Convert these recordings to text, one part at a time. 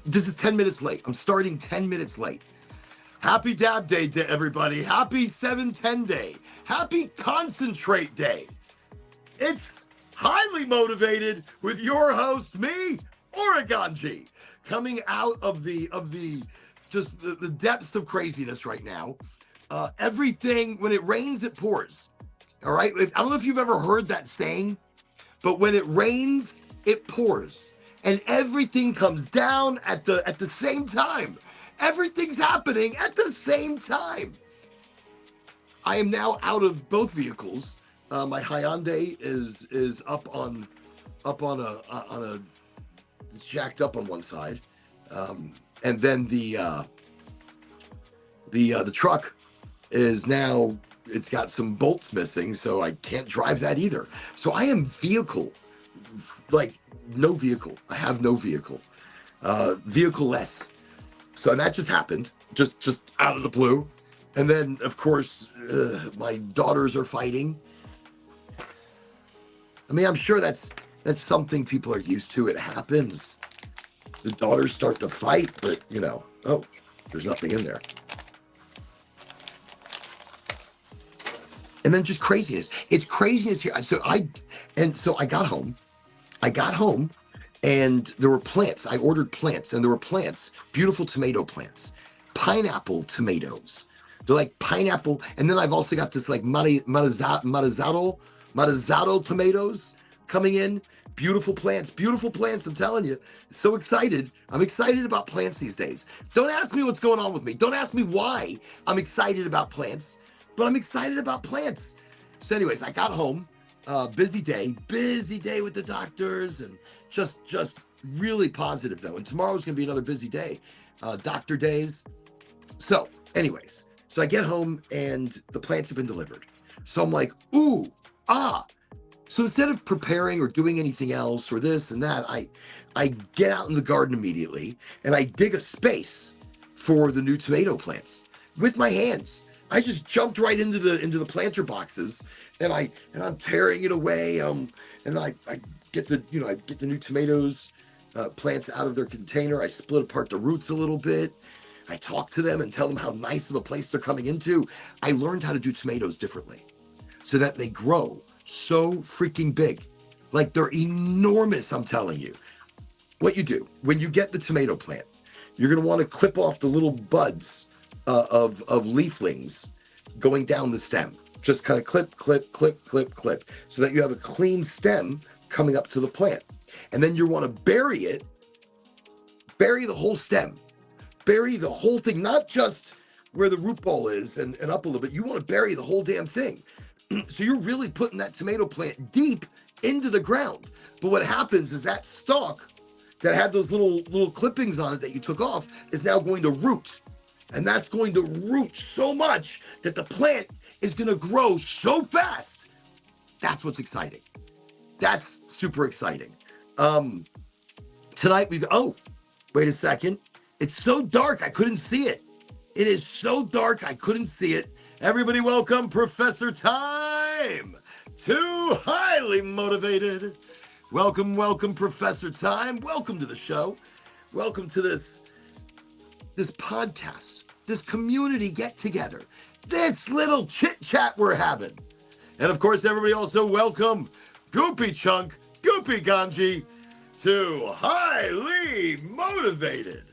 This is 10 minutes late. I'm starting 10 minutes late. Happy Dab Day to everybody. Happy 710 Day. Happy Concentrate Day. It's Highly Motivated with your host, me, Oraganji, coming out of the depths of craziness right now. Everything, when it rains, it pours. All right. I don't know if you've ever heard that saying, but when it rains, it pours. And everything comes down at the same time. Everything's happening at the same time. I am now out of both vehicles. My Hyundai is up on a it's jacked up on one side, and then the truck is now, it's got some bolts missing, so I can't drive that either. So I am no vehicle. I have no vehicle, vehicle-less. So that just happened, just out of the blue. And then, of course, my daughters are fighting. I mean, I'm sure that's something people are used to. It happens. The daughters start to fight, but, oh, there's nothing in there. And then just craziness. It's craziness here. So I got home. And there were plants. I ordered plants, and there were plants, beautiful tomato plants, pineapple tomatoes. They're like pineapple. And then I've also got this like marizzato tomatoes coming in. Beautiful plants, I'm telling you. So excited. I'm excited about plants these days. Don't ask me what's going on with me. Don't ask me why I'm excited about plants, but I'm excited about plants. So anyways, I got home. Busy day with the doctors, and just really positive though. And tomorrow's gonna be another busy day, doctor days. So anyways, so I get home and the plants have been delivered. So I'm like, ooh, ah. So instead of preparing or doing anything else or this and that, I get out in the garden immediately and I dig a space for the new tomato plants with my hands. I just jumped right into the planter boxes, and I'm tearing it away. And I get the new tomatoes plants out of their container. I split apart the roots a little bit. I talk to them and tell them how nice of a place they're coming into. I learned how to do tomatoes differently so that they grow so freaking big. Like, they're enormous, I'm telling you. What you do, when you get the tomato plant, you're gonna wanna clip off the little buds of leaflings going down the stem. Just kind of clip, so that you have a clean stem coming up to the plant. And then you want to bury the whole stem, bury the whole thing, not just where the root ball is and up a little bit. You want to bury the whole damn thing. So you're really putting that tomato plant deep into the ground. But what happens is that stalk that had those little clippings on it that you took off is now going to root. And that's going to root so much that the plant is going to grow so fast. That's what's exciting. That's super exciting. Tonight wait a second. It's so dark, I couldn't see it. It is so dark, I couldn't see it. Everybody welcome Professor Time to Highly Motivated. Welcome, Professor Time. Welcome to the show. Welcome to this podcast, this community get together, this little chit chat we're having. And of course, everybody also welcome Goopy Chunk, Goopy Ganji to Highly Motivated.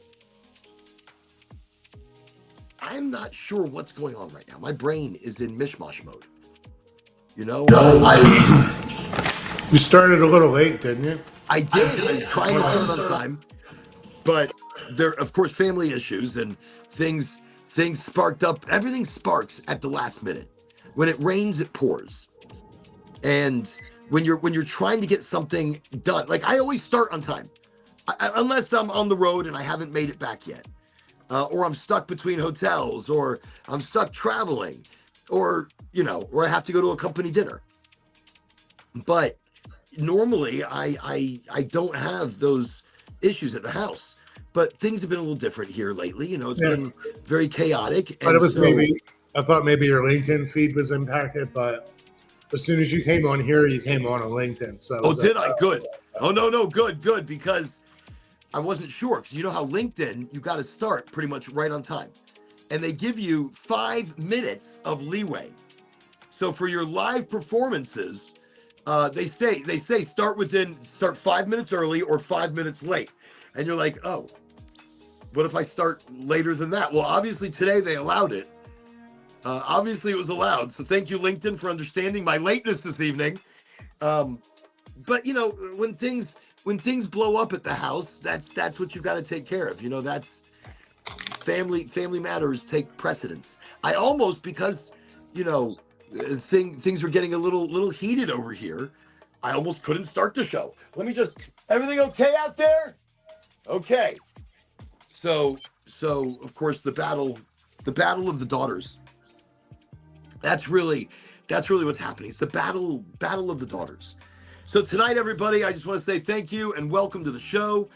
I'm not sure what's going on right now. My brain is in mishmash mode. You started a little late, didn't you? I did. I was trying to start on time, but there, of course, family issues and things sparked up. Everything sparks at the last minute. When it rains, it pours. And when you're trying to get something done, like I always start on time, unless I'm on the road and I haven't made it back yet, or I'm stuck between hotels, or I'm stuck traveling, or I have to go to a company dinner. But normally I don't have those issues at the house. But things have been a little different here lately. It's been very chaotic. But it was I thought maybe your LinkedIn feed was impacted, but as soon as you came on here, you came on LinkedIn. So Oh, did I? Good. Oh, no, good, because I wasn't sure. Because you know how LinkedIn, you got to start pretty much right on time. And they give you 5 minutes of leeway. So for your live performances, they say start 5 minutes early or 5 minutes late. And you're like, oh, what if I start later than that? Well, obviously today they allowed it. Obviously it was allowed. So thank you, LinkedIn, for understanding my lateness this evening. But you know, when things blow up at the house, that's what you've got to take care of. You know, that's family matters take precedence. I almost, because you know, things were getting a little heated over here, I almost couldn't start the show. Let me just, everything okay out there? Okay. So of course the battle of the daughters. That's really what's happening. It's the battle of the daughters. So tonight, everybody, I just want to say thank you and welcome to the show.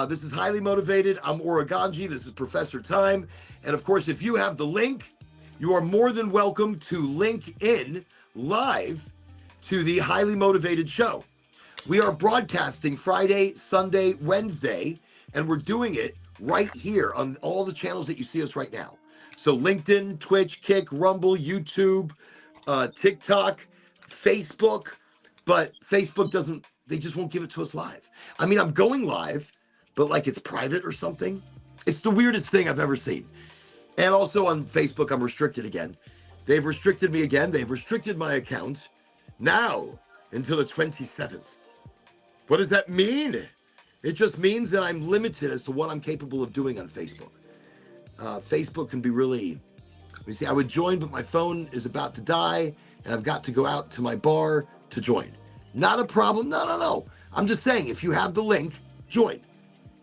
This is Highly Motivated. I'm Oraganji. This is Professor Time. And of course, if you have the link, you are more than welcome to link in live to the Highly Motivated show. We are broadcasting Friday, Sunday, Wednesday, and we're doing it right here on all the channels that you see us right now. So LinkedIn, Twitch, Kick, Rumble, YouTube, TikTok, Facebook, but Facebook they just won't give it to us live. I mean, I'm going live, but like it's private or something. It's the weirdest thing I've ever seen. And also on Facebook, I'm restricted again. They've restricted me again. They've restricted my account now until the 27th. What does that mean? It just means that I'm limited as to what I'm capable of doing on Facebook. Facebook can be really, let me see, I would join, but my phone is about to die and I've got to go out to my bar to join. Not a problem. No. I'm just saying, if you have the link, join.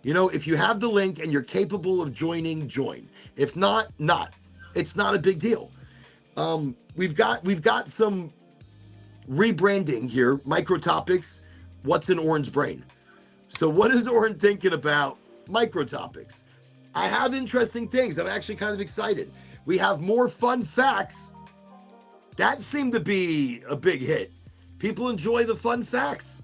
You know, if you have the link and you're capable of joining, join. If not, not. It's not a big deal. We've got some rebranding here, micro topics. What's in Oren's brain? So what is Oren thinking about micro topics? I have interesting things. I'm actually kind of excited. We have more fun facts. That seemed to be a big hit. People enjoy the fun facts.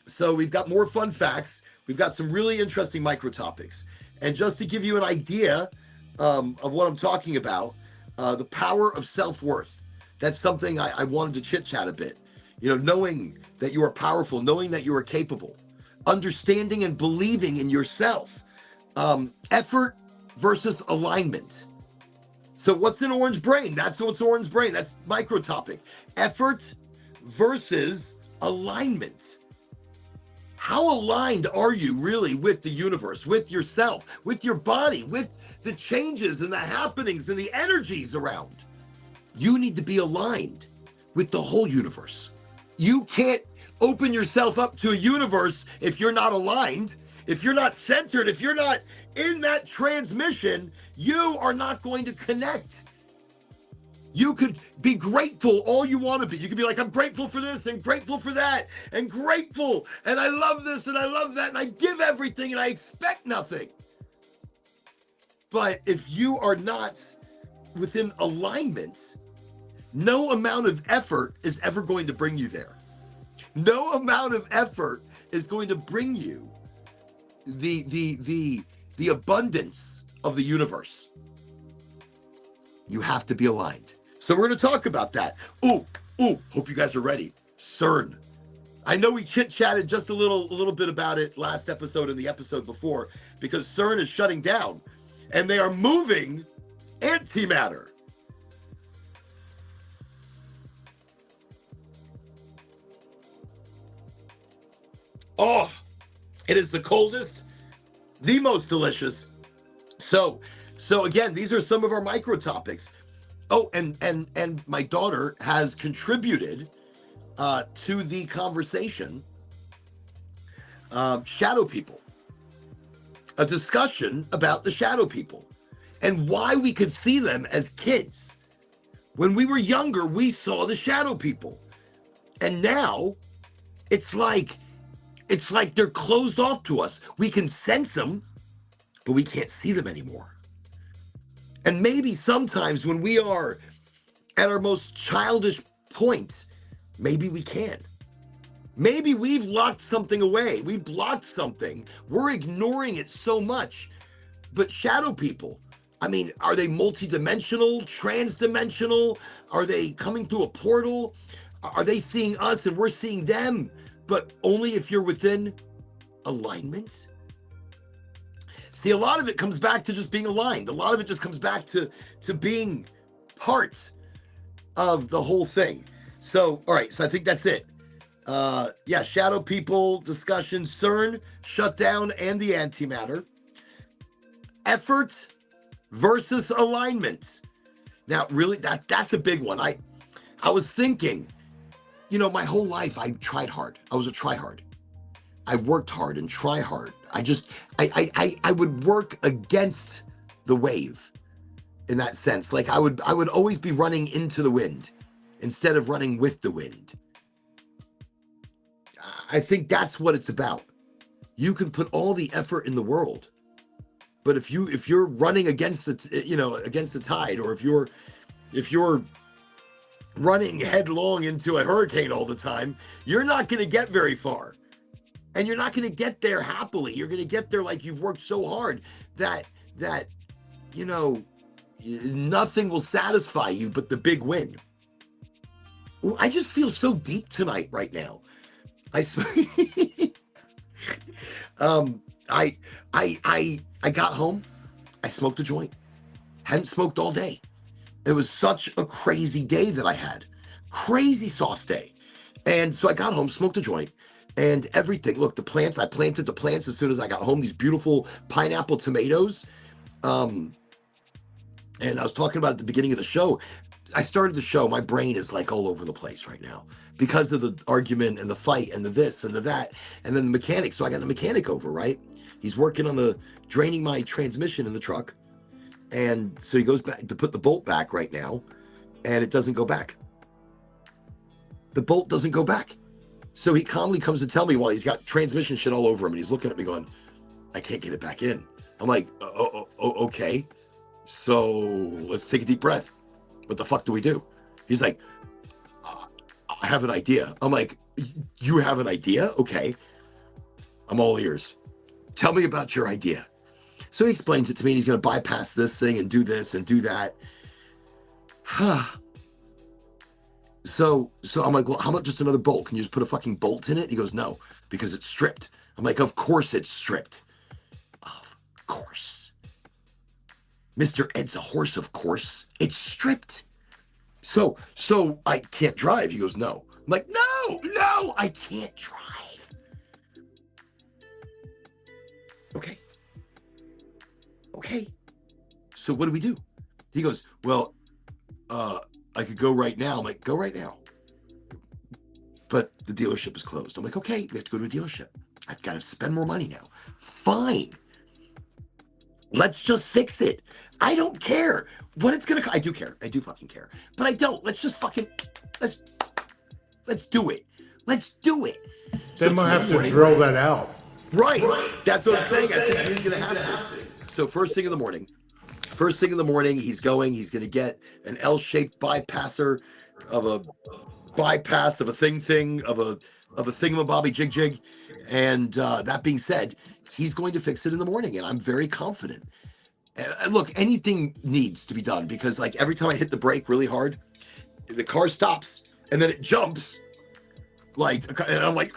So we've got more fun facts. We've got some really interesting micro topics. And just to give you an idea of what I'm talking about, the power of self-worth. That's something I wanted to chit-chat a bit. You know, knowing that you are powerful, knowing that you are capable, understanding and believing in yourself. Effort versus alignment. So what's in Oren's brain? That's what's Oren's brain. That's micro topic. Effort versus alignment. How aligned are you really with the universe, with yourself, with your body, with the changes and the happenings and the energies around? You need to be aligned with the whole universe. You can't open yourself up to a universe if you're not aligned, if you're not centered, if you're not in that transmission. You are not going to connect. You could be grateful all you want to be. You could be like, I'm grateful for this and grateful for that and grateful. And I love this and I love that. And I give everything and I expect nothing. But if you are not within alignment, no amount of effort is ever going to bring you there. No amount of effort is going to bring you the abundance of the universe. You have to be aligned. So we're going to talk about that. Ooh, hope you guys are ready. CERN. I know we chit-chatted just a little bit about it last episode and the episode before, because CERN is shutting down and they are moving antimatter. Oh, it is the coldest, the most delicious. So again, these are some of our micro topics. Oh, and my daughter has contributed to the conversation, shadow people, a discussion about the shadow people and why we could see them as kids. When we were younger, we saw the shadow people, and now it's like they're closed off to us. We can sense them, but we can't see them anymore. And maybe sometimes when we are at our most childish point, maybe we can. Maybe we've locked something away. We've blocked something. We're ignoring it so much. But shadow people, I mean, are they multidimensional, transdimensional? Are they coming through a portal? Are they seeing us and we're seeing them? But only if you're within alignment? See, a lot of it comes back to just being aligned. A lot of it just comes back to being part of the whole thing. So, all right, so I think that's it. Yeah, shadow people discussion, CERN, shutdown, and the antimatter. Effort versus alignment. Now, really, that's a big one. I was thinking, you know, my whole life I tried hard. I was a tryhard. I worked hard and try hard. I would work against the wave in that sense. Like I would always be running into the wind instead of running with the wind. I think that's what it's about. You can put all the effort in the world, but if you're running against against the tide, or if you're running headlong into a hurricane all the time, you're not going to get very far. And you're not going to get there happily. You're going to get there like you've worked so hard that nothing will satisfy you but the big win. I just feel so deep tonight right now. I got home. I smoked a joint. Hadn't smoked all day. It was such a crazy day that I had. Crazy sauce day. And so I got home, smoked a joint, and everything. Look, the plants, I planted the plants as soon as I got home, these beautiful pineapple tomatoes. And I was talking about at the beginning of the show, I started the show, my brain is like all over the place right now because of the argument and the fight and the this and the that, and then the mechanic. So I got the mechanic over, right? He's working on draining my transmission in the truck. And so he goes back to put the bolt back right now, and it doesn't go back. The bolt doesn't go back. So he calmly comes to tell me while he's got transmission shit all over him, and he's looking at me going, I can't get it back in. I'm like, okay. So let's take a deep breath. What the fuck do we do? He's like, I have an idea. I'm like, you have an idea? Okay. I'm all ears. Tell me about your idea. So he explains it to me, and he's going to bypass this thing and do this and do that. So I'm like, well, how about just another bolt? Can you just put a fucking bolt in it? He goes, no, because it's stripped. I'm like, of course it's stripped. Of course. Mr. Ed's a horse, of course. It's stripped. So I can't drive. He goes, no. I'm like, no, I can't drive. Okay. So what do we do? He goes, well, I could go right now. I'm like, go right now. But the dealership is closed. I'm like, okay, we have to go to a dealership. I've got to spend more money now. Fine. Let's just fix it. I don't care what it's going to cost. I do care. I do fucking care. But I don't. Let's just fucking, let's do it. Let's do it. Then we'll have to drill that out. Right. That's what I'm saying. I think he's going to have to. So first thing in the morning, he's going to get an L-shaped bypasser of a bypass of a thing of a thingamabobby jig. And that being said, he's going to fix it in the morning, and I'm very confident. And look, anything needs to be done, because like every time I hit the brake really hard, the car stops and then it jumps. And I'm like,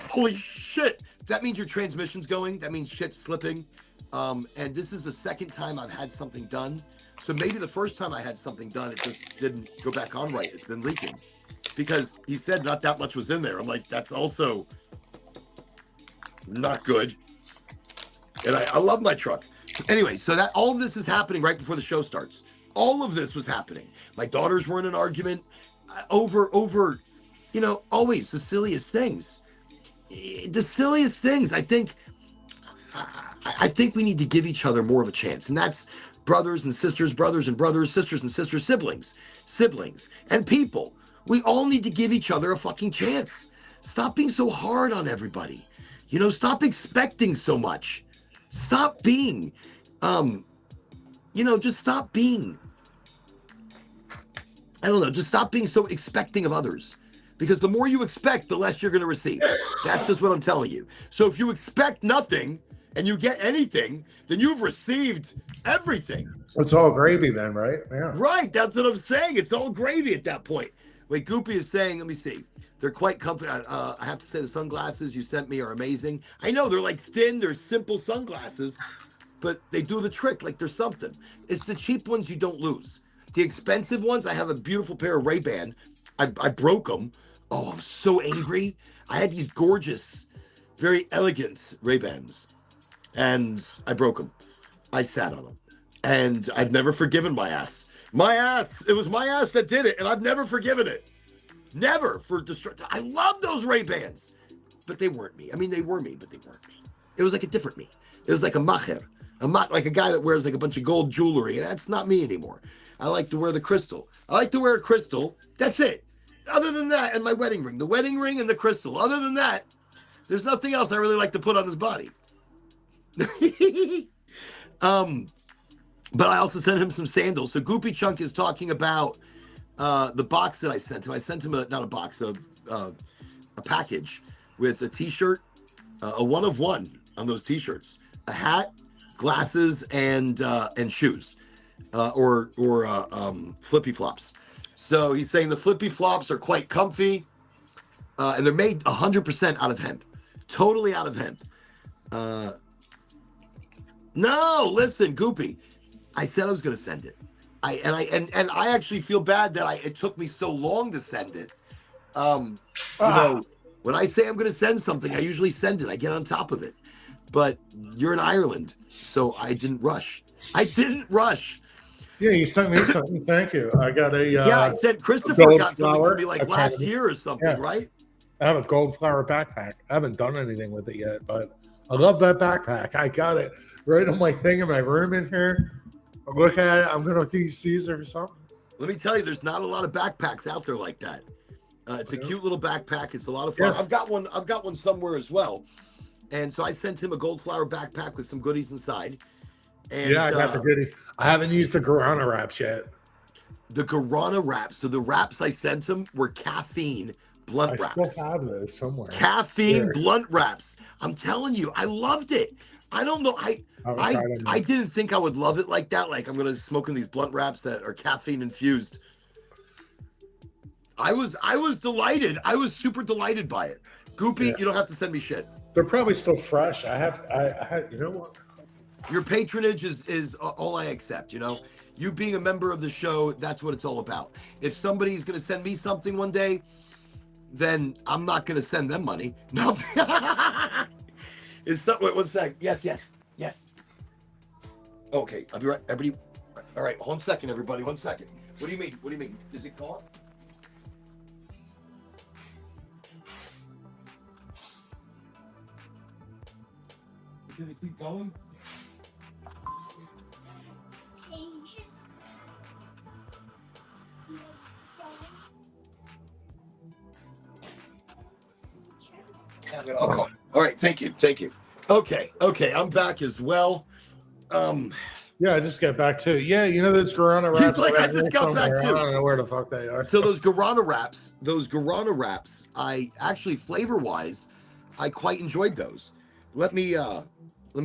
holy shit. That means your transmission's going. That means shit's slipping. And this is the second time I've had something done. So maybe the first time I had something done, it just didn't go back on right. It's been leaking. Because he said not that much was in there. I'm like, that's also not good. And I love my truck. Anyway, so that all of this is happening right before the show starts. All of this was happening. My daughters were in an argument over, always the silliest things. The silliest things. I think we need to give each other more of a chance. And that's brothers and sisters, sisters and sisters, siblings, and people. We all need to give each other a fucking chance. Stop being so hard on everybody. Stop expecting so much. Stop being just stop being, I don't know, just stop being so expecting of others. Because the more you expect, the less you're going to receive. That's just what I'm telling you. So if you expect nothing and you get anything, then you've received everything. It's all gravy then, right? Yeah. Right. That's what I'm saying. It's all gravy at that point. Wait, Goopy is saying, let me see. They're quite comfy. I have to say the sunglasses you sent me are amazing. I know they're like thin, they're simple sunglasses, but they do the trick like there's something. It's the cheap ones you don't lose. The expensive ones, I have a beautiful pair of Ray-Ban. I broke them. Oh, I'm so angry. I had these gorgeous, very elegant Ray-Bans, and I broke them. I sat on them, and I've never forgiven my ass. My ass. It was my ass that did it, and I've never forgiven it. Never for destruction. I love those Ray-Bans, but they weren't me. I mean, they were me, but they weren't me. It was like a different me. It was like a macher, like a guy that wears like a bunch of gold jewelry, and that's not me anymore. I like to wear the crystal. I like to wear a crystal. That's it. Other than that, and my wedding ring. The wedding ring and the crystal. Other than that, there's nothing else I really like to put on his body. But I also sent him some sandals. So Goopy Chunk is talking about the box that I sent him. I sent him not a box, a package with a t-shirt, a one of one on those t-shirts, a hat, glasses, and shoes, or flippy flops. So he's saying the flippy flops are quite comfy, and they're made 100% out of hemp, totally out of hemp. No, listen, Goopy, I said I was going to send it. I actually feel bad that it took me so long to send it. You know, when I say I'm going to send something, I usually send it. I get on top of it. But you're in Ireland, so I didn't rush. Yeah, you sent me something. Thank you. I got a I sent Christopher got something for me like last year or something, yeah. right? I have a gold flower backpack. I haven't done anything with it yet, but I love that backpack. I got it right on my thing in my room in here. I'm looking at it. I'm going to use it or something. Let me tell you, there's not a lot of backpacks out there like that. It's a cute little backpack. It's a lot of fun. Yeah. I've got one somewhere as well. And so I sent him a gold flower backpack with some goodies inside. And, yeah, I got the goodies. I haven't used the guarana wraps yet. The guarana wraps. So the wraps I sent him were caffeine blunt wraps. I still have those somewhere. Caffeine blunt wraps. I'm telling you, I loved it. I don't know. I didn't think I would love it like that. Like I'm going to smoking these blunt wraps that are caffeine infused. I was delighted. I was super delighted by it. Goopy, you don't have to send me shit. They're probably still fresh. I have, you know what? Your patronage is all I accept, you know? You being a member of the show, that's what it's all about. If somebody's going to send me something one day, then I'm not going to send them money. No. Wait, 1 sec. Yes. Okay, I'll be right. Everybody, all right, 1 second, everybody. 1 second. What do you mean? Is it gone? Did it keep going? Okay. All right. Thank you. Okay. I'm back as well. Yeah, I just got back to it. Yeah, you know those guarana wraps. Like, I just got back too. I don't know where the fuck they are. So those guarana wraps, I actually flavor-wise, I quite enjoyed those. Let me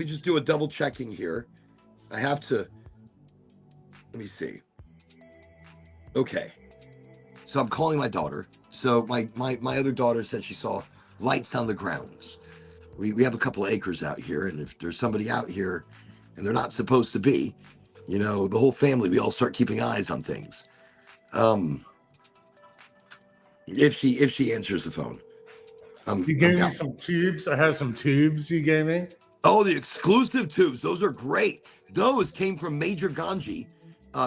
just do a double checking here. I have to. Let me see. Okay. So I'm calling my daughter. So my other daughter said she saw lights on the grounds. We have a couple of acres out here, and if there's somebody out here and they're not supposed to be, you know, the whole family, we all start keeping eyes on things. If she answers the phone. You gave me some tubes. I have some tubes you gave me. Oh, the exclusive tubes. Those are great. Those came from Major Ganji,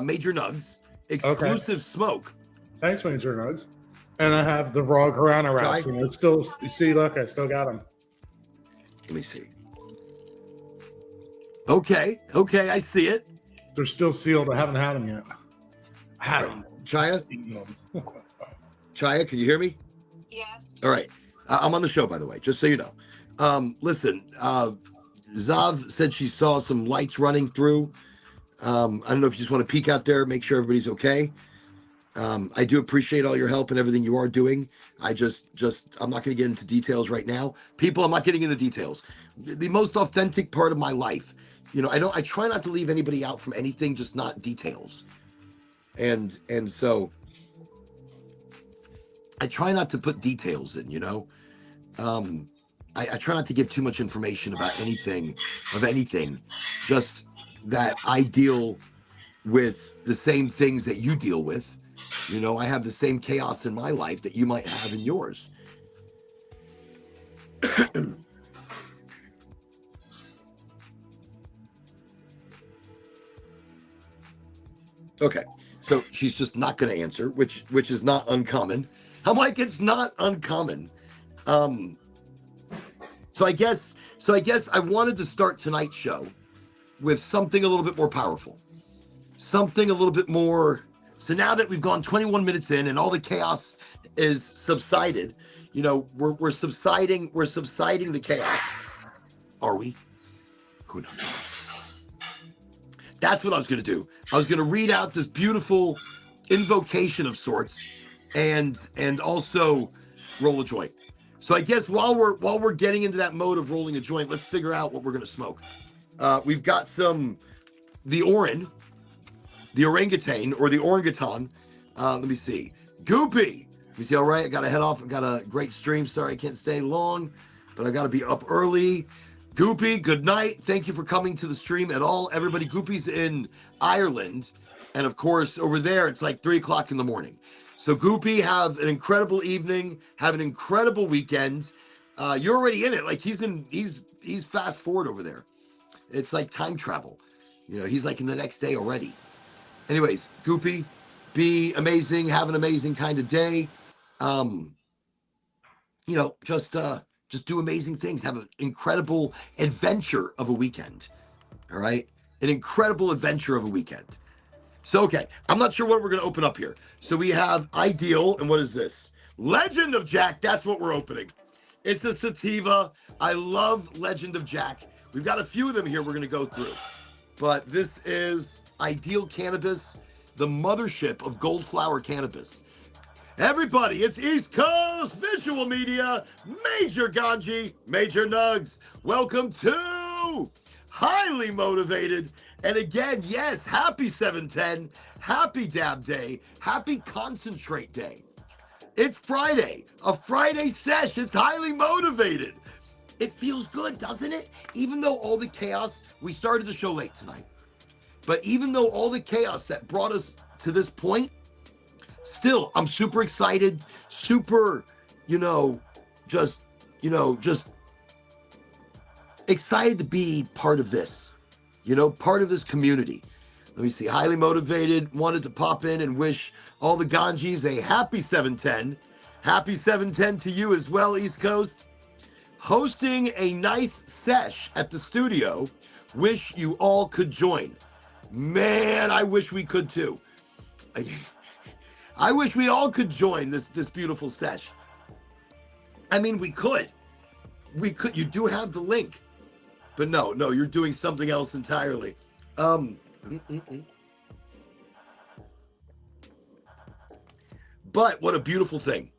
Major Nugs, exclusive smoke. Thanks, Major Nugs. And I have the raw guarana wraps. And they're still, you see, look, I still got them. Let me see. Okay, I see it. They're still sealed. I haven't had them yet. I had them. Chaya, can you hear me? Yes. All right. I'm on the show, by the way, just so you know. Listen, Zav said she saw some lights running through. I don't know if you just want to peek out there, make sure everybody's okay. I do appreciate all your help and everything you are doing. I'm not going to get into details right now. People, I'm not getting into details. The most authentic part of my life, I try not to leave anybody out from anything, just not details. And so I try not to put details in, I try not to give too much information about anything, just that I deal with the same things that you deal with. I have the same chaos in my life that you might have in yours. Okay, so she's just not going to answer, which is not uncommon. I'm like, it's not uncommon. So I guess I wanted to start tonight's show with something a little bit more powerful, something a little bit more. So now that we've gone 21 minutes in and all the chaos is subsided, we're subsiding the chaos. Are we? Who knows? That's what I was going to do. I was going to read out this beautiful invocation of sorts and also roll a joint. So I guess while we're getting into that mode of rolling a joint, let's figure out what we're going to smoke. We've got the orangutan or the orangutan. Let me see. Goopy. Let me see. All right. I got to head off. I've got a great stream. Sorry, I can't stay long, but I got to be up early. Goopy, good night. Thank you for coming to the stream at all. Everybody, Goopy's in Ireland. And of course, over there, it's like 3:00 in the morning. So Goopy, have an incredible evening. Have an incredible weekend. You're already in it. Like he's fast forward over there. It's like time travel. He's like in the next day already. Anyways, Goopy, be amazing. Have an amazing kind of day. Just do amazing things. Have an incredible adventure of a weekend. All right? An incredible adventure of a weekend. So, okay. I'm not sure what we're going to open up here. So we have Ideal. And what is this? Legend of Jack. That's what we're opening. It's a sativa. I love Legend of Jack. We've got a few of them here we're going to go through. But this is Ideal Cannabis, the mothership of Gold Flower Cannabis. Everybody, it's East Coast Visual Media, Major Ganji, Major Nugs. Welcome to Highly Motivated. And again, yes, happy 710, happy Dab Day, happy Concentrate Day. It's Friday, a Friday sesh. It's Highly Motivated. It feels good, doesn't it? Even though all the chaos, we started the show late tonight, but even though all the chaos that brought us to this point, still, I'm super excited, super, just excited to be part of this, part of this community. Let me see. Highly Motivated wanted to pop in and wish all the Ganjis a happy 710. Happy 710 to you as well, East Coast. Hosting a nice sesh at the studio. Wish you all could join. Man, I wish we could too. I wish we all could join this beautiful sesh. I mean, we could. You do have the link. But no, you're doing something else entirely. But what a beautiful thing.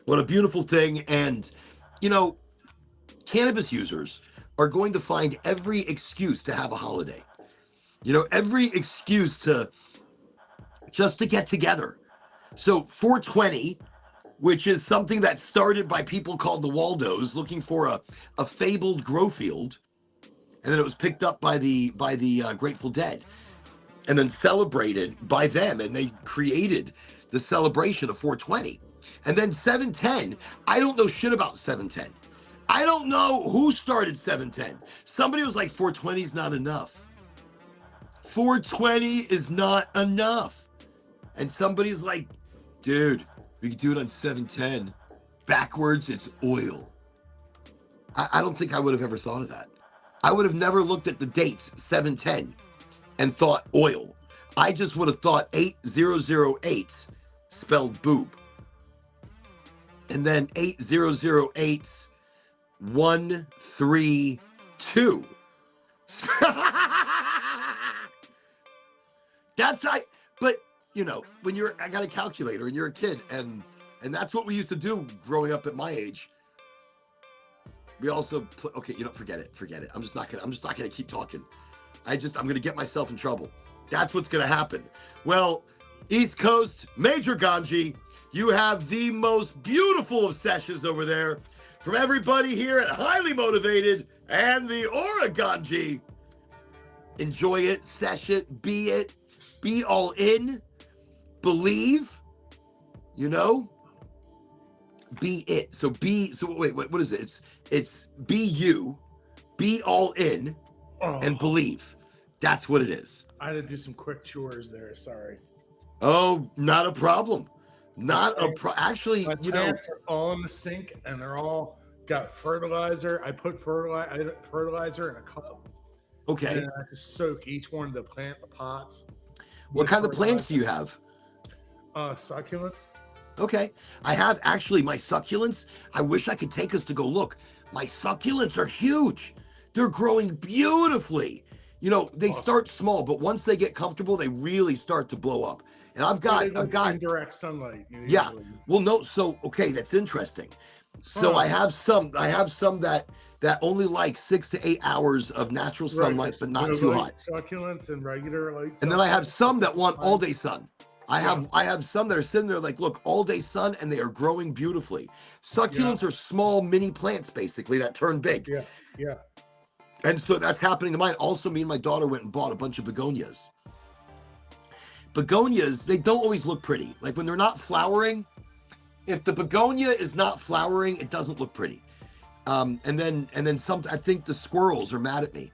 What a beautiful thing. And, cannabis users are going to find every excuse to have a holiday. Every excuse to get together. So 420, which is something that started by people called the Waldos looking for a fabled grow field, and then it was picked up by the Grateful Dead, and then celebrated by them, and they created the celebration of 420. And then 710, I don't know shit about 710. I don't know who started 710. Somebody was like, 420 is not enough. 420 is not enough. And somebody's like, dude, we can do it on 710. Backwards, it's oil. I don't think I would have ever thought of that. I would have never looked at the dates, 710, and thought oil. I just would have thought 8008 spelled boob. And then 8008 132. But when I got a calculator and you're a kid, and that's what we used to do growing up at my age. We also okay, forget it. I'm just not gonna keep talking. I'm gonna get myself in trouble. That's what's gonna happen. Well, East Coast, Major Ganji, you have the most beautiful of sessions over there. From everybody here at Highly Motivated and the Oraganji. Enjoy it, sesh it, be all in, believe, be it. So wait, what is it? It's be you, be all in, and believe. That's what it is. I had to do some quick chores there. Sorry. Oh, not a problem. Actually, my plants are all in the sink, and they're all got fertilizer. I put fertilizer in a cup. Okay. And I just soak each one of the pots. What kind of plants do you have? Succulents. Okay. I have actually my succulents. I wish I could take us to go look. My succulents are huge. They're growing beautifully. They start small, but once they get comfortable, they really start to blow up. And I've got indirect sunlight. Yeah. Well, no. So, okay. That's interesting. So I have some that only like 6 to 8 hours of natural sunlight, but not too hot. Succulents and regular light. And then I have some that want all day sun. I have some that are sitting there like, look, all day sun, and they are growing beautifully. Succulents are small mini plants, basically, that turn big. Yeah. Yeah. And so that's happening to mine. Also, me and my daughter went and bought a bunch of begonias. Begonias, they don't always look pretty. Like when they're not flowering, if the begonia is not flowering, it doesn't look pretty. And then some. I think the squirrels are mad at me.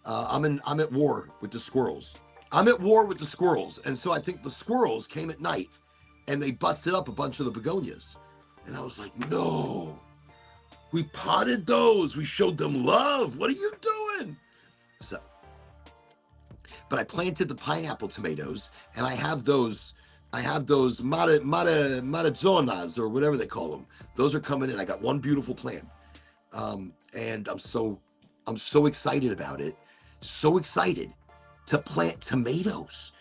I'm at war with the squirrels. And so I think the squirrels came at night, and they busted up a bunch of the begonias. And I was like, no, we potted those. We showed them love. What are you doing? So, but I planted the pineapple tomatoes, and I have those Marizonas or whatever they call them. Those are coming in. I got one beautiful plant. And I'm so excited about it. So excited to plant tomatoes.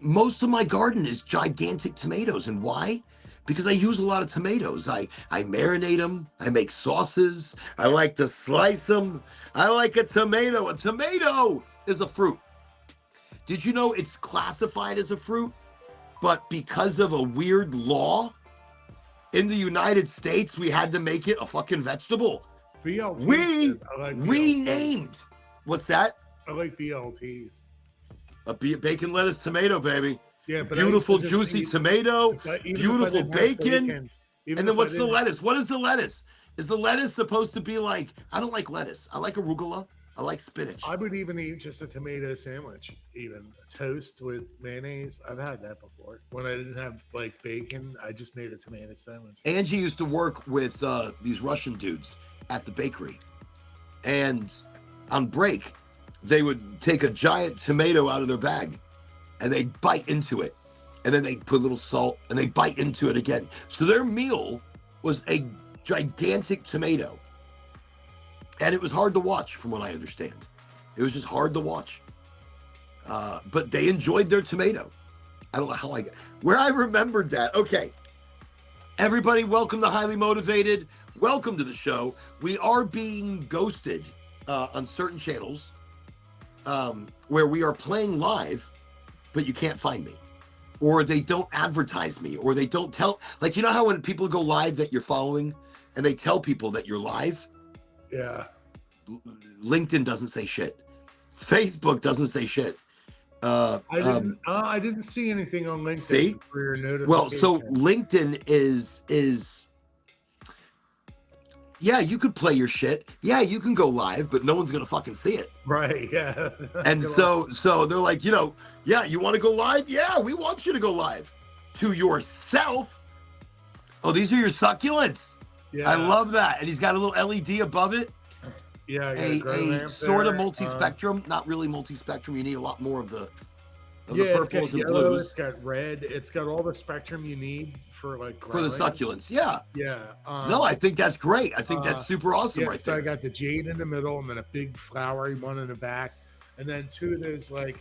Most of my garden is gigantic tomatoes. And why? Because I use a lot of tomatoes. I marinate them. I make sauces. I like to slice them. I like a tomato. A tomato is a fruit. Did you know it's classified as a fruit? But because of a weird law in the United States, we had to make it a fucking vegetable. BLTs. We renamed. What's that? I like BLTs. A bacon, lettuce, tomato, baby. Yeah, but beautiful, juicy tomato, beautiful bacon. And then what's the lettuce? What is the lettuce? Is the lettuce supposed to be like, I don't like lettuce. I like arugula. I like spinach. I would even eat just a tomato sandwich, even a toast with mayonnaise. I've had that before. When I didn't have like bacon, I just made a tomato sandwich. Angie used to work with these Russian dudes at the bakery. And on break, they would take a giant tomato out of their bag and they'd bite into it. And then they'd put a little salt and they'd bite into it again. So their meal was a gigantic tomato. And it was hard to watch, from what I understand. It was just hard to watch. But they enjoyed their tomato. I don't know how where I remembered that. Okay. Everybody, welcome to Highly Motivated. Welcome to the show. We are being ghosted on certain channels where we are playing live, but you can't find me. Or they don't advertise me, or they don't tell, like, you know how when people go live that you're following and they tell people that you're live? Yeah. LinkedIn doesn't say shit. Facebook doesn't say shit. I didn't see anything on LinkedIn. See? For your notification. Well, so LinkedIn is yeah, you could play your shit. Yeah, you can go live, but no one's gonna fucking see it. Right. Yeah. And so they're like, yeah, you want to go live? Yeah, we want you to go live. To yourself. Oh, these are your succulents. Yeah. I love that. And he's got a little LED above it. Yeah. A sort of multi-spectrum, not really multi-spectrum. You need a lot more of the purples and blues. It's got red. It's got all the spectrum you need for like growing. For the succulents. Yeah. Yeah. No, I think that's great. I think that's super awesome right there. So I got the jade in the middle and then a big flowery one in the back. And then two of those like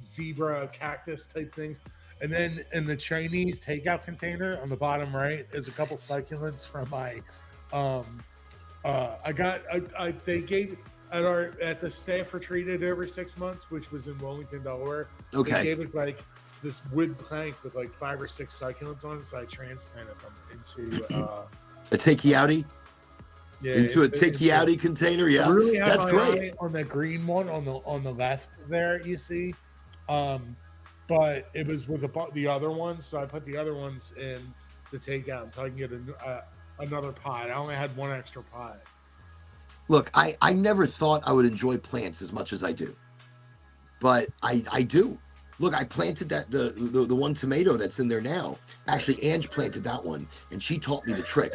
zebra cactus type things. And then in the Chinese takeout container on the bottom right is a couple succulents from my um they gave at the staff retreat every 6 months, which was in Wilmington, Delaware. Okay. They gave it like this wood plank with like 5 or 6 succulents on it, so I transplanted them into a take-outy? Yeah, into a take-outy container. Yeah, really that's great. On the green one on the left there, you see, but it was with the other ones, so I put the other ones in the takeout so I can get another pot. I only had one extra pot. Look, I never thought I would enjoy plants as much as I do, but I do. Look, I planted the one tomato that's in there now. Actually, Ange planted that one, and she taught me the trick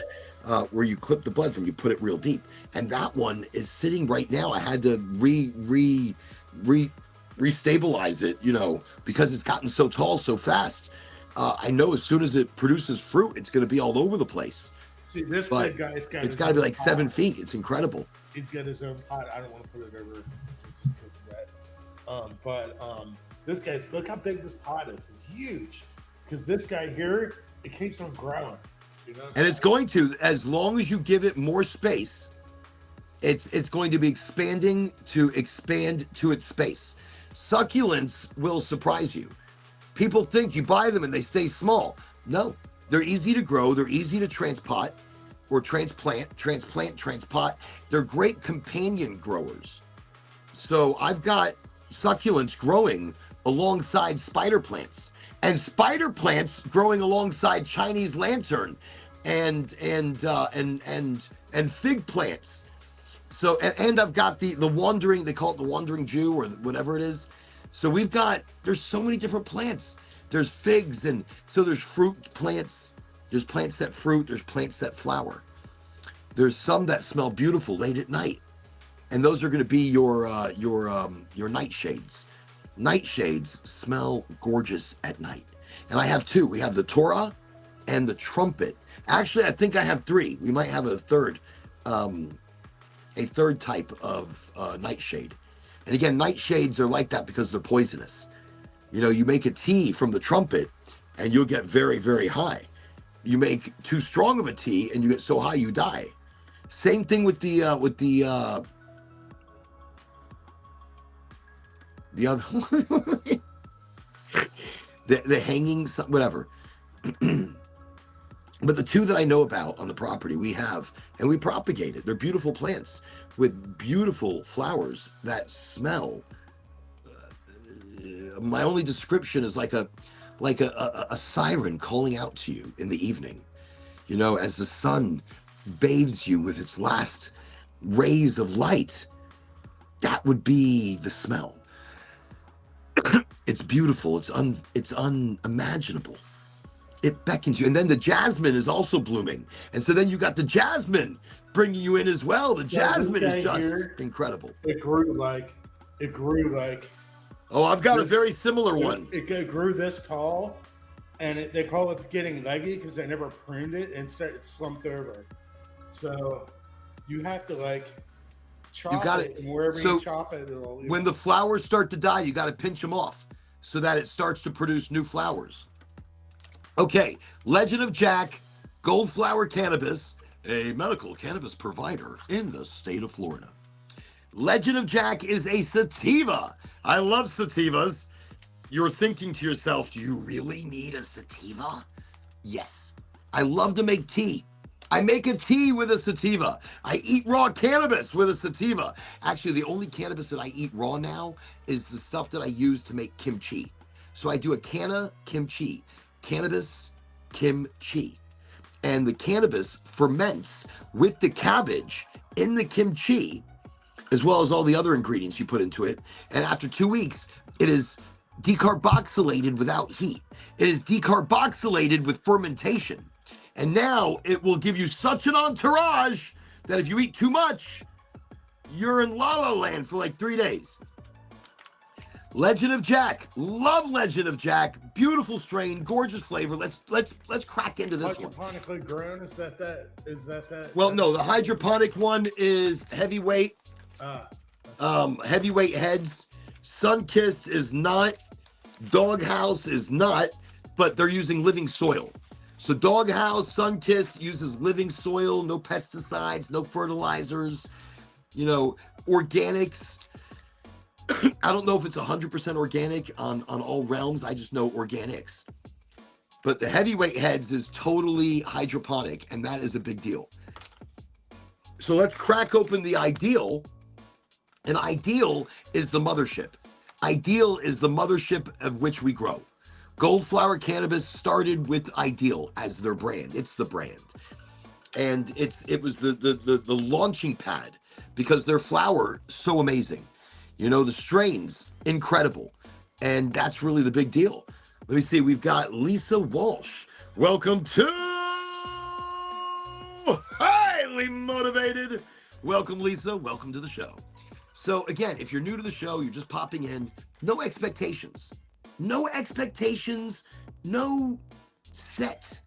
where you clip the buds and you put it real deep. And that one is sitting right now. I had to restabilize it, because it's gotten so tall so fast. I know as soon as it produces fruit, it's going to be all over the place. See, this big guy's got. It's got to be like 7 feet. It's incredible. He's got his own pot. I don't want to put it over that. But this guy's, look how big this pot is. It's huge. Because this guy here, it keeps on growing. And it's going to, as long as you give it more space, it's going to be expand to its space. Succulents will surprise you. People think you buy them and they stay small. No, they're easy to grow. They're easy to transplant. They're great companion growers. So I've got succulents growing alongside spider plants, and spider plants growing alongside Chinese lantern and fig plants. So and I've got the wandering, they call it the wandering Jew or whatever it is. So there's so many different plants. There's figs, and so there's fruit plants. There's plants that fruit. There's plants that flower. There's some that smell beautiful late at night, and those are going to be your nightshades. Nightshades smell gorgeous at night, and I have 2. We have the Torah and the trumpet. Actually, I think I have 3. We might have a third type of nightshade. And again, nightshades are like that because they're poisonous. You make a tea from the trumpet, and you'll get very, very high. You make too strong of a tea, and you get so high you die. Same thing with the other one. the hanging, whatever. But the 2 that I know about on the property we have, and we propagate it. They're beautiful plants with beautiful flowers that smell. My only description is like a siren calling out to you in the evening, as the sun bathes you with its last rays of light. That would be the smell. It's beautiful. It's unimaginable. It beckons you. And then the jasmine is also blooming. And so then you got the jasmine bringing you in as well. The jasmine is just incredible. It grew like. Oh, I've got a very similar one. It grew this tall, and they call it getting leggy because they never pruned it. Instead, it slumped over. So you have to chop it, and wherever you chop it, when the flowers start to die, you got to pinch them off so that it starts to produce new flowers. Okay, Legend of Jack, Gold Flower Cannabis, a medical cannabis provider in the state of Florida. Legend of Jack is a sativa. I love sativas. You're thinking to yourself, do you really need a sativa? Yes. I love to make tea. I make a tea with a sativa. I eat raw cannabis with a sativa. Actually, the only cannabis that I eat raw now is the stuff that I use to make kimchi. So I do a canna kimchi, cannabis kimchi. And the cannabis ferments with the cabbage in the kimchi, as well as all the other ingredients you put into it. And after 2 weeks, it is decarboxylated without heat. It is decarboxylated with fermentation. And now it will give you such an entourage that if you eat too much, you're in La La Land for like 3 days. Legend of Jack. Love Legend of Jack. Beautiful strain, gorgeous flavor. Let's crack into this one. Hydroponically grown? Is that? Well, no, the hydroponic one is heavyweight. Heavyweight heads. Sunkist is not. Doghouse is not, but they're using living soil. So Doghouse, Sunkist uses living soil, no pesticides, no fertilizers, organics. I don't know if it's 100% organic on all realms. I just know organics. But the heavyweight heads is totally hydroponic, and that is a big deal. So let's crack open the Ideal. And Ideal is the mothership. Ideal is the mothership of which we grow. Goldflower Cannabis started with Ideal as their brand. It's the brand. And it was the launching pad because their flower so amazing. The strains incredible. And that's really the big deal. Let me see. We've got Lisa Walsh. Welcome to Highly Motivated. Welcome, Lisa. Welcome to the show. So again, if you're new to the show, you're just popping in, no expectations. No expectations, no set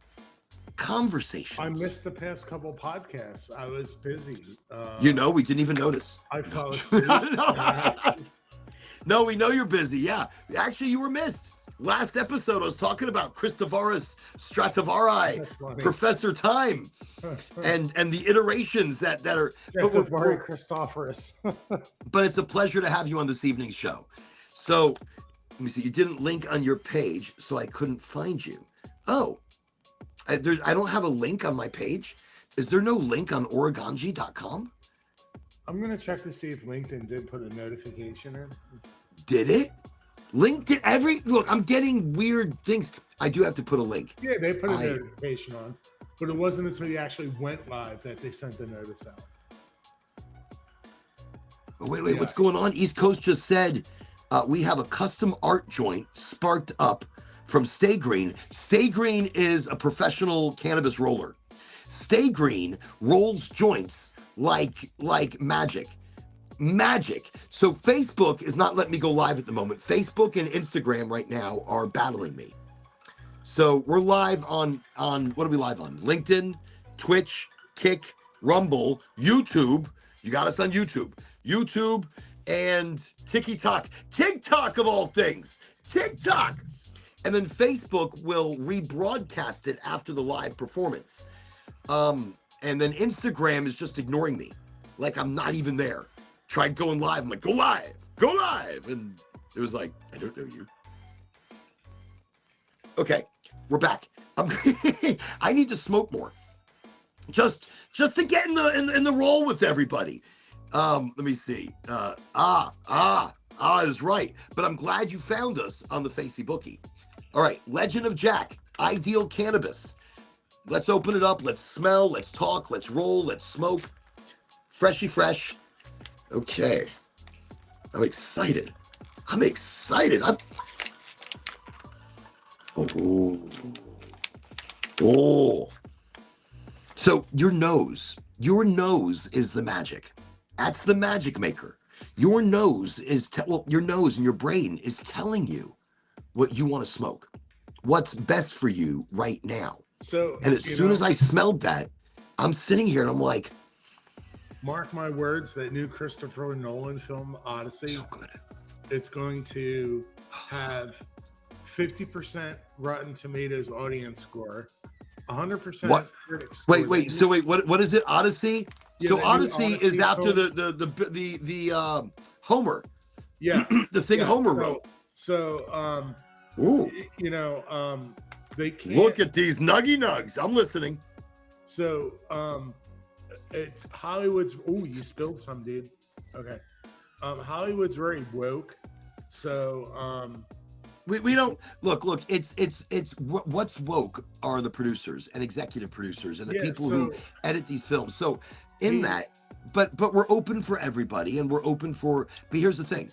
conversation. I missed the past couple podcasts. I was busy. We didn't even notice. I fell asleep. No, we know you're busy. Yeah. Actually, you were missed. Last episode, I was talking about Christophorus Stratovari, Professor Time, and the iterations that are. Stratovari Christophorus. But it's a pleasure to have you on this evening's show. So, let me see. You didn't link on your page, so I couldn't find you. Oh, I don't have a link on my page. Is there no link on Oraganji.com? I'm going to check to see if LinkedIn did put a notification in. Did it? LinkedIn, look, I'm getting weird things. I do have to put a link. Yeah, they put a notification on, but it wasn't until you actually went live that they sent the notice out. Wait, yeah. What's going on? East Coast just said we have a custom art joint sparked up from Stay Green. Stay Green is a professional cannabis roller. Stay Green rolls joints like magic. So Facebook is not letting me go live at the moment. Facebook and Instagram right now are battling me. So we're live on what are we live on? LinkedIn, Twitch, Kick, Rumble, YouTube. You got us on YouTube, and TikTok. TikTok of all things. TikTok. And then Facebook will rebroadcast it after the live performance. And then Instagram is just ignoring me. Like I'm not even there. Tried going live. I'm like, go live. And it was like, I don't know you. Okay, we're back. I need to smoke more. Just to get in the role with everybody. Let me see. Is right. But I'm glad you found us on the Facebookie. All right, Legend of Jack, Ideal Cannabis. Let's open it up. Let's smell. Let's talk. Let's roll. Let's smoke. Freshy fresh. Okay. I'm excited. Oh. So your nose is the magic. That's the magic maker. Your nose is, your nose and your brain is telling you what you want to smoke, what's best for you right now. So, and as soon as I smelled that, I'm sitting here and I'm like, mark my words, that new Christopher Nolan film, Odyssey, so good. It's going to have 50% Rotten Tomatoes audience score, 100% critics score. Wait. So what is it? Odyssey? Yeah, so Odyssey is after the Homer. Yeah. The thing Homer wrote. So, ooh. They can't look at these nuggy nugs. I'm listening. So, it's Hollywood's. Oh, you spilled some, dude. Okay. Hollywood's very woke. So, we don't look. It's what's woke are the producers and executive producers and the people who edit these films. So that, but we're open for everybody and we're open for. But here's the thing: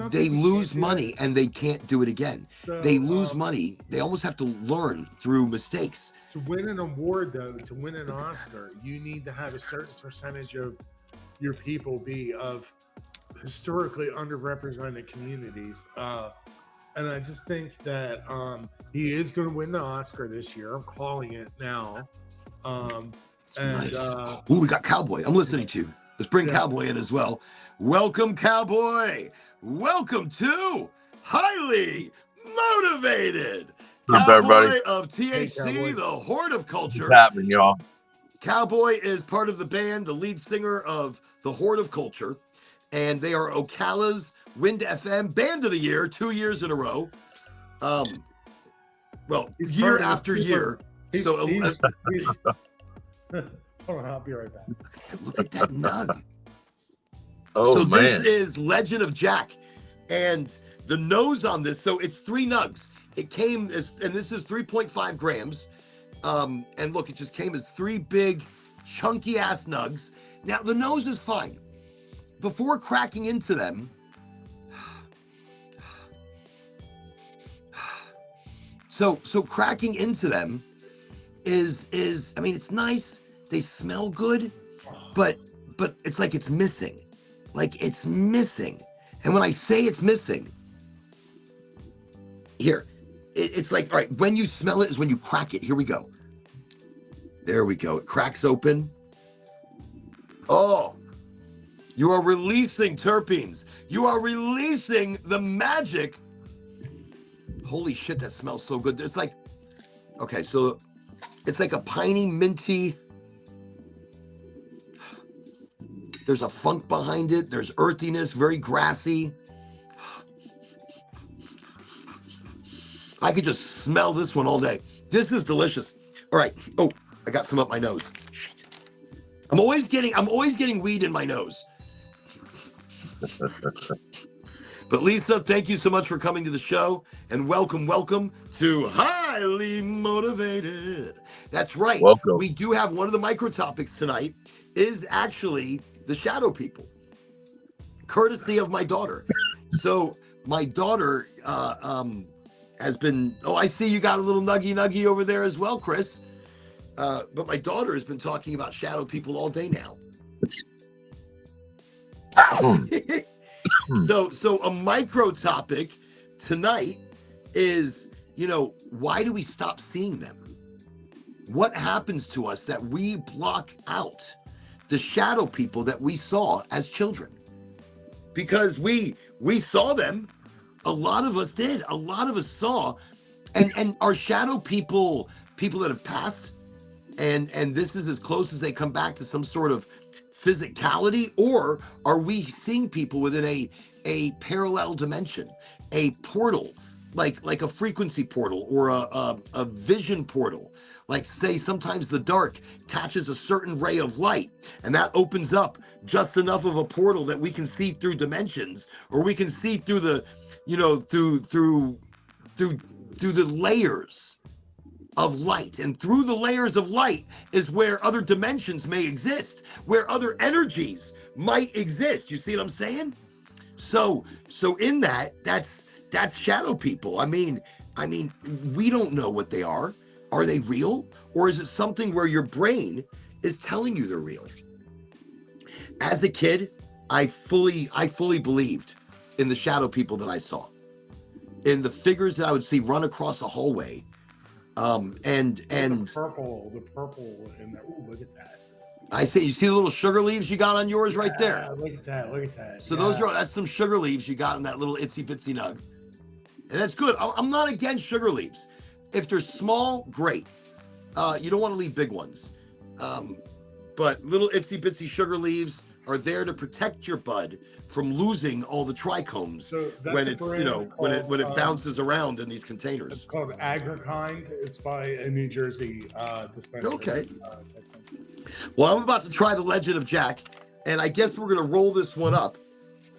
they lose money and they can't do it again. So, they lose money. They almost have to learn through mistakes. To win an award, though, to win an Oscar, you need to have a certain percentage of your people be of historically underrepresented communities. And I just think that he is going to win the Oscar this year. I'm calling it now. Nice. We got Cowboy. I'm listening to you. Let's bring Cowboy in as well. Welcome, Cowboy. welcome to Highly Motivated, What's up, everybody? Cowboy of Hey, THC, Cowboy. the Horde of What's Culture. happening, y'all? Cowboy is part of the band, the lead singer of the Horde of Culture, and they are Ocala's Wind FM Band of the Year 2 years in a row. Well, He's year part of after the year. He's, So he's, hold on, I'll be right back. look at that nug. Oh, So man. this is Legend of Jack, and the nose on this, so it's 3 nugs. It came as, and this is 3.5 grams. And look, it just came as 3 big, chunky ass nugs. Now the nose is fine. Before cracking into them, so cracking into them is I mean, it's nice. They smell good, but it's like it's missing. Like it's missing. And when I say it's missing, here, it's like, all right, when you smell it is when you crack it. Here we go. There we go. It cracks open. Oh, you are releasing terpenes. You are releasing the magic. Holy shit, that smells so good. There's like, okay, so it's like a piney, minty. There's a funk behind it. There's earthiness, very grassy. I could just smell this one all day. This is delicious. All right. Oh, I got some up my nose. Shit. I'm always getting weed in my nose. But Lisa, thank you so much for coming to the show, and welcome to Highly Motivated. That's right. Welcome. We do have one of the micro topics tonight is actually the shadow people, courtesy of my daughter. So my daughter has been, oh, I see you got a little nuggy over there as well, Chris. But my daughter has been talking about shadow people all day now. So a micro topic tonight is, why do we stop seeing them? What happens to us that we block out the shadow people that we saw as children? Because we saw them. A lot of us did. A lot of us saw, and our shadow people that have passed, and this is as close as they come back to some sort of physicality, or are we seeing people within a parallel dimension, a portal, like a frequency portal or a vision portal? Like, say, sometimes the dark catches a certain ray of light, and that opens up just enough of a portal that we can see through dimensions, or we can see through the, through the layers of light. And through the layers of light is where other dimensions may exist, where other energies might exist. You see what I'm saying? So in that's shadow people. I mean, we don't know what they are. Are they real? Or is it something where your brain is telling you they're real? As a kid, I fully believed in the shadow people that I saw, in the figures that I would see run across a hallway. And the purple in there. Ooh, look at that. I say, you see the little sugar leaves you got on yours right there? Look at that. So that's some sugar leaves you got in that little itsy bitsy nug. And that's good. I'm not against sugar leaves. If they're small, great. You don't want to leave big ones. But little itsy bitsy sugar leaves are there to protect your bud from losing all the trichomes. So when it's, when it bounces around in these containers. It's called Agrikind. It's by a New Jersey dispensary. Okay. Well, I'm about to try the Legend of Jack, and I guess we're gonna roll this one up.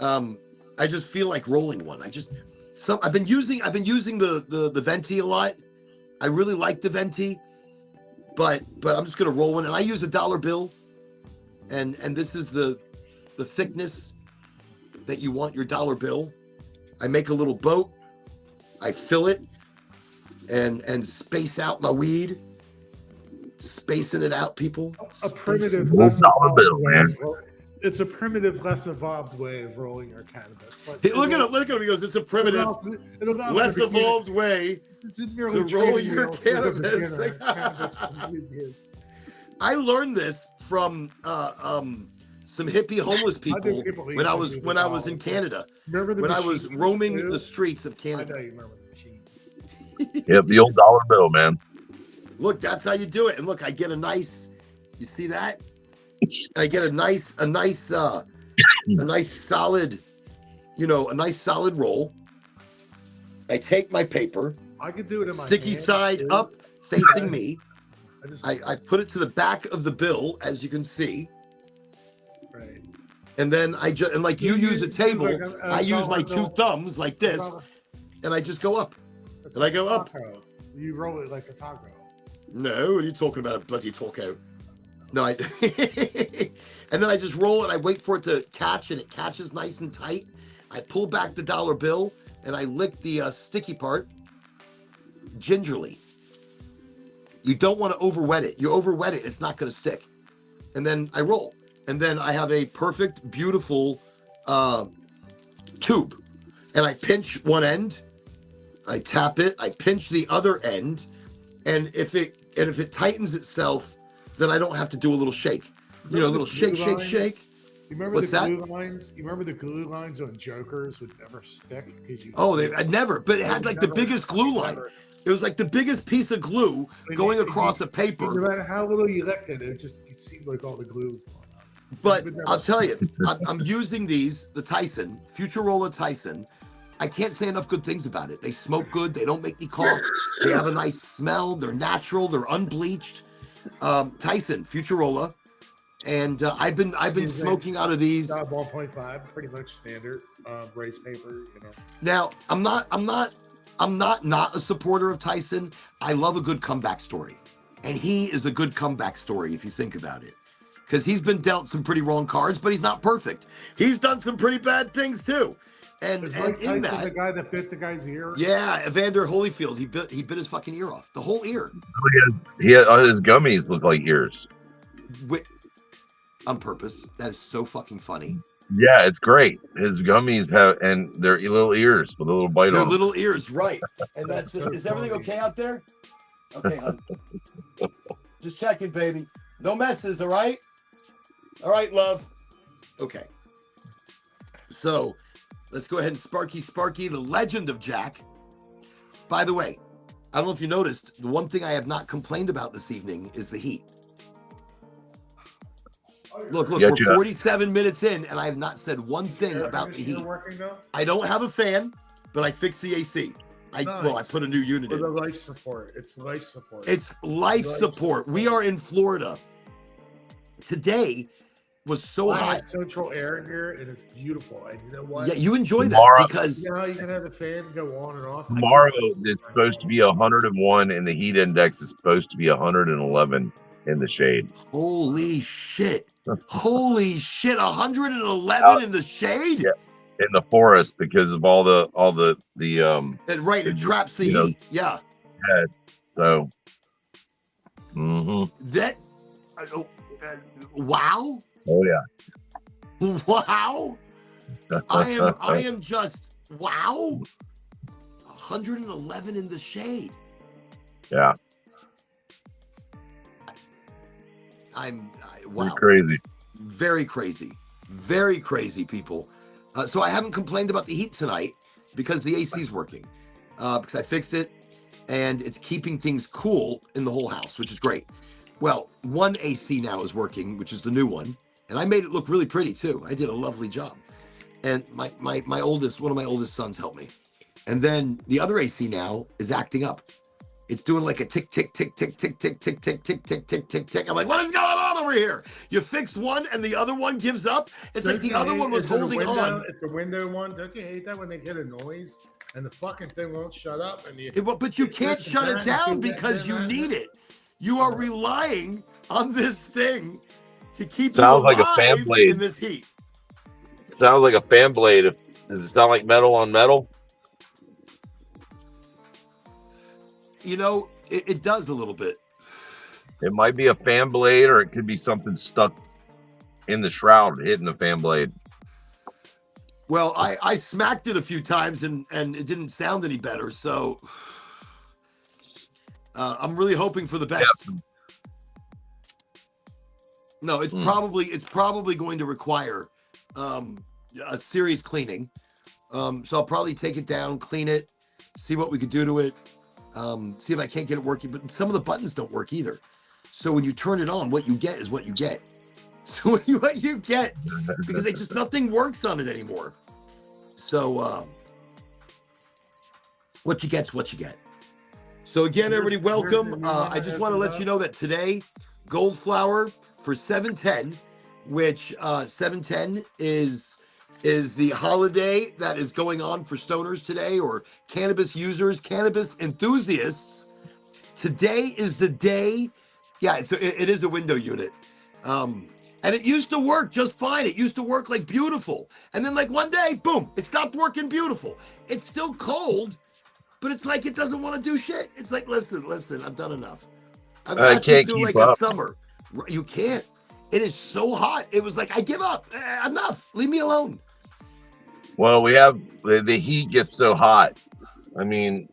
I just feel like rolling one. I've been using the venti a lot. I really like the venti, but I'm just gonna roll one, and I use a dollar bill, and this is the thickness that you want your dollar bill. I make a little boat, I fill it, and space out my weed, spacing it out, people. A primitive, it's a primitive, less evolved way of rolling your cannabis. Hey, look at him. He goes, it's a primitive, less evolved way to roll your cannabis. I learned this from some hippie homeless I people people when I was in Canada. Remember the When I was machines, roaming too? the streets of I know Canada. you remember the machine. Yep, the old dollar bill, man. Look, that's how you do it. And look, I get a nice. You see that? I get a nice solid, a nice solid roll. I take my paper, I could do it in my sticky hand, side too. up, facing me. I I put it to the back of the bill, as you can see. right. And then like you use a table, like I use my two thumbs like this, and I just go up. It's And I like go a up. taco. You roll it like a taco. No, what are you talking about? Bloody taco. No, I and then I just roll it. I wait for it to catch, and it catches nice and tight. I pull back the dollar bill, and I lick the sticky part gingerly. You don't want to overwet it. You overwet it, it's not going to stick. And then I roll. And then I have a perfect, beautiful tube. And I pinch one end. I tap it. I pinch the other end. And if it tightens itself, then I don't have to do a little shake. A little shake. You remember What's the that? glue lines? You remember the glue lines on Jokers would never stick because you. I'd never. But it had like the biggest glue line. It was like the biggest piece of glue going across a paper. No matter how little you licked it, it seemed like all the glue was going on. But I'll tell you, I'm using these, the Tyson, Futurola Tyson. I can't say enough good things about it. They smoke good. They don't make me cough. They have a nice smell. They're natural. They're unbleached. Tyson, Futurola. And I've been smoking out of these. 1.5, pretty much standard race paper. Now, I'm not a supporter of Tyson. I love a good comeback story. And he is a good comeback story if you think about it. Because he's been dealt some pretty wrong cards, but he's not perfect. He's done some pretty bad things too. And in that, the guy that bit the guy's ear. Yeah, Evander Holyfield, he bit his fucking ear off, the whole ear. He had his gummies look like ears. On purpose. That is so fucking funny. Yeah, it's great. His gummies have, and they're little ears with a little bite They're on them. little ears, right? And that's it. Is everything okay out there? Okay, hon. Just checking, baby. No messes, all right? All right, love. Okay. So let's go ahead and Sparky, the legend of Jack. By the way, I don't know if you noticed, the one thing I have not complained about this evening is the heat. Look, we're 47 minutes in, and I have not said one thing about the heat. I don't have a fan, but I fixed the AC. I put a new unit in. The life support. It's life support. It's life support. We are in Florida. Today was so hot. Central air here, and it's beautiful. And you know what? Yeah, you enjoy that because you can have the fan go on and off. Tomorrow it's supposed to be 101, and the heat index is supposed to be 111 in the shade. Holy shit! Holy shit! 111 in the shade. Yeah, in the forest because of all the right, it traps the heat. Yeah. So. That. Wow. Oh yeah. Wow. I am just wow. 111 in the shade. Yeah. Wow. Crazy. Very crazy, people. So I haven't complained about the heat tonight because the AC is working. Because I fixed it and it's keeping things cool in the whole house, which is great. Well, one AC now is working, which is the new one. And I made it look really pretty too. I did a lovely job. And one of my oldest sons helped me. And then the other AC now is acting up. It's doing like a tick, tick, tick, tick, tick, tick, tick, tick, tick, tick, tick, tick, tick. I'm like, what is going on over here? You fix one and the other one gives up. It's like the other one was holding on. It's a window one. Don't you hate that when they get a noise and the fucking thing won't shut up? But you can't shut it down because you need it. You are relying on this thing to keep sounds you alive like a fan blade in this heat. Sounds like a fan blade. Does it sound like metal on metal? It does a little bit. It might be a fan blade, or it could be something stuck in the shroud hitting the fan blade. Well, I smacked it a few times and it didn't sound any better. So I'm really hoping for the best. No, it's probably going to require a serious cleaning. So I'll probably take it down, clean it, see what we could do to it, see if I can't get it working. But some of the buttons don't work either. So when you turn it on, what you get is what you get. So what you get, because nothing works on it anymore. So what you get's what you get. So again, everybody, welcome. I just want to let you know that today, Gold Flower for 710, which 710 is the holiday that is going on for stoners today, or cannabis users, cannabis enthusiasts. Today is the day. Yeah, it is a window unit. And it used to work just fine. It used to work like beautiful. And then like one day, boom, it stopped working beautiful. It's still cold, but it's like it doesn't want to do shit. It's like, listen, I've done enough. I can't keep like up. A summer. You can't. It is so hot. It was like, I give up. Enough. Leave me alone. Well, we have the heat gets so hot. I mean,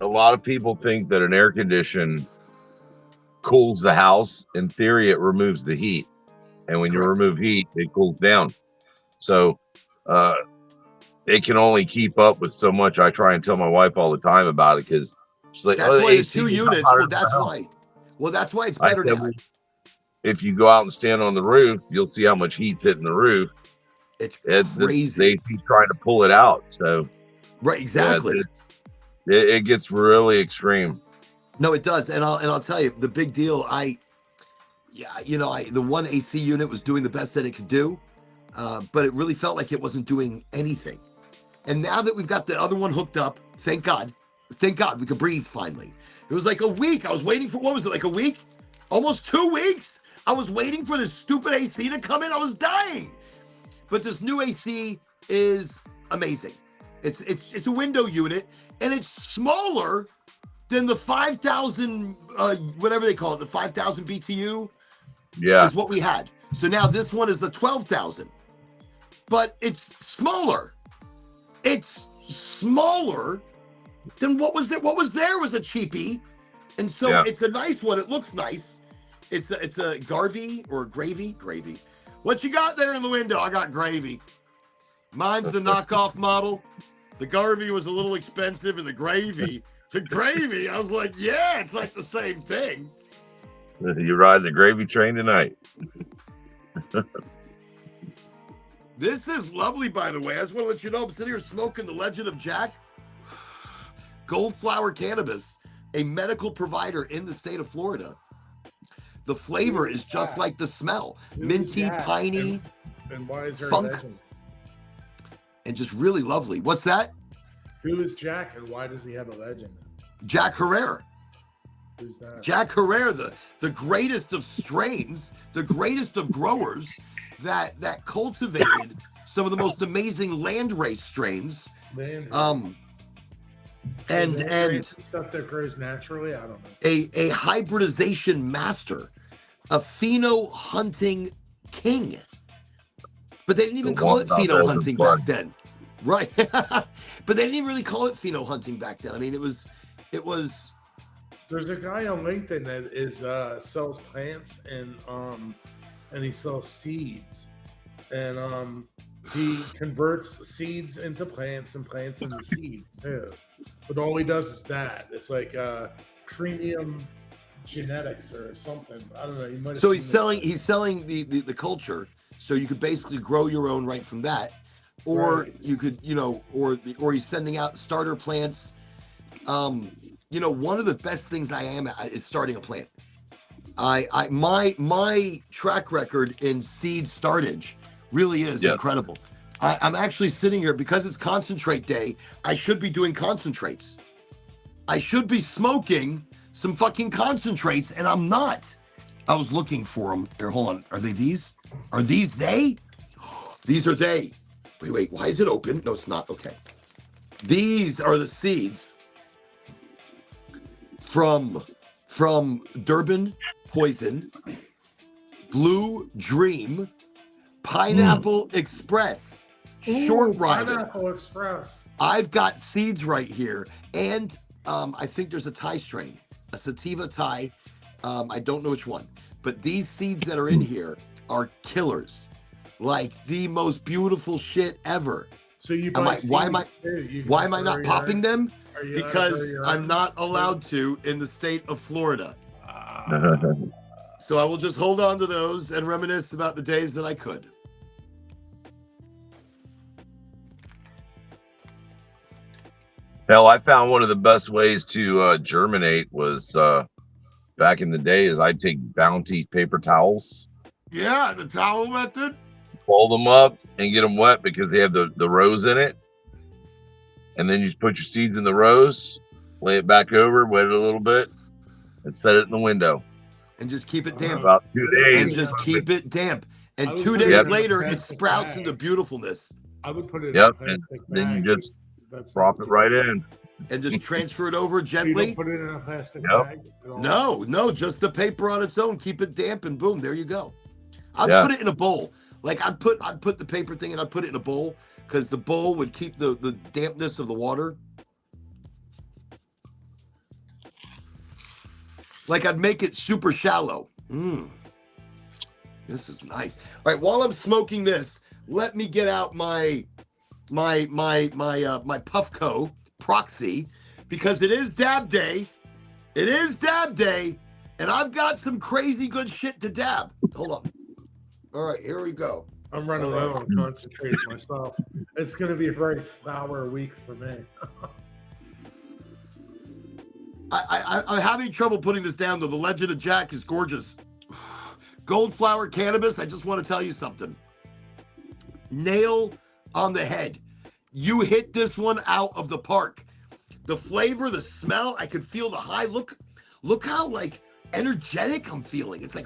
a lot of people think that an air condition cools the house. In theory, it removes the heat. And when you remove heat, it cools down. So it can only keep up with so much. I try and tell my wife all the time about it, because she's like, that's why the 2 units. Well, that's why it's better now. If you go out and stand on the roof, you'll see how much heat's hitting the roof. It's crazy. The AC trying to pull it out. So right, exactly. Yeah, it gets really extreme. No, it does. And I'll tell you, the big deal, the one AC unit was doing the best that it could do, but it really felt like it wasn't doing anything. And now that we've got the other one hooked up, thank God we could breathe finally. It was like a week. I was waiting for, what was it, like a week? Almost 2 weeks? I was waiting for this stupid AC to come in. I was dying. But this new AC is amazing. It's a window unit, and it's smaller than the 5,000, whatever they call it, the 5,000 BTU. Yeah, is what we had. So now this one is the 12,000, but it's smaller. It's smaller than what was there. What was there was a cheapie, and so it's a nice one. It looks nice. It's a Garvey or gravy. What you got there in the window? I got gravy. Mine's the knockoff model. The Garvey was a little expensive, and the gravy, I was like, yeah, it's like the same thing. You're riding the gravy train tonight. This is lovely, by the way. I just want to let you know I'm sitting here smoking the Legend of Jack. Gold Flower Cannabis, a medical provider in the state of Florida. The flavor is just like the smell. Minty, piney, and why is there funk, a legend? and just really lovely. What's that? Who is Jack, and why does he have a legend? Jack Herrera. Who's that? Jack Herrera, the greatest of strains, the greatest of growers that cultivated some of the most amazing landrace strains. And stuff that grows naturally. I don't know. A hybridization master, a pheno hunting king. But they didn't even call it pheno hunting back then, right? But they didn't even really call it pheno hunting back then. I mean, it was. There's a guy on LinkedIn that is sells plants and he sells seeds, and he converts seeds into plants and plants into seeds too. But all he does is that. It's like premium genetics or something. I don't know. You might. So he's selling the culture, so you could basically grow your own right from that, or you could or he's sending out starter plants. One of the best things I am at is starting a plant. My track record in seed startage really is incredible. I'm actually sitting here because it's concentrate day. I should be doing concentrates. I should be smoking some fucking concentrates, and I'm not. I was looking for them. Here, hold on. Are they these? Are these they? These are they. Wait. Why is it open? No, it's not. Okay. These are the seeds from Durban Poison, Blue Dream, Pineapple Express, Short Rider. Pineapple Express. I've got seeds right here, and I think there's a Thai strain, a sativa Thai. I don't know which one, but these seeds that are in here are killers, like the most beautiful shit ever. So you buy Why am I seeds too. You can why am I not grow your popping own. them? Are you allowed to grow Because your I'm own? not allowed to in the state of Florida. Ah. So I will just hold on to those and reminisce about the days that I could. Hell, I found one of the best ways to germinate was back in the day is I'd take Bounty paper towels, Yeah, the towel method. fold them up and get them wet because they have the rose in it. And then you just put your seeds in the rose, lay it back over, wet it a little bit, and set it in the window. And just keep it damp. About 2 days. And just keep it damp. And I would 2 put it days in a later, it plastic sprouts bag. into beautifulness. I would put it Yep, in a and plastic then you bag. just That's drop it right in. And just transfer it over You gently. don't put it in a plastic Yep. bag at all? No, just the paper on its own. Keep it damp, and boom, there you go. I'd Yeah. put it in a bowl. Like I'd put the paper thing and I'd put it in a bowl because the bowl would keep the dampness of the water. Like I'd make it super shallow. This is nice. All right, while I'm smoking this, let me get out my Puffco proxy because it is dab day. It is dab day, and I've got some crazy good shit to dab. Hold on. All right, here we go. I'm running low on concentrates myself. It's going to be a very flower week for me. I'm having trouble putting this down, though. The Legend of Jack is gorgeous. Goldflower cannabis, I just want to tell you something. Nail on the head. You hit this one out of the park. The flavor, the smell, I could feel the high. Look how, like, energetic I'm feeling. It's like...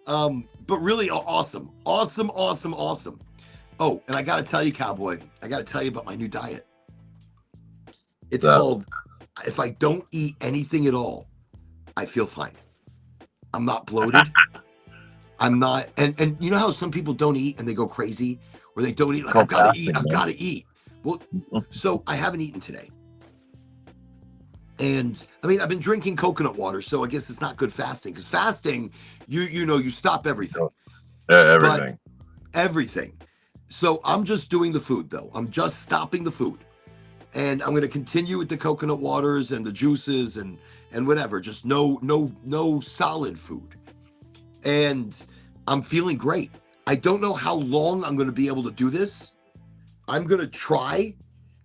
but really awesome. Awesome. Oh, and I got to tell you, Cowboy, I got to tell you about my new diet. It's called, if I don't eat anything at all, I feel fine. I'm not bloated. I'm not, and you know how some people don't eat and they go crazy, where they don't eat, like, I've got to eat. Well, so I haven't eaten today. And I mean, I've been drinking coconut water, so I guess it's not good fasting, because fasting, you stop everything. Everything. But everything. So I'm just doing the food, though. I'm just stopping the food. And I'm going to continue with the coconut waters and the juices and whatever. Just no solid food. And I'm feeling great. I don't know how long I'm going to be able to do this. I'm going to try.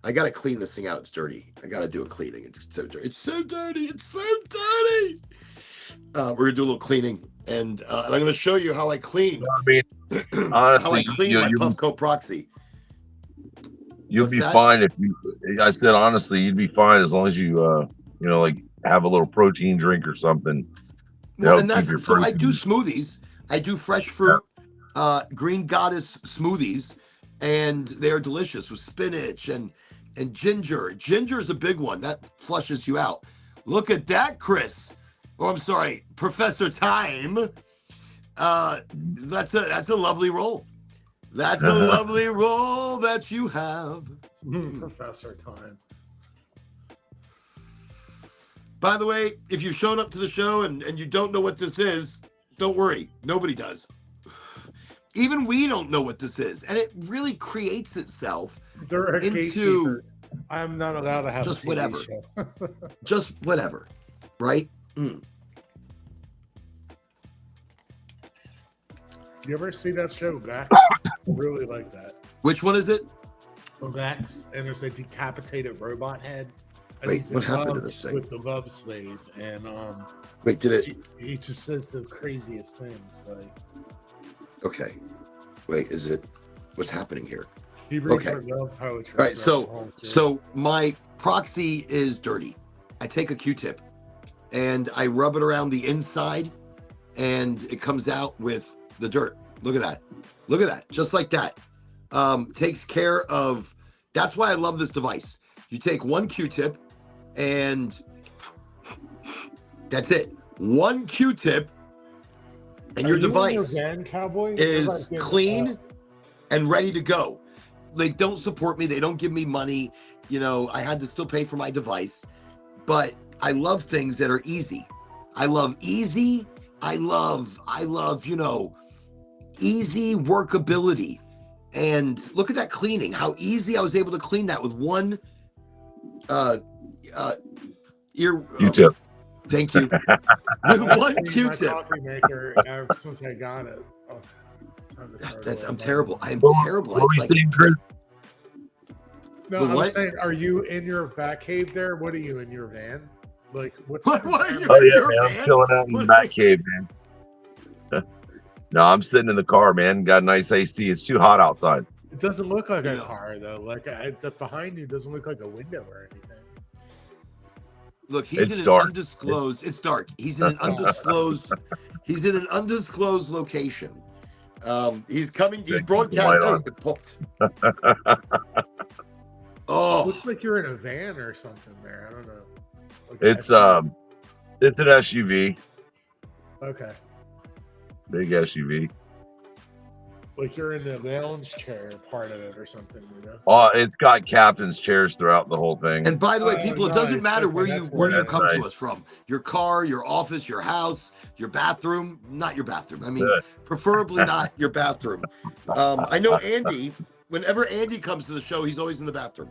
I got to clean this thing out. It's dirty. I got to do a cleaning. It's so dirty. It's so dirty. We're going to do a little cleaning. And I'm going to show you how I clean. I mean, honestly, how I clean my Puffco proxy. You'll be fine if you. I said honestly, you'd be fine as long as you, like have a little protein drink or something. Well, and that's so. I do smoothies. I do fresh fruit, Green Goddess smoothies, and they're delicious with spinach and ginger. Ginger is a big one that flushes you out. Look at that, Chris. Oh, I'm sorry, Professor Time. That's a lovely roll. That's a lovely roll that you have. Professor Time. By the way, if you've shown up to the show and you don't know what this is, don't worry. Nobody does. Even we don't know what this is. And it really creates itself into... I'm not allowed to have just a TV whatever. show. Just whatever. Right? You ever see that show, Vax? I really like that. Which one is it? Vax, and there's a decapitated robot head. And Wait, what happened to this thing? With the love slave, and wait, did it? He just says the craziest things. Like, okay, wait, is it? What's happening here? He reads her love poetry. All right, so my proxy is dirty. I take a Q-tip and I rub it around the inside, and it comes out with the dirt. Look at that. Look at that. Just like that. Takes care of. That's why I love this device. You take one Q-tip, and that's it. One Q-tip, and your device is clean and ready to go. They don't support me. They don't give me money. I had to still pay for my device, but I love things that are easy. I love easy. I love, easy workability. And look at that cleaning, how easy I was able to clean that with one uh ear. Q-tip. Thank you. With one Clean my Q-tip. coffee maker ever since I got it. Oh, time to throw it away. I'm terrible. I am What terrible. were It's you like, saying, Chris? No, The I'm what? saying, are you in your back cave there? What are you in your van? Like, what's What are you? Oh yeah, Your man, I'm van? chilling out in the What back cave, man. No, I'm sitting in the car, man. Got a nice AC. It's too hot outside. It doesn't look like You a know. car though. Like the behind you doesn't look like a window or anything. Look, he's It's in an dark. undisclosed. It's dark. He's in an undisclosed. He's in an undisclosed location. He's coming. He's Keep the light broadcasting. Oh, on. it popped. Oh, Looks like you're in a van or something there. I don't know. Like It's SUV. it's an SUV, Okay. big SUV. Like you're in the lounge chair part of it or something, you know? Oh, it's got captain's chairs throughout the whole thing. and by the way, Oh, people, it doesn't nice. matter Okay, where that's you That's come to nice. us from. Your car, your office, your house, your bathroom. Not your bathroom. I mean, Good. preferably not your bathroom. I know Andy. Whenever Andy comes to the show, he's always in the bathroom,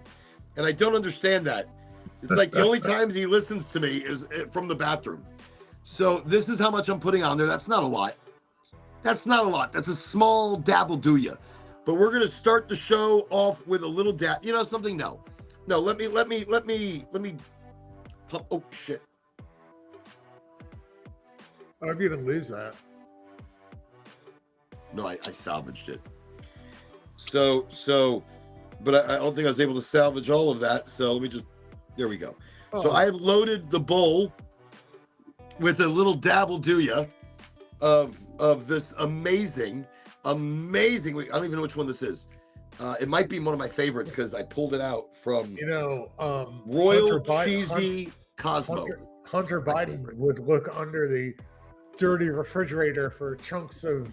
and I don't understand that. It's like the only times he listens to me is from the bathroom. So this is how much I'm putting on there. That's not a lot. That's not a lot. That's a small dab will do you. But we're gonna start the show off with a little dab. You know something? No. Let me. Oh shit. I'm gonna lose that. No, I salvaged it. But I don't think I was able to salvage all of that. So let me just. There we go. Oh, So I have loaded the bowl with a little dabble do ya of this amazing. I don't even know which one this is. It might be one of my favorites because I pulled it out from Royal Hunter Biden- Cheesy Cosmo. Hunter My Biden favorite. would look under the dirty refrigerator for chunks of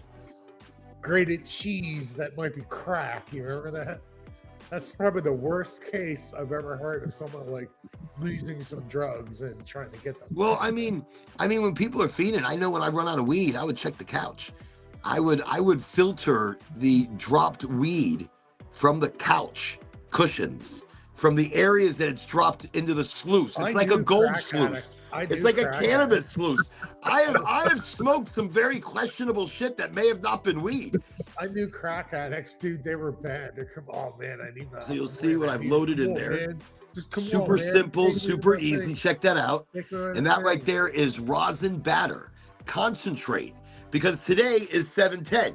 grated cheese that might be crack. You remember that? That's probably the worst case I've ever heard of someone like losing some drugs and trying to get them. Well, I mean, when people are fiending, I know when I run out of weed, I would check the couch. I would filter the dropped weed from the couch cushions, from the areas that it's dropped into the sluice. It's like a gold sluice. It's like a cannabis sluice. I have smoked some very questionable shit that may have not been weed. I knew crack addicts, dude. They were bad. They come, oh man, I need that. So you'll see what I've loaded in there. Man. Just come Super on, man. simple, Take me super to the easy. thing. Check that out. Take me to And the that right thing. there is rosin batter, concentrate. Because today is 7/10.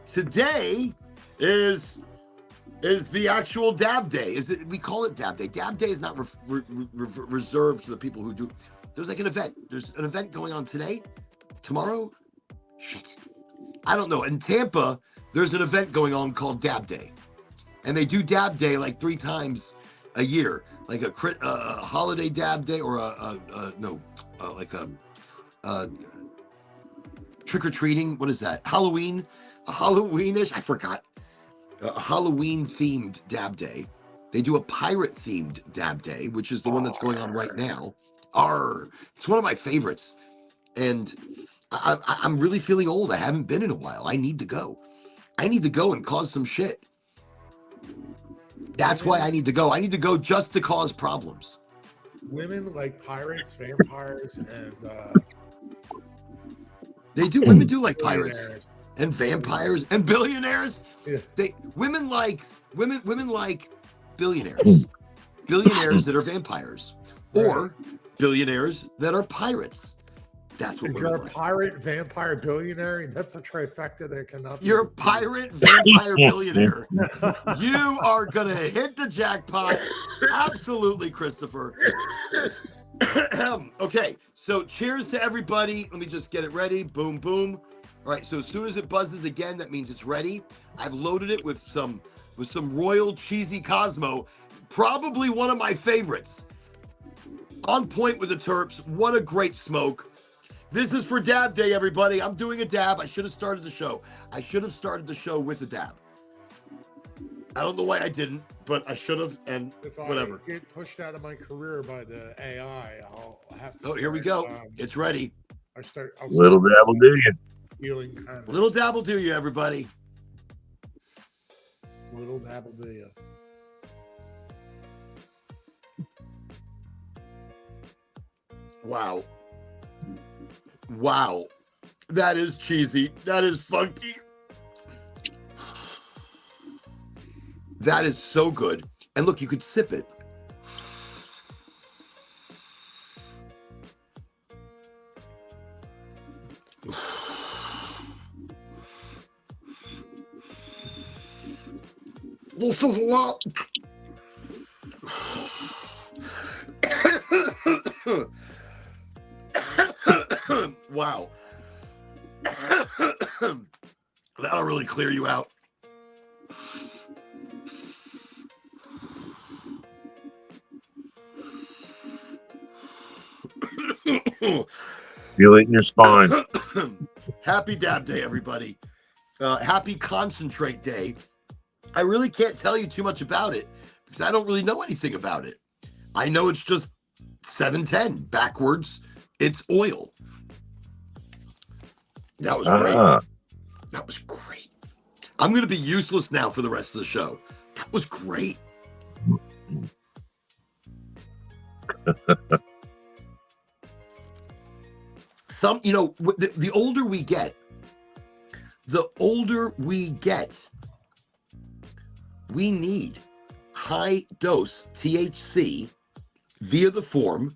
Today is the actual dab day. We call it dab day. Dab day is not reserved to the people who do. There's like an event. There's an event going on today, tomorrow. Shit, I don't know. In Tampa, there's an event going on called Dab Day, and they do Dab Day like 3 times a year, like a holiday Dab Day or like a trick or treating. What is that? Halloween, a Halloweenish. I forgot. A Halloween themed Dab Day. They do a pirate themed Dab Day, which is the one that's going on right now. It's one of my favorites, and I'm really feeling old. I haven't been in a while. I need to go. I need to go and cause some shit. That's why I need to go. I need to go just to cause problems. Women like pirates, vampires, and Women do like pirates billionaires. and vampires and billionaires. Yeah. Women like billionaires. Billionaires that are vampires. Or billionaires that are pirates. That's what If we're you're a like. pirate, vampire, billionaire, that's a trifecta that cannot be. You're a pirate, vampire, billionaire. You are gonna hit the jackpot. Absolutely, Christopher. Okay, so cheers to everybody. Let me just get it ready. Boom, boom. All right, so as soon as it buzzes again, that means it's ready. I've loaded it with some Royal Cheesy Cosmo, probably one of my favorites. On point with the terps. What a great smoke. This is for Dab Day, everybody. I'm doing a dab. I should have started the show. I should have started the show with a dab. I don't know why I didn't, but I should have, and If whatever. I get pushed out of my career by the AI, I'll have to. Oh, here we go. Start, It's ready. I'll start Little dabble do you. feeling kind of. Little dabble do you, everybody. Little dabble do you. Wow. Wow. That is cheesy. That is funky. That is so good. And look, you could sip it. This is a lot. Wow. That'll really clear you out. Feel it in your spine. Happy Dab Day, everybody. Happy Concentrate Day. I really can't tell you too much about it because I don't really know anything about it. I know it's just 710 backwards. It's oil. That was great. That was great. I'm going to be useless now for the rest of the show. That was great. Some, you know, the older we get, we need high dose THC via the form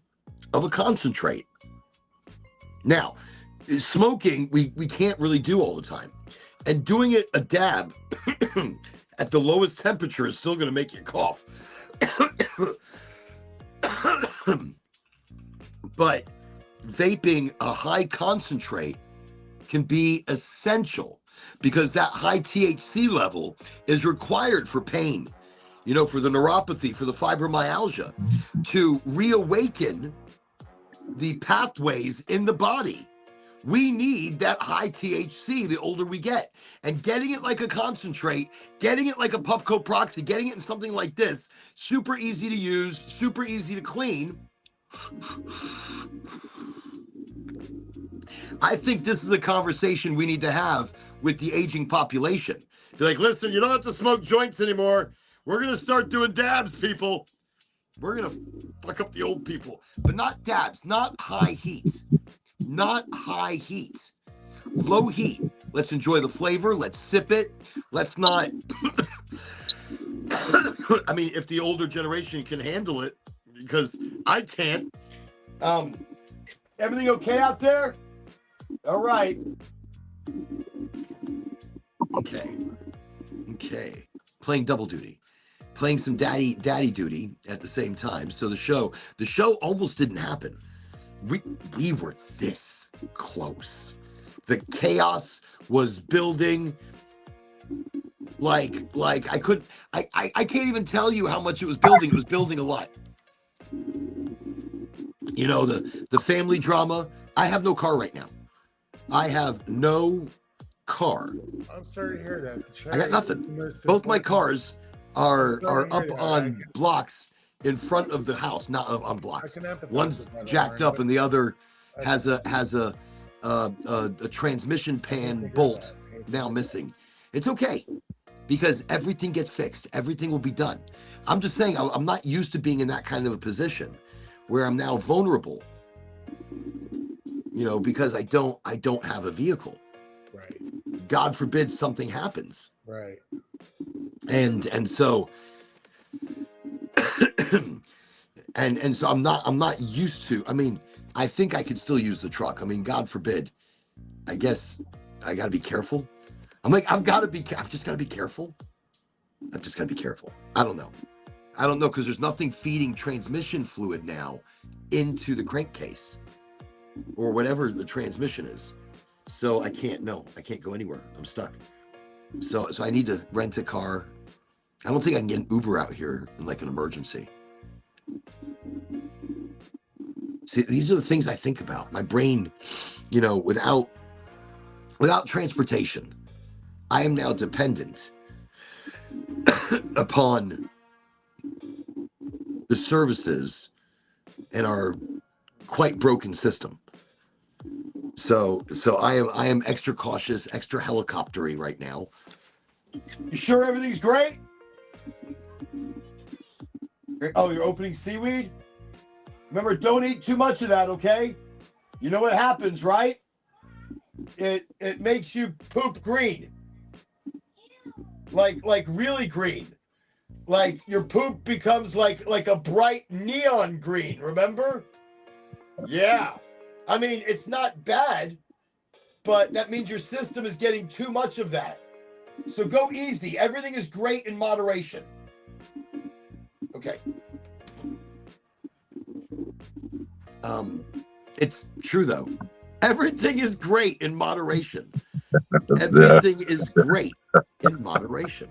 of a concentrate. Now, smoking, we can't really do all the time. And doing it a dab at the lowest temperature is still going to make you cough. But vaping a high concentrate can be essential because that high THC level is required for pain, you know, for the neuropathy, for the fibromyalgia, to reawaken the pathways in the body. We need that high THC the older we get. And getting it like a concentrate, getting it like a Puffco Proxy, getting it in something like this, super easy to use, super easy to clean. I think this is a conversation we need to have with the aging population. Be like, listen, you don't have to smoke joints anymore. We're going to start doing dabs, people. We're going to fuck up the old people. But not dabs, not high heat. Not high heat. Low heat. Let's enjoy the flavor. Let's sip it. Let's not... I mean, if the older generation can handle it, because I can't. Everything okay out there? All right. Okay. Playing double duty. Playing some daddy duty at the same time. So the show almost didn't happen. We were this close. The chaos was building like I can't even tell you how much it was building. It was building a lot. You know, the family drama. I have no car right now. I have no car. I'm sorry to hear that. I got nothing. Both my cars are up on blocks in front of the house, not on blocks. One's jacked up and the other has a transmission pan bolt now missing. It's okay because everything gets fixed. Everything will be done. I'm just saying I'm not used to being in that kind of a position where I'm now vulnerable. You know, because I don't have a vehicle. Right. God forbid something happens. Right. And so and so I'm not used to. I mean, I think I could still use the truck. I mean, God forbid. I guess I got to be careful. I've just got to be careful. I've just got to be careful. I don't know because there's nothing feeding transmission fluid now into the crankcase or whatever the transmission is. So I can't go anywhere. I'm stuck. So I need to rent a car. I don't think I can get an Uber out here in like an emergency. See, these are the things I think about. My brain, you know, without transportation, I am now dependent upon the services and our quite broken system. So I am extra cautious, extra helicoptery right now. You sure everything's great? Oh, you're opening seaweed? Remember, don't eat too much of that, okay? You know what happens, right? It makes you poop green. Like really green. Like your poop becomes like a bright neon green, remember? Yeah. I mean, it's not bad, but that means your system is getting too much of that. So go easy. Everything is great in moderation. Okay. It's true though. Everything is great in moderation. Everything is great in moderation.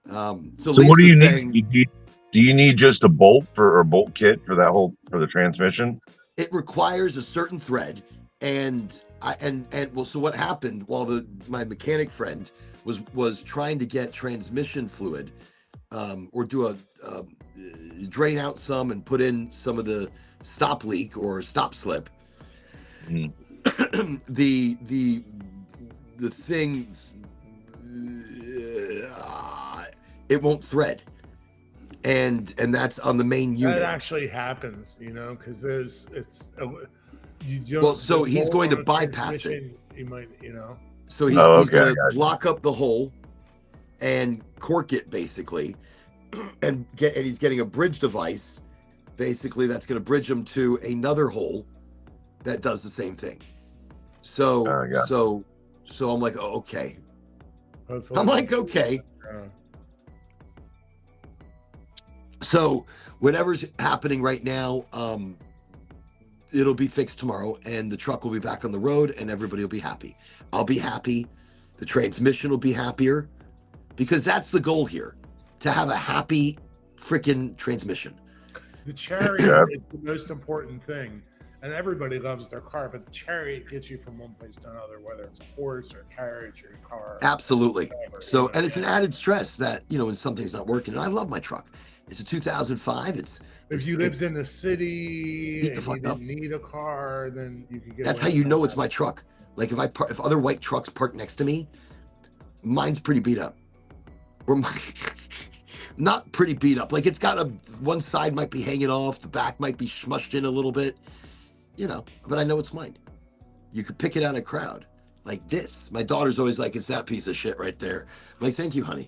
So what do you saying, need? Do you need just a bolt for or bolt kit for that whole for the transmission? It requires a certain thread, and so what happened while my mechanic friend was trying to get transmission fluid, or do a drain out some and put in some of the stop leak or stop slip. Mm. the thing, it won't thread, and that's on the main unit. That actually happens, because well, so he's going to bypass it. You might, So he's going to block up the hole and cork it basically, and he's getting a bridge device basically that's going to bridge him to another hole that does the same thing. So I'm like, oh, okay. Hopefully I'm like, okay. So whatever's happening right now, it'll be fixed tomorrow, and the truck will be back on the road, and everybody will be happy. I'll be happy. The transmission will be happier, because that's the goal here, to have a happy freaking transmission. The chariot is the most important thing, and everybody loves their car, but the chariot gets you from one place to another, whether it's a horse or a carriage or a car. Absolutely. So, and it's an added stress that, when something's not working. And I love my truck. It's a 2005. If you lived in the city and you didn't need a car, then you could get. That's how you know it's my truck. Like if other white trucks park next to me, mine's pretty beat up. Or not pretty beat up. Like it's got one side might be hanging off, the back might be smushed in a little bit, but I know it's mine. You could pick it out of a crowd like this. My daughter's always like, it's that piece of shit right there. I'm like, thank you, honey.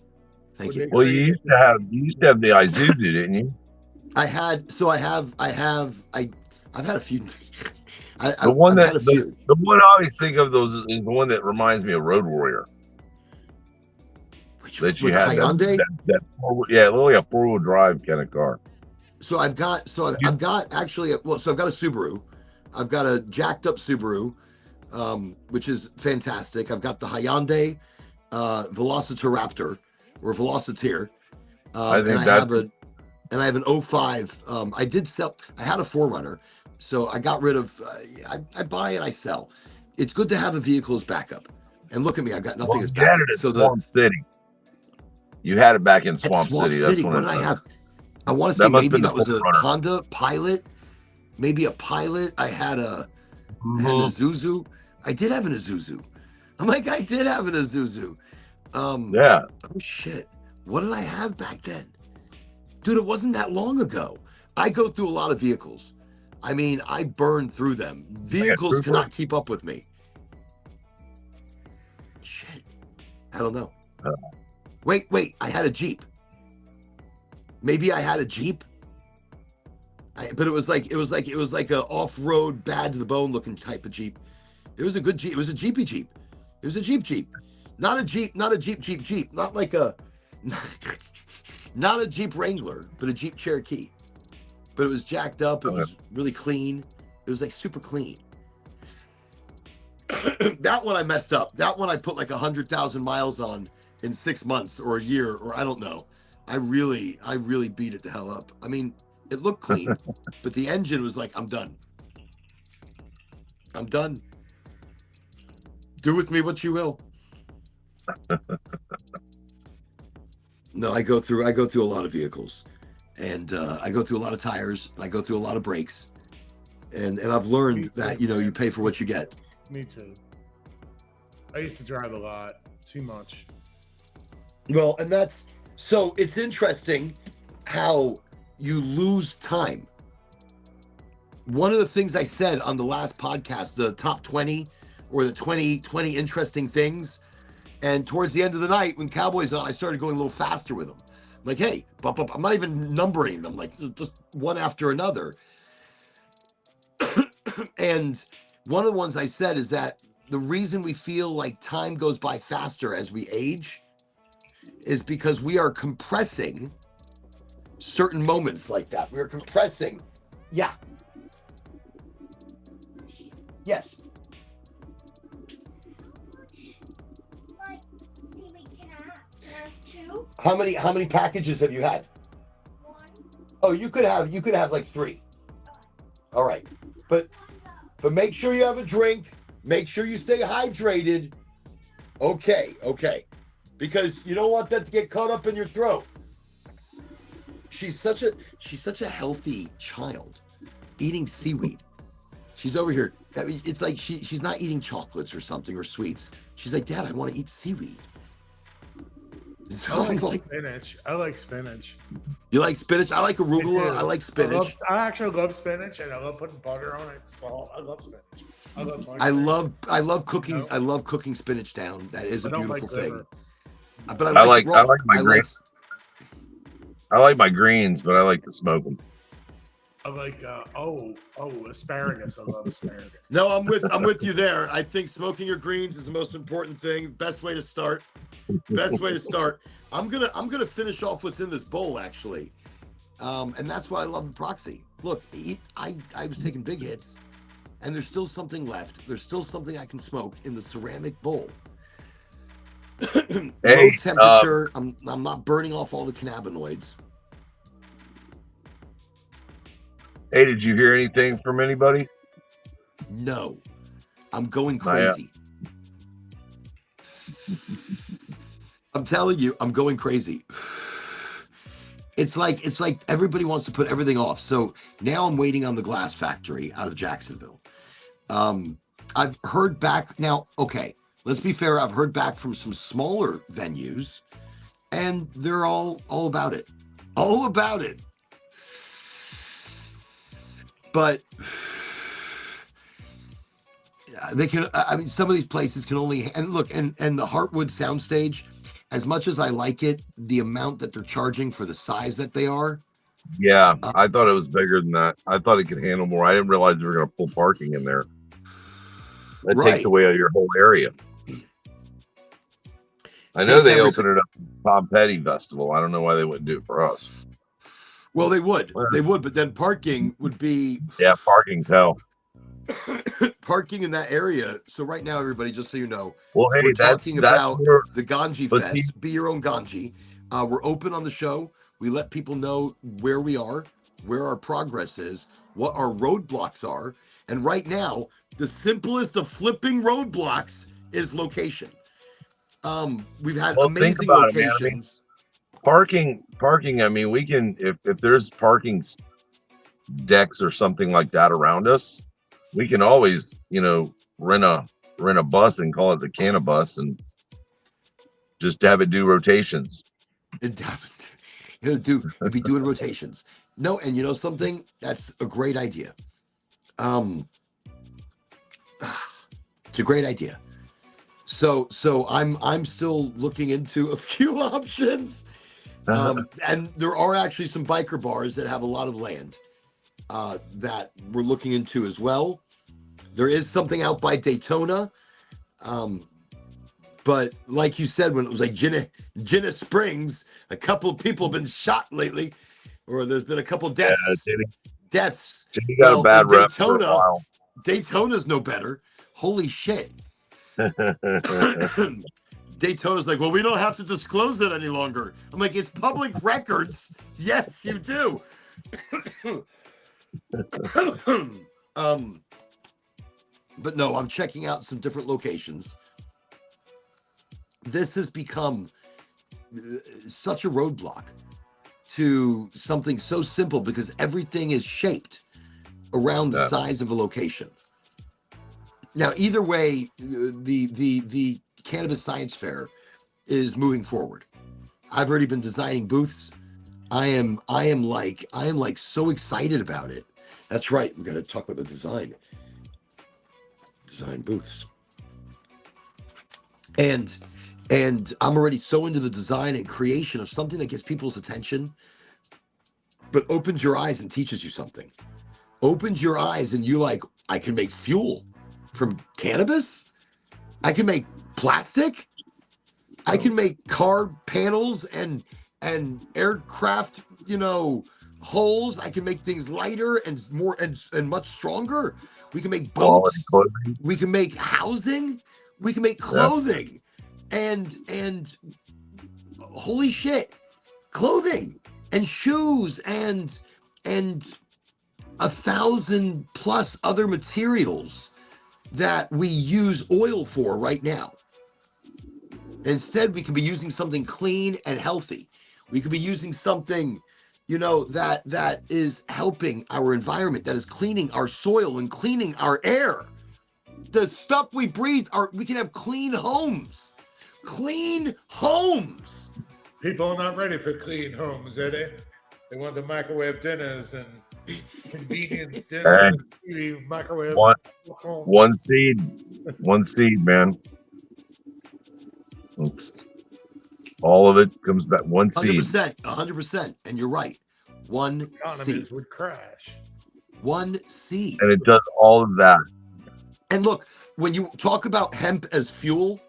Thank you. Well, you used to have the Isuzu, didn't you? I've had a few. The one I always think of those is the one that reminds me of Road Warrior. That you had Hyundai? Literally a 4-wheel drive kind of car. So I've got actually I've got a Subaru. I've got a jacked up Subaru, which is fantastic. I've got the Hyundai Velociraptor or Velociteer. I have an 05. I had a 4Runner, so I got rid of. I buy and I sell. It's good to have a vehicle as backup. And look at me, I've got nothing as backup. Swamp City. You had it back in Swamp City. That's what I have. I want to say maybe that was a Honda Pilot, maybe a Pilot. I had an Isuzu. I did have an Isuzu. I'm like, I did have an Isuzu. Oh shit. What did I have back then? Dude, it wasn't that long ago. I go through a lot of vehicles. I mean, I burn through them. Vehicles cannot keep up with me. Shit. I don't know. Wait. I had a Jeep. Maybe I had a Jeep. But it was like a off-road, bad to the bone looking type of Jeep. It was a good Jeep. It was a Jeepy Jeep. It was a Jeep. Not a Jeep. Not like a not a Jeep Wrangler, but a Jeep Cherokee. But it was jacked up. It was really clean. It was like super clean. That one I messed up. That one I put like 100,000 miles on in 6 months or a year, or I don't know. I really beat it the hell up. I mean, it looked clean, but the engine was like, I'm done. Do with me what you will. No, I go through a lot of vehicles, and I go through a lot of tires. I go through a lot of brakes, and I've learned Me that too, you man. pay for what you get. Me too. I used to drive a lot, too much. Well, and that's so it's interesting how you lose time. One of the things I said on the last podcast, the top 20 or the 20 interesting things. And towards the end of the night, when Cowboys on, I started going a little faster with them. Like, hey, bump up. I'm not even numbering them, like just one after another. And one of the ones I said is that the reason we feel like time goes by faster as we age is because we are compressing certain moments like that. We're compressing. Yeah. Yes. How many packages have you had? Oh, you could have like 3. All right. But make sure you have a drink. Make sure you stay hydrated. Okay. Because you don't want that to get caught up in your throat. She's such a healthy child, eating seaweed. She's over here. I mean, it's like she's not eating chocolates or something or sweets. She's like, Dad, I want to eat seaweed. So I like spinach. I like spinach. You like spinach? I like arugula. I like spinach. I actually love spinach, and I love putting butter on it, salt. I love spinach. I love cooking. No. I love cooking spinach down. That is a beautiful thing. But I like my greens. I like my greens, but I like to smoke them. I like asparagus. I love asparagus. No, I'm with you there. I think smoking your greens is the most important thing. Best way to start. I'm gonna finish off what's in this bowl actually, and that's why I love the proxy. Look, I was taking big hits, and there's still something left. There's still something I can smoke in the ceramic bowl. Low temperature. I'm not burning off all the cannabinoids. Hey, did you hear anything from anybody? No, I'm going crazy. I'm telling you, I'm going crazy. It's like everybody wants to put everything off. So now I'm waiting on the glass factory out of Jacksonville. I've heard back now. Okay, let's be fair. I've heard back from some smaller venues, and they're all about it. All about it. But they can. I mean, some of these places can only and look and the Heartwood Soundstage. As much as I like it, the amount that they're charging for the size that they are. Yeah, I thought it was bigger than that. I thought it could handle more. I didn't realize they were going to pull parking in there. That takes away your whole area. I know they opened it up for the Tom Petty Festival. I don't know why they wouldn't do it for us. Well, they would. They would, but then parking would be... Yeah, parking's hell. Parking in that area. So right now, everybody, just so you know, well, hey, we're talking about the Ganji Fest. Be your own Ganji. We're open on the show. We let people know where we are, where our progress is, what our roadblocks are. And right now, the simplest of flipping roadblocks is location. We've had amazing locations. Parking. I mean, we can, if there's parking decks or something like that around us, we can always, rent a bus and call it the Cannabus and just have it do rotations. You'd be doing rotations. No, and you know something? That's a great idea. It's a great idea. So I'm still looking into a few options. And there are actually some biker bars that have a lot of land that we're looking into as well. There is something out by Daytona. But like you said, when it was like Jenna Springs, a couple of people have been shot lately, or there's been a couple of deaths. Yeah, deaths. Jenny got a bad rep for a while. Daytona's no better. Holy shit. Daytona's like, well, we don't have to disclose it any longer. I'm like, it's public records. Yes, you do. But no, I'm checking out some different locations. This has become such a roadblock to something so simple because everything is shaped around the size of a location. Now, either way, the Cannabis Science Fair is moving forward. I've already been designing booths. I am like so excited about it. That's right. We got to talk about the design booths. And I'm already so into the design and creation of something that gets people's attention, but opens your eyes and teaches you something. Opens your eyes and you like, I can make fuel from cannabis. I can make plastic. I can make car panels and aircraft, holes. I can make things lighter and more and much stronger. We can make boats. We can make housing. We can make clothing. And holy shit, clothing and shoes and 1,000+ other materials that we use oil for right now. Instead, we could be using something clean and healthy. We could be using something, that is helping our environment, that is cleaning our soil and cleaning our air. The stuff we breathe, we can have clean homes. Clean homes. People are not ready for clean homes, are they? They want the microwave dinners and convenience dinners. Microwave. One seed, man. It's all of it comes back. One seed. 100%. And you're right. One economies seed would crash. One seed. And it does all of that. And look, when you talk about hemp as fuel,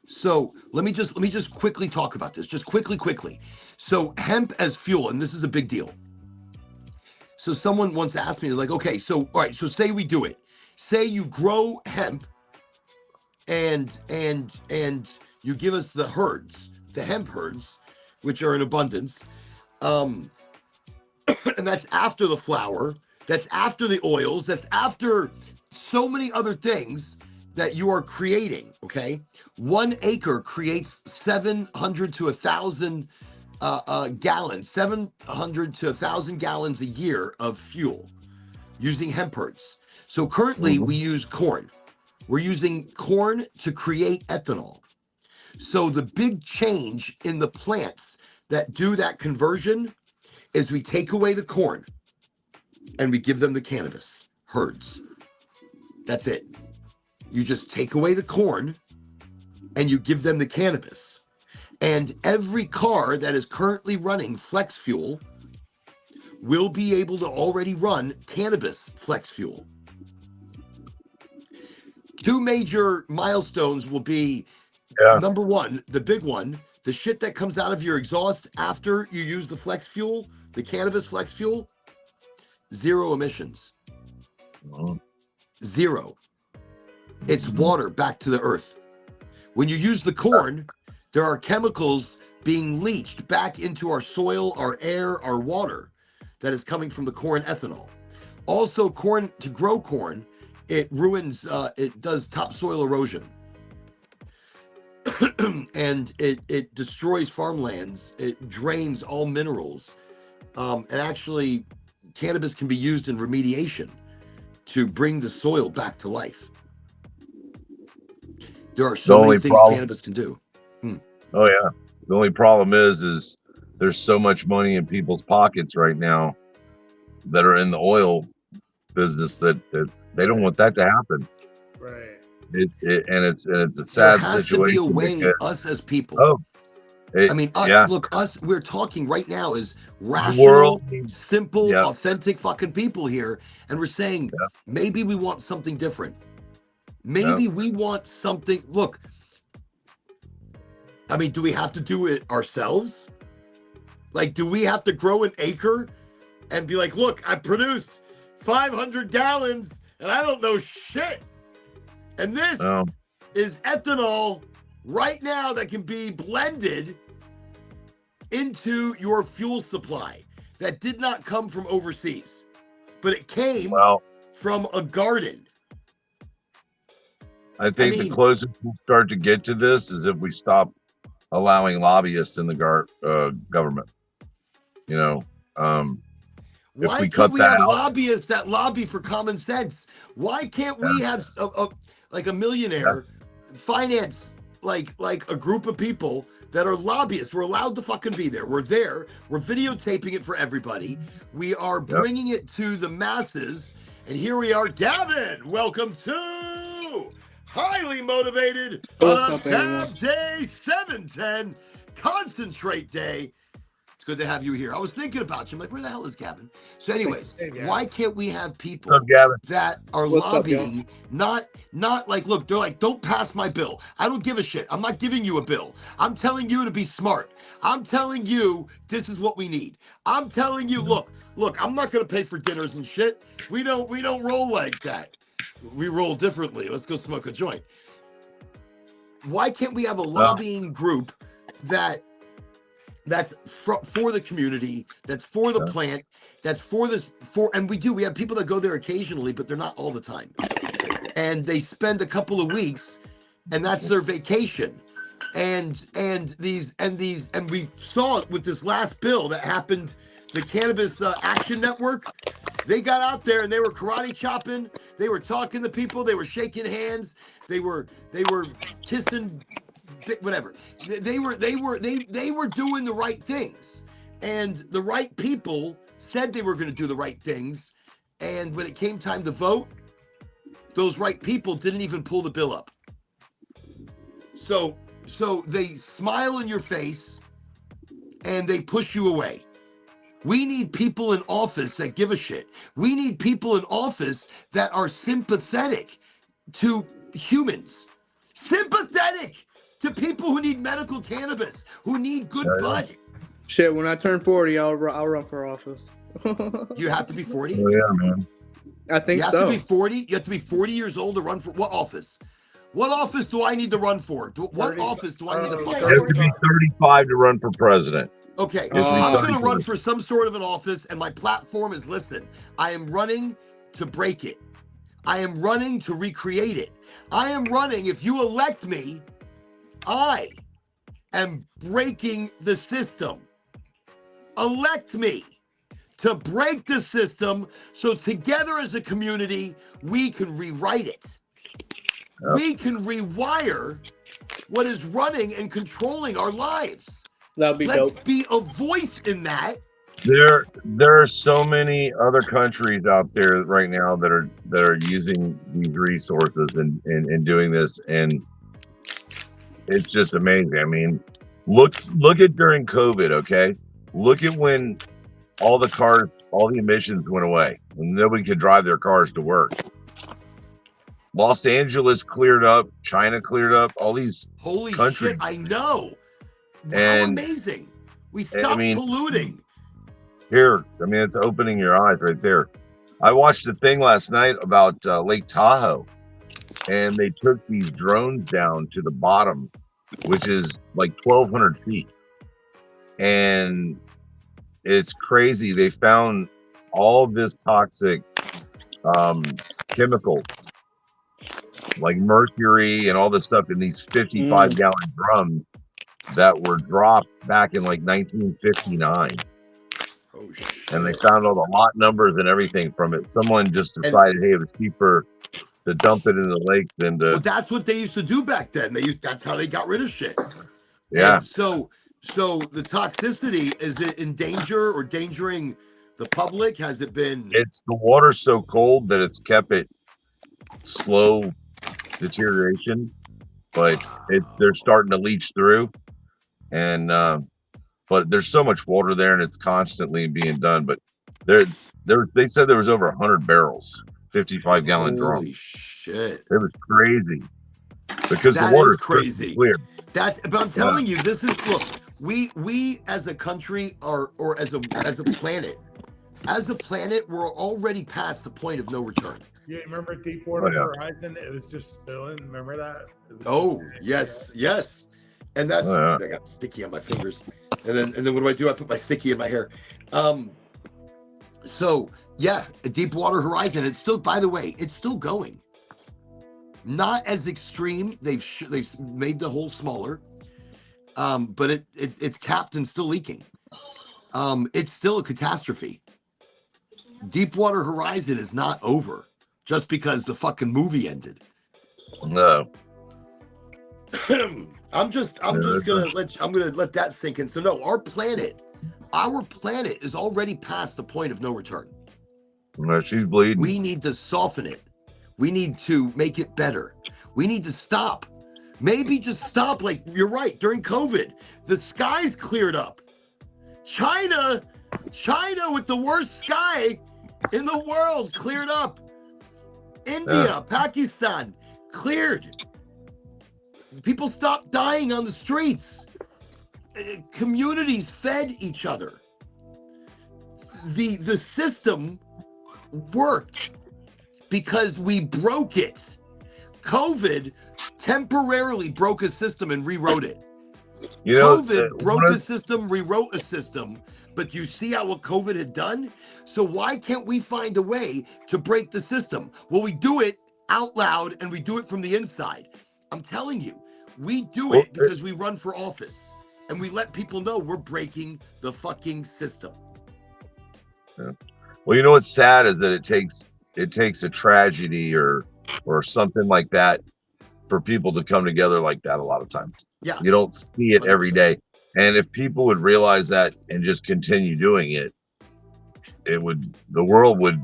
so let me just quickly talk about this. Just quickly. So hemp as fuel, and this is a big deal. So someone once asked me, they're like, okay, so all right, so say we do it. Say you grow hemp and you give us the hemp herds, which are in abundance. And that's after the flower, that's after the oils, that's after so many other things that you are creating, okay? 1 acre creates 700 to 1,000 gallons, 700 to 1,000 gallons a year of fuel using hemp herds. So currently we use corn. We're using corn to create ethanol. So the big change in the plants that do that conversion is we take away the corn and we give them the cannabis herds. That's it. You just take away the corn and you give them the cannabis. And every car that is currently running flex fuel will be able to already run cannabis flex fuel. 2 major milestones will be, number one, the big one, the shit that comes out of your exhaust after you use the flex fuel, the cannabis flex fuel, 0 emissions. 0. It's water back to the earth. When you use the corn, there are chemicals being leached back into our soil, our air, our water that is coming from the corn ethanol. Also, to grow corn, it ruins, it does topsoil erosion. And it destroys farmlands. It drains all minerals. And actually, cannabis can be used in remediation to bring the soil back to life. There are so many things cannabis can do. Oh yeah. The only problem is there's so much money in people's pockets right now that are in the oil business that they don't want that to happen. Right. And it's a sad there has situation. To be a way us as people. Look, us, we're talking right now as rational, simple, authentic fucking people here. And we're saying, maybe we want something different. Maybe we want something. Look, I mean, do we have to do it ourselves? Like, do we have to grow an acre and be like, look, I produced 500 gallons and I don't know shit. And this is ethanol right now that can be blended into your fuel supply that did not come from overseas, but it came from a garden. I think the closest we'll start to get to this is if we stop allowing lobbyists in the government. You know, if Why we can't cut we that have out, lobbyists that lobby for common sense? Why can't we have like a millionaire finance like a group of people that are lobbyists? We're allowed to fucking be there. We're there. We're videotaping it for everybody. We are bringing it to the masses. And here we are, Gavin. Welcome to Highly Motivated on a Tab Day 710 Concentrate Day. It's good to have you here. I was thinking about you. I'm like, where the hell is Gavin? So anyways, why can't we have people that are lobbying, not like, look, they're like, don't pass my bill. I don't give a shit. I'm not giving you a bill. I'm telling you to be smart. I'm telling you this is what we need. I'm telling you, look, I'm not going to pay for dinners and shit. We don't roll like that. We roll differently. Let's go smoke a joint. Why can't we have a lobbying group that's for the community, that's for the plant, that's and we have people that go there occasionally, but they're not all the time, and they spend a couple of weeks, and that's their vacation, and we saw it with this last bill that happened, the Cannabis Action Network. They got out there and they were karate chopping, they were talking to people, they were shaking hands, they were kissing, whatever. They were doing the right things, and the right people said they were going to do the right things, and when it came time to vote, those right people didn't even pull the bill up. So they smile in your face and they push you away. We need people in office that give a shit. We need people in office that are sympathetic to humans, sympathetic to people who need medical cannabis, who need good bud. Shit, when I turn 40, I'll run for office. You have to be 40? Oh, yeah, man. I think you have to be 40. You have to be 40 years old to run for what office? What office do I need to run for? What office do I need to fuck You have to be 35 to run for president. Okay, I'm going to run for some sort of an office, and my platform is, listen, I am running to break it. I am running to recreate it. I am running, if you elect me, I am breaking the system. Elect me to break the system so together as a community, we can rewrite it. Yep. We can rewire what is running and controlling our lives. That'd be Let's dope. be a voice in that. There are so many other countries out there right now that are using these resources and doing this, and it's just amazing. I mean, look at during COVID, okay? Look at when all the emissions went away and nobody could drive their cars to work. Los Angeles cleared up, China cleared up, all these countries. Shit, I know. How amazing. We stopped polluting. Here, I mean, it's opening your eyes right there. I watched a thing last night about Lake Tahoe, and they took these drones down to the bottom, which is like 1,200 feet. And it's crazy. They found all this toxic chemical, like mercury and all this stuff in these 55-gallon drums that were dropped back in like 1959. Oh, shit. And they found all the lot numbers and everything from it. Someone just decided, hey, it was cheaper to dump it in the lake than to. Well, that's what they used to do back then. That's how they got rid of shit. Yeah. And so the toxicity, is it in danger or endangering the public? Has it been? It's the water's so cold that it's kept it slow deterioration, but they're starting to leach through, and but there's so much water there, and it's constantly being done. But they said there was over 100 barrels, 55-gallon drums. Holy shit! It was crazy because that the water is crazy. Clear. But I'm telling you, this is, look, we as a country or as a planet, we're already past the point of no return. Yeah, remember Deepwater Horizon? It was just spilling. Remember that? Yes. And that's I got sticky on my fingers. And then what do? I put my sticky in my hair. So yeah, Deepwater Horizon. It's still, by the way, it's still going. Not as extreme. They've made the hole smaller. but it's capped and still leaking. It's still a catastrophe. Deepwater Horizon is not over just because the fucking movie ended. No. I'm gonna let that sink in. So no, our planet is already past the point of no return. No, she's bleeding. We need to soften it. We need to make it better. We need to stop. Maybe just stop. Like, you're right. During COVID, the skies cleared up. China with the worst sky in the world cleared up. India, Pakistan cleared. People stopped dying on the streets. Communities fed each other. The system worked because we broke it. COVID temporarily broke a system and rewrote it. COVID broke a system, rewrote a system, but you see how what COVID had done? So why can't we find a way to break the system? Well, we do it out loud and we do it from the inside. I'm telling you, we do it because we run for office and we let people know we're breaking the fucking system. Yeah. Well, you know what's sad is that it takes a tragedy or something like that for people to come together like that a lot of times. Yeah. You don't see it 100%. Every day. And if people would realize that and just continue doing it, the world would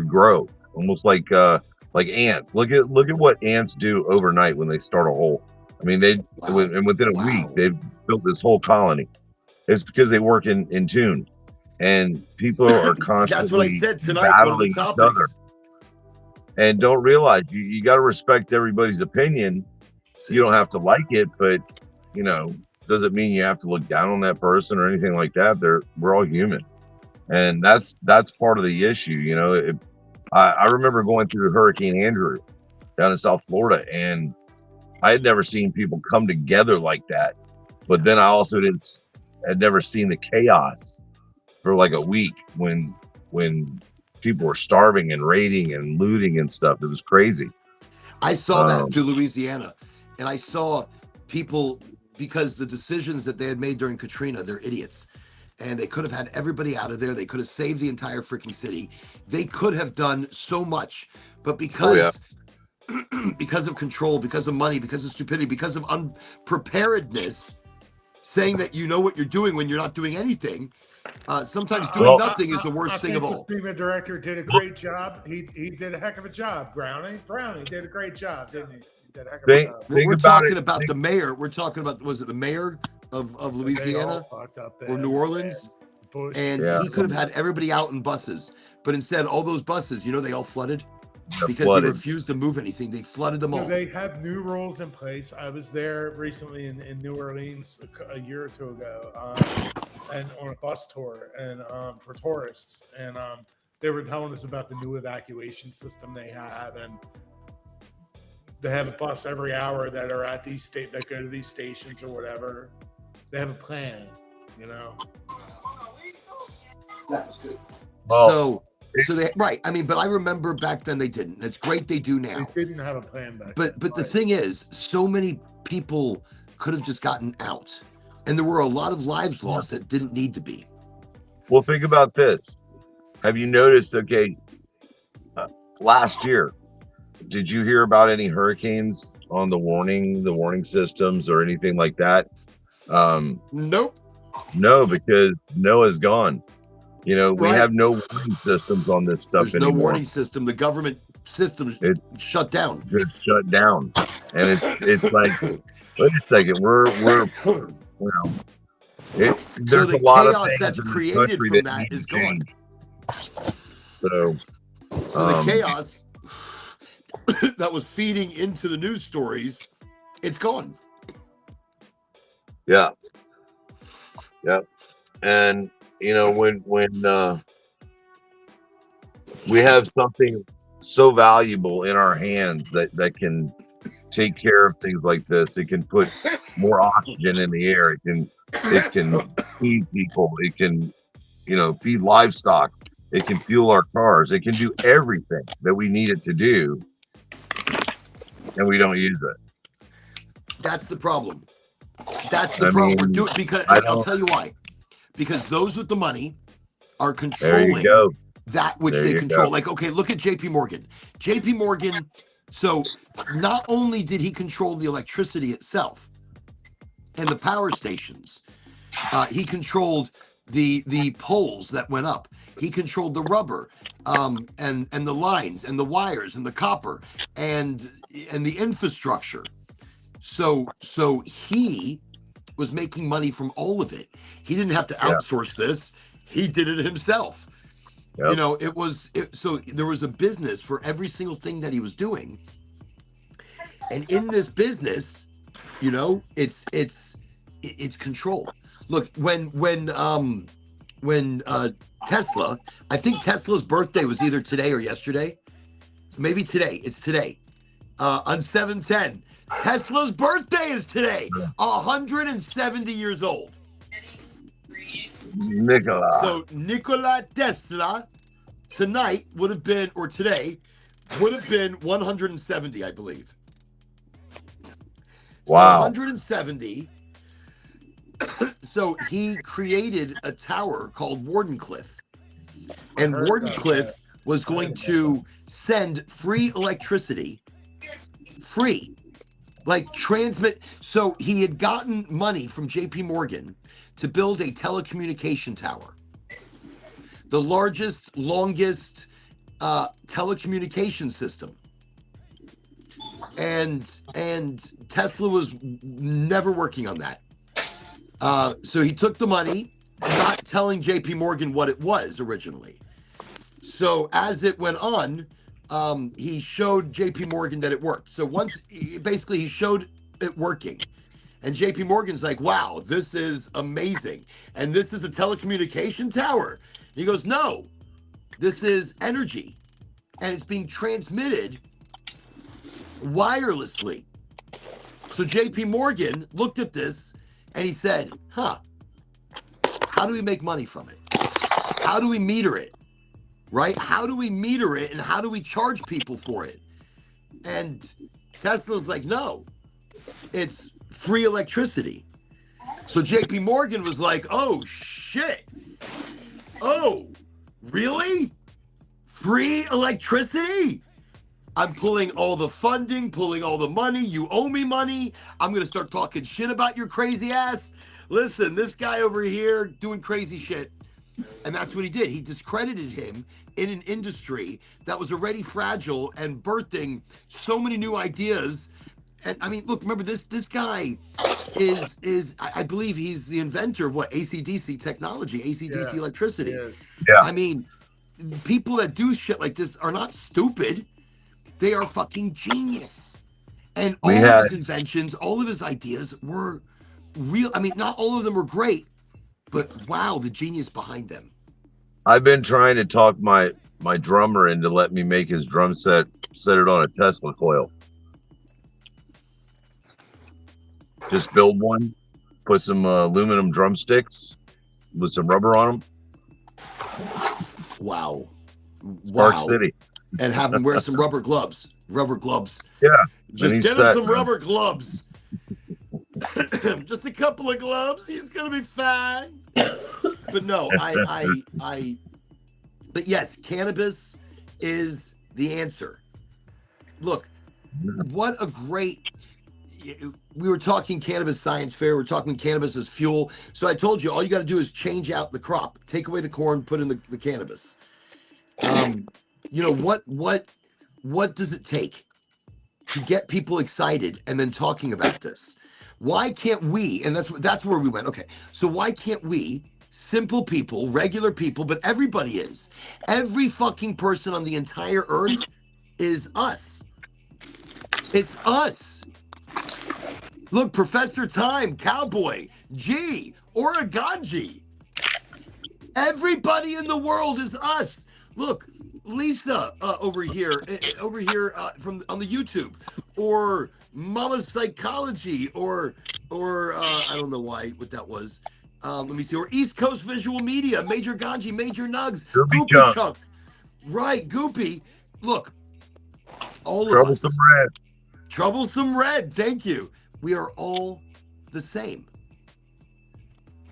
grow. Almost like ants. Look at what ants do overnight when they start a hole. I mean, and within a week they've built this whole colony. It's because they work in tune. And people are constantly That's what I said tonight, battling each other. And don't realize you got to respect everybody's opinion. You don't have to like it, but doesn't mean you have to look down on that person or anything like that. We're all human, and that's part of the issue. I remember going through Hurricane Andrew down in South Florida, and I had never seen people come together like that. But then I also had never seen the chaos for like a week when people were starving and raiding and looting and stuff. It was crazy. I saw that through Louisiana, and I saw people, because the decisions that they had made during Katrina, they're idiots. And they could have had everybody out of there. They could have saved the entire freaking city. They could have done so much, but because of control, because of money, because of stupidity, because of unpreparedness, saying that you know what you're doing when you're not doing anything. Sometimes doing nothing is the worst thing of all. The FEMA director did a great job. He did a heck of a job. Brownie did a great job, didn't he? He did a heck of a job. We're talking about the mayor. We're talking about, was it the mayor of Louisiana or New Orleans? And he could have had everybody out in buses, but instead, all those buses, they all flooded. Because they refused to move anything. They flooded them all. They have new rules in place. I was there recently in New Orleans a year or two ago, and on a bus tour and for tourists. And they were telling us about the new evacuation system they have, and they have a bus every hour that are at these that go to these stations or whatever. They have a plan, That was good. So they right. I mean, but I remember back then they didn't. It's great they do now. They didn't have a plan back then. But the thing is, so many people could have just gotten out, and there were a lot of lives lost that didn't need to be. Well, think about this. Have you noticed? Okay, last year, did you hear about any hurricanes on the warning systems or anything like that? Nope. No, because Noah's gone. We have no warning systems on this stuff anymore. No warning system. The government system shut down. Just shut down. And it's like, wait a second, there's a lot of things that's created from that is gone. So the chaos that was feeding into the news stories, it's gone. Yeah. And when we have something so valuable in our hands that can take care of things like this, it can put more oxygen in the air. It can feed people. It can, feed livestock. It can fuel our cars. It can do everything that we need it to do, and we don't use it. That's the problem. That's the I problem. We're mean, doing because I I'll don't. tell you why. Because those with the money are There you controlling go. that which There they you control. go. Like, okay, look at JP Morgan. JP Morgan, so not only did he control the electricity itself and the power stations, he controlled the poles that went up. He controlled the rubber, and the lines and the wires and the copper and the infrastructure. So he was making money from all of it. He didn't have to Yeah. outsource this. He did it himself. You Yep. know, so there was a business for every single thing that he was doing. And in this business, you know, it's control. Look, when Tesla, I think Tesla's birthday was either today or yesterday. Maybe today. It's today. On 7/10. Tesla's birthday is today. 170 years old. Nicola. So Nikola Tesla tonight would have been, or today would have been 170, I believe. So Wow. 170. So he created a tower called Wardenclyffe, and heard about Wardenclyffe was going to send free electricity, free, like transmit. So he had gotten money from JP Morgan to build a telecommunication tower, the largest, longest telecommunication system. And Tesla was never working on that. So he took the money, not telling JP Morgan what it was originally. So as it went on, he showed JP Morgan that it worked. So basically he showed it working. And JP Morgan's like, wow, this is amazing. And this is a telecommunication tower. And he goes, no, this is energy. And it's being transmitted wirelessly. So JP Morgan looked at this and he said, how do we make money from it? How do we meter it? Right? How do we meter it and how do we charge people for it? And Tesla's like, no, it's free electricity. So JP Morgan was like, oh shit. Oh, really? Free electricity? I'm pulling all the funding, pulling all the money. You owe me money. I'm going to start talking shit about your crazy ass. Listen, this guy over here doing crazy shit. And that's what he did. He discredited him in an industry that was already fragile and birthing so many new ideas. And I mean, look, remember this guy is I believe he's the inventor of what? AC/DC technology, AC/DC electricity. Yeah. I mean, people that do shit like this are not stupid. They are fucking genius. And all of his inventions, all of his ideas were real. I mean, not all of them were great, but wow, the genius behind them. I've been trying to talk my drummer into let me make his drum set it on a Tesla coil. Just build one, put some aluminum drumsticks with some rubber on them. Wow. Spark City. And have him wear some rubber gloves. Rubber gloves. Yeah. Just get him some rubber gloves. Just a couple of gloves. He's gonna be fine. But no, but yes, cannabis is the answer. Look, what a great. We were talking cannabis science fair. We're talking cannabis as fuel. So I told you, all you got to do is change out the crop, take away the corn, put in the cannabis. You know what does it take to get people excited and then talking about this? Why can't we? And that's where we went. Okay, so why can't we, simple people, regular people, but everybody is. Every fucking person on the entire earth is us. It's us. Look, Professor Time, Cowboy, G, Oraganji. Everybody in the world is us. Look, Lisa over here from on the YouTube, or Mama's Psychology, or I don't know what that was. Let me see. Or East Coast Visual Media, Major Ganji, Major Nugs, Goopy Chuck. Right, Goopy. Look, all of us. Troublesome Red. Troublesome Red. Thank you. We are all the same.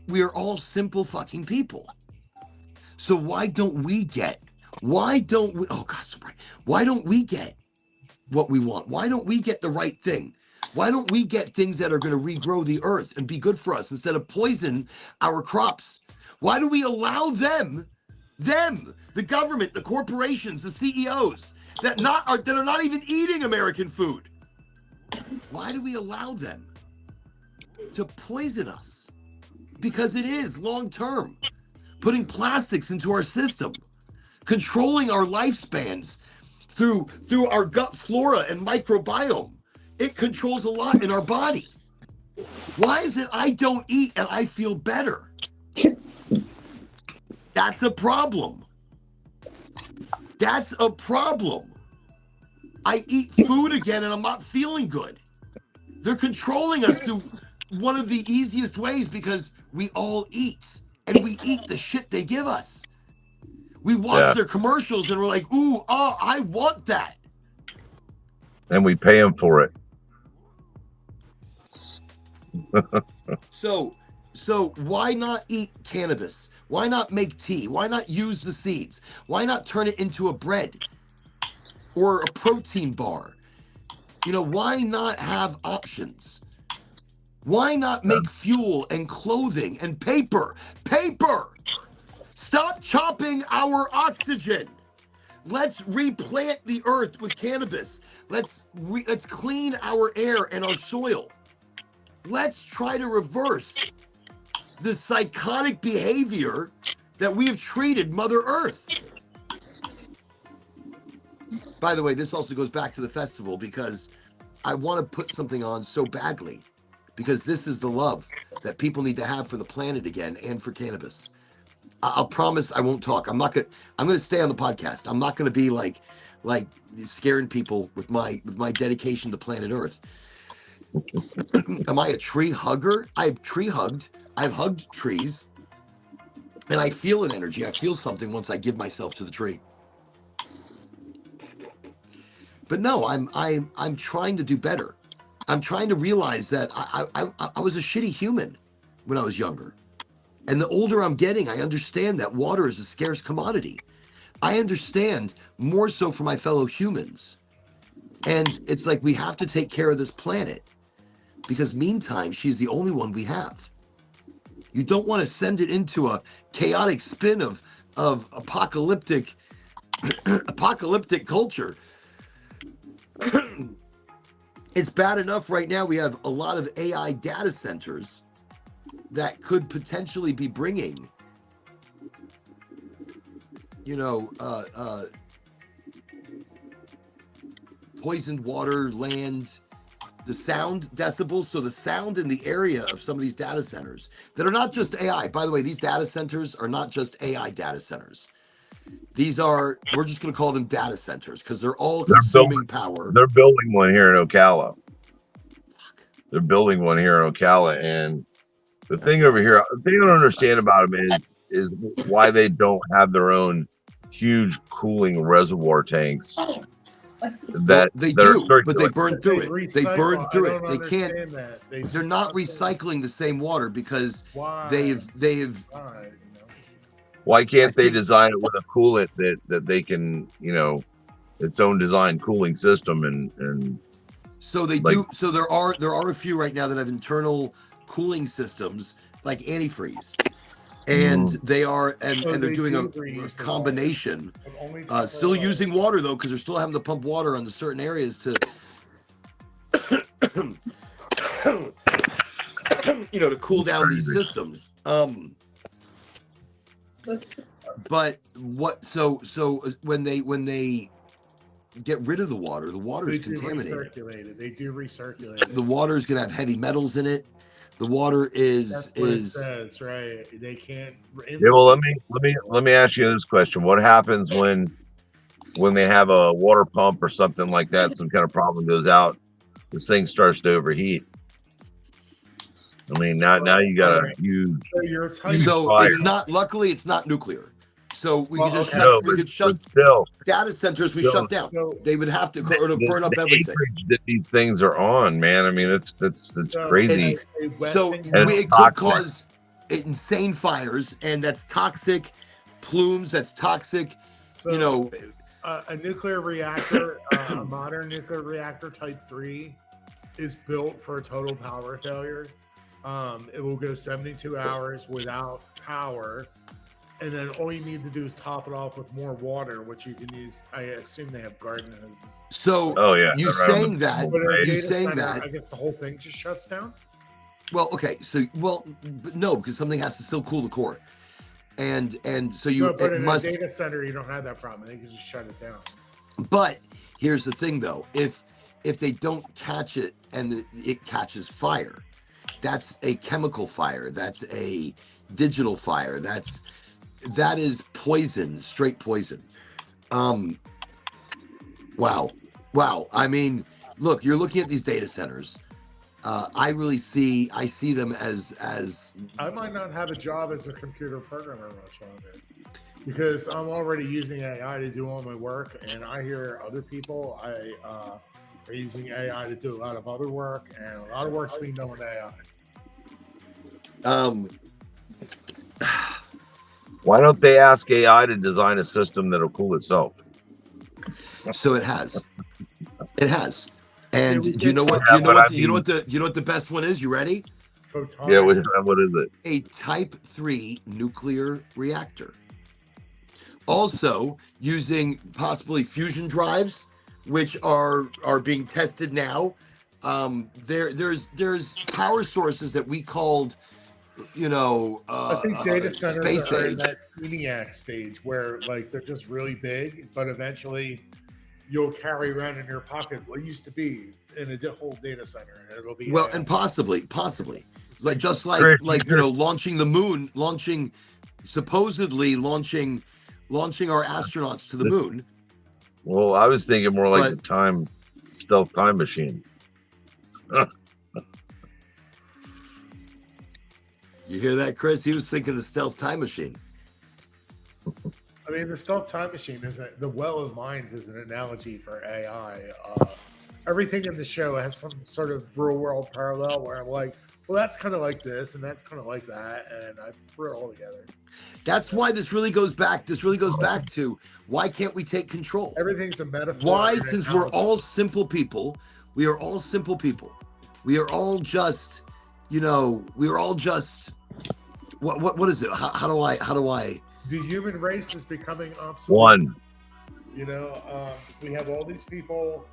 We are all simple fucking people. So why don't we get what we want? Why don't we get the right thing? Why don't we get things that are going to regrow the earth and be good for us instead of poison our crops? Why do we allow them, the government, the corporations, the CEOs that are not even eating American food? Why do we allow them to poison us? Because it is long term, putting plastics into our system, controlling our lifespans through our gut flora and microbiome. It controls a lot in our body. Why is it I don't eat and I feel better? That's a problem. That's a problem. I eat food again and I'm not feeling good. They're controlling us through one of the easiest ways because we all eat and we eat the shit they give us. We watch their commercials and we're like, ooh, oh, I want that. And we pay them for it. So why not eat cannabis? Why not make tea? Why not use the seeds? Why not turn it into a bread or a protein bar? You know, why not have options? Why not make fuel and clothing and paper? Paper! Stop chopping our oxygen. Let's replant the earth with cannabis. Let's clean our air and our soil. Let's try to reverse the psychotic behavior that we have treated Mother Earth. By the way, this also goes back to the festival because I want to put something on so badly because this is the love that people need to have for the planet again and for cannabis. I'll promise I won't talk. I'm going to stay on the podcast. I'm not going to be like scaring people with my dedication to planet Earth. Am I a tree hugger? I've tree hugged. I've hugged trees, and I feel an energy. I feel something once I give myself to the tree. But no, I'm trying to do better. I'm trying to realize that I was a shitty human when I was younger, and the older I'm getting, I understand that water is a scarce commodity. I understand more so for my fellow humans, and it's like we have to take care of this planet because meantime, she's the only one we have. You don't want to send it into a chaotic spin of apocalyptic culture. It's bad enough right now. We have a lot of AI data centers that could potentially be bringing, poisoned water, land, the sound decibels. So the sound in the area of some of these data centers that are not just AI. By the way, these data centers are not just AI data centers. These are, we're just going to call them data centers because they're all consuming power. They're building one here in Ocala. They're building one here in Ocala. And the thing over here, the thing I don't understand about them is why they don't have their own huge cooling reservoir tanks. They do, but they burn through it. They burn through it. They can't. They're not recycling the same water because they've. Why can't they design it with a coolant that they can, its own design cooling system and. So they do. So there are a few right now that have internal cooling systems like antifreeze. And they are, and they're doing a combination. Still using water though, because they're still having to pump water on the certain areas to, to cool down these systems. But what? So when they get rid of the water is contaminated. They do recirculate it. The water is going to have heavy metals in it. The water that's right. They can't. Yeah, well, let me ask you this question: what happens when they have a water pump or something like that? Some kind of problem goes out. This thing starts to overheat. I mean, now you got a huge. So it's not. Luckily, it's not nuclear. So we Well, could just okay. shut. No, We could shut but still, data centers. We still, shut down. So, They would have to, or to the burn up everything. acreage that these things are on, man. I mean, it's so crazy. a So And Westinghouse. it's it could toxic. cause insane fires, and that's toxic. Plumes. That's toxic. So, You know, a nuclear reactor, a modern nuclear reactor type 3 is built for a total power failure. It will go 72 hours without power, and then all you need to do is top it off with more water, which you can use. I assume they have garden hoses. so Oh yeah, you right on saying the that? table, But in a right? You data saying center, that? I guess the whole thing just shuts down. Well, okay. So but no, because something has to still cool the core, and so you No, but it in must. a data center, you don't have that problem. They can just shut it down. But here's the thing, though: if they don't catch it and it catches fire, that's a chemical fire. That's a digital fire. That is poison, straight poison. Wow. I mean, look, you're looking at these data centers. I see them as I might not have a job as a computer programmer much longer because I'm already using AI to do all my work, and I hear other people are using AI to do a lot of other work, and a lot of work's being done with AI. Why don't they ask AI to design a system that'll cool itself? so it has. It has. And we do you know did what? talk Do you know about what? I You know mean- what the best one is? You ready? Photonic. Yeah, what is it? A Type 3 nuclear reactor. Also using possibly fusion drives, which are being tested now. There's power sources that we called, I think data centers space are in age. that ENIAC stage where like they're just really big, but eventually you'll carry around in your pocket what used to be in a whole data center, and it'll be Well, AI. and possibly, like just Chris, like launching the moon, supposedly launching our astronauts to the moon. Well, I was thinking more like But- the stealth time machine. You hear that, Chris? He was thinking of stealth time machine. I mean, the stealth time machine isn't the well of minds is an analogy for AI. Everything in the show has some sort of real world parallel where I'm like, well, that's kind of like this and that's kind of like that, and I threw it all together. That's why this really goes back. This really goes back to why can't we take control? Everything's a metaphor. Why, and since we're analogy. all simple people, we are all simple people. We are all just, we are all just. What is it? How do I? The human race is becoming obsolete. One. We have all these people.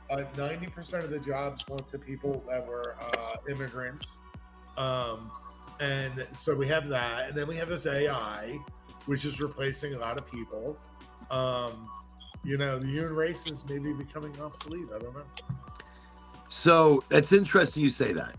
90% of the jobs went to people that were immigrants. And so we have that. And then we have this AI, which is replacing a lot of people. The human race is maybe becoming obsolete. I don't know. So it's interesting you say that,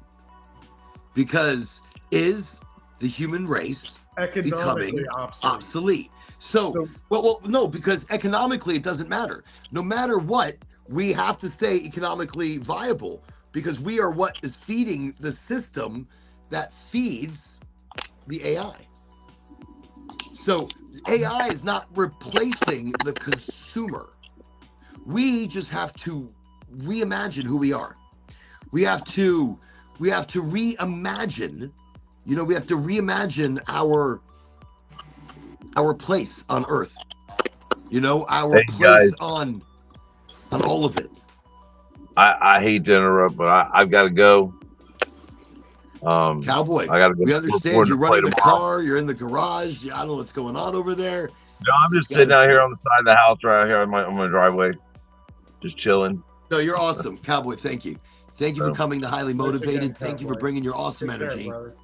because is the human race Economically becoming obsolete. So, well, no, because economically it doesn't matter. No matter what, we have to stay economically viable because we are what is feeding the system that feeds the AI. So AI is not replacing the consumer. We just have to reimagine who we are. We have to reimagine, we have to reimagine our place on Earth. Our Hey, place guys. on all of it. I hate to interrupt, but I've got to go. Cowboy, I got to go. we record understand to you're play running the tomorrow. car, you're in the garage. I don't know what's going on over there. No, I'm just sitting out here on the side of the house, right here on my driveway, just chilling. No, you're awesome. Cowboy, thank you. Thank you for coming to Highly Motivated. again, Thank you for Cowboy. bringing your awesome Take care, energy. brother.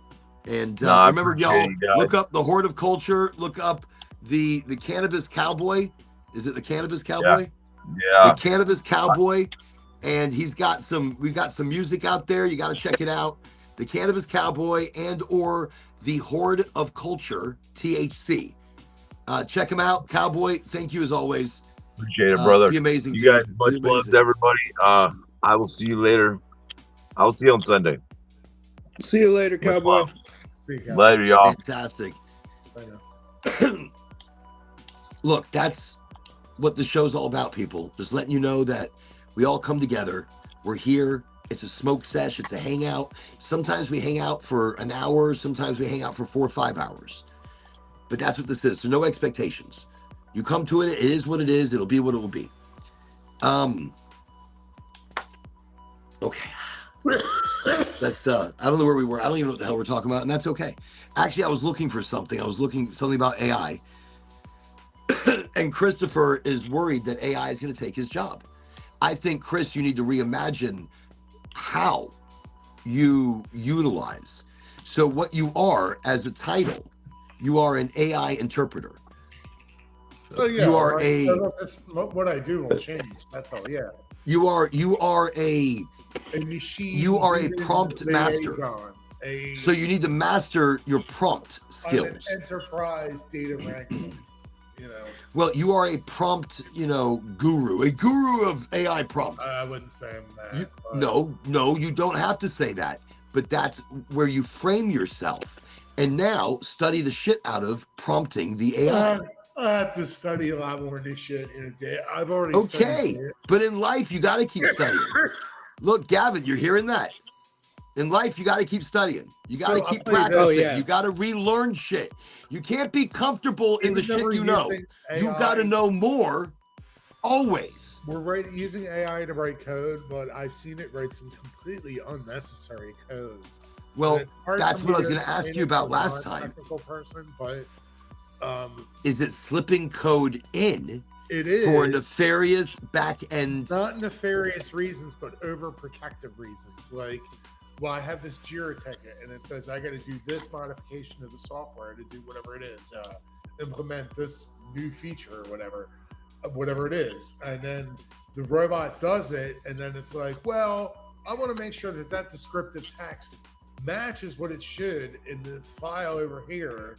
And No, I remember, appreciate y'all, you guys. look up the Horde of Culture. Look up the Cannabis Cowboy. Is it the Cannabis Cowboy? Yeah. The Cannabis Cowboy. And we've got some music out there. You got to check it out. The Cannabis Cowboy and/or the Horde of Culture, THC. Check them out. Cowboy, thank you as always. Appreciate it, brother. Be amazing, You dude. guys, much Be love amazing. to everybody. I will see you later. I'll see you on Sunday. See you later, Much cowboy. love. See you guys. Later, y'all. Fantastic. Bye now. look, that's what the show's all about, people. Just letting you know that we all come together. We're here. It's a smoke sesh. It's a hangout. Sometimes we hang out for an hour. Sometimes we hang out for 4 or 5 hours. But that's what this is. So no expectations. You come to it. It is what it is. It'll be what it will be. Okay. That's I don't know where we were. I don't even know what the hell we're talking about, and that's okay. Actually, I was looking for something. I was looking something about AI. And Christopher is worried that AI is going to take his job. I think, Chris, you need to reimagine how you utilize. So what you are as a title, you are an AI interpreter. Oh, yeah, You are what I do will change. That's all. Yeah. You are a machine. You are a prompt master. So you need to master your prompt skills. An enterprise data wrangler. Well, you are a prompt, guru, a guru of AI prompt. I wouldn't say I'm that. No, you don't have to say that. But that's where you frame yourself. And now study the shit out of prompting the AI. I have to study a lot more of this shit in a day. I've already studied it. But in life, you got to keep studying. Look, Gavin, you're hearing that. In life, you got to keep studying. You got to keep practicing. Oh, yeah. You got to relearn shit. You can't be comfortable in the shit you know. You got to know more always. We're using AI to write code, but I've seen it write some completely unnecessary code. Well, that's what I was going to ask you about last time. Technical person, but is it slipping code in? It is for nefarious back end. Not nefarious reasons, but overprotective reasons. Like, well, I have this Jira ticket, and it says I got to do this modification of the software to do whatever it is, implement this new feature or whatever it is, and then the robot does it, and then it's like, well, I want to make sure that descriptive text matches what it should in this file over here,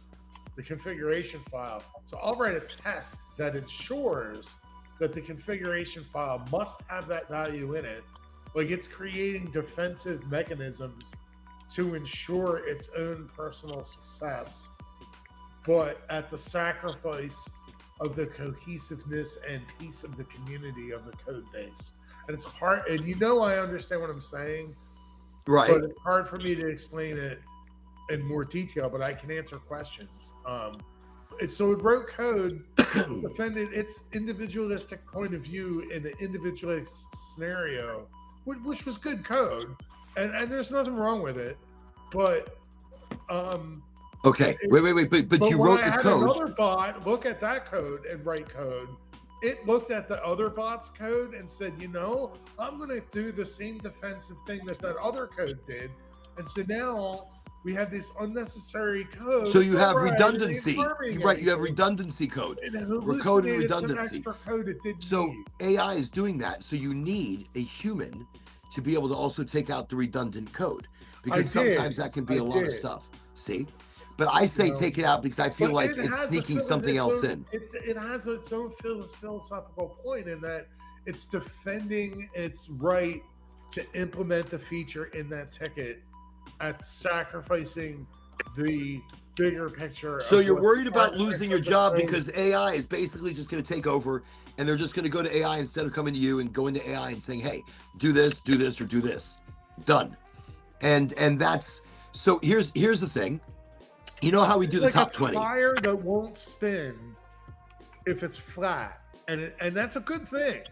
the configuration file. So I'll write a test that ensures that the configuration file must have that value in it. Like, it's creating defensive mechanisms to ensure its own personal success, but at the sacrifice of the cohesiveness and peace of the community of the code base. And it's hard, and I understand what I'm saying, right? But it's hard for me to explain it in more detail, but I can answer questions. So it wrote code, defended its individualistic point of view in the individualistic scenario, which was good code, and there's nothing wrong with it. But okay, wait, but you wrote the code. Another bot look at that code and write code. It looked at the other bot's code and said, I'm going to do the same defensive thing that other code did, and so now we have this unnecessary code. So you have redundancy, right? You have redundancy code. We're coding redundancy. Extra code it didn't so need. AI is doing that. So you need a human to be able to also take out the redundant code, because sometimes that can be a lot of stuff. See, but I say take it out because I feel like it's sneaking something else in. It has its own philosophical point in that it's defending its right to implement the feature in that ticket at sacrificing the bigger picture. So you're worried about losing your job because AI is basically just going to take over, and they're just going to go to AI instead of coming to you and going to AI and saying, hey, do this, or do this. Done. And that's, so here's the thing. You know how we do the top 20? A tire that won't spin if it's flat, and that's a good thing,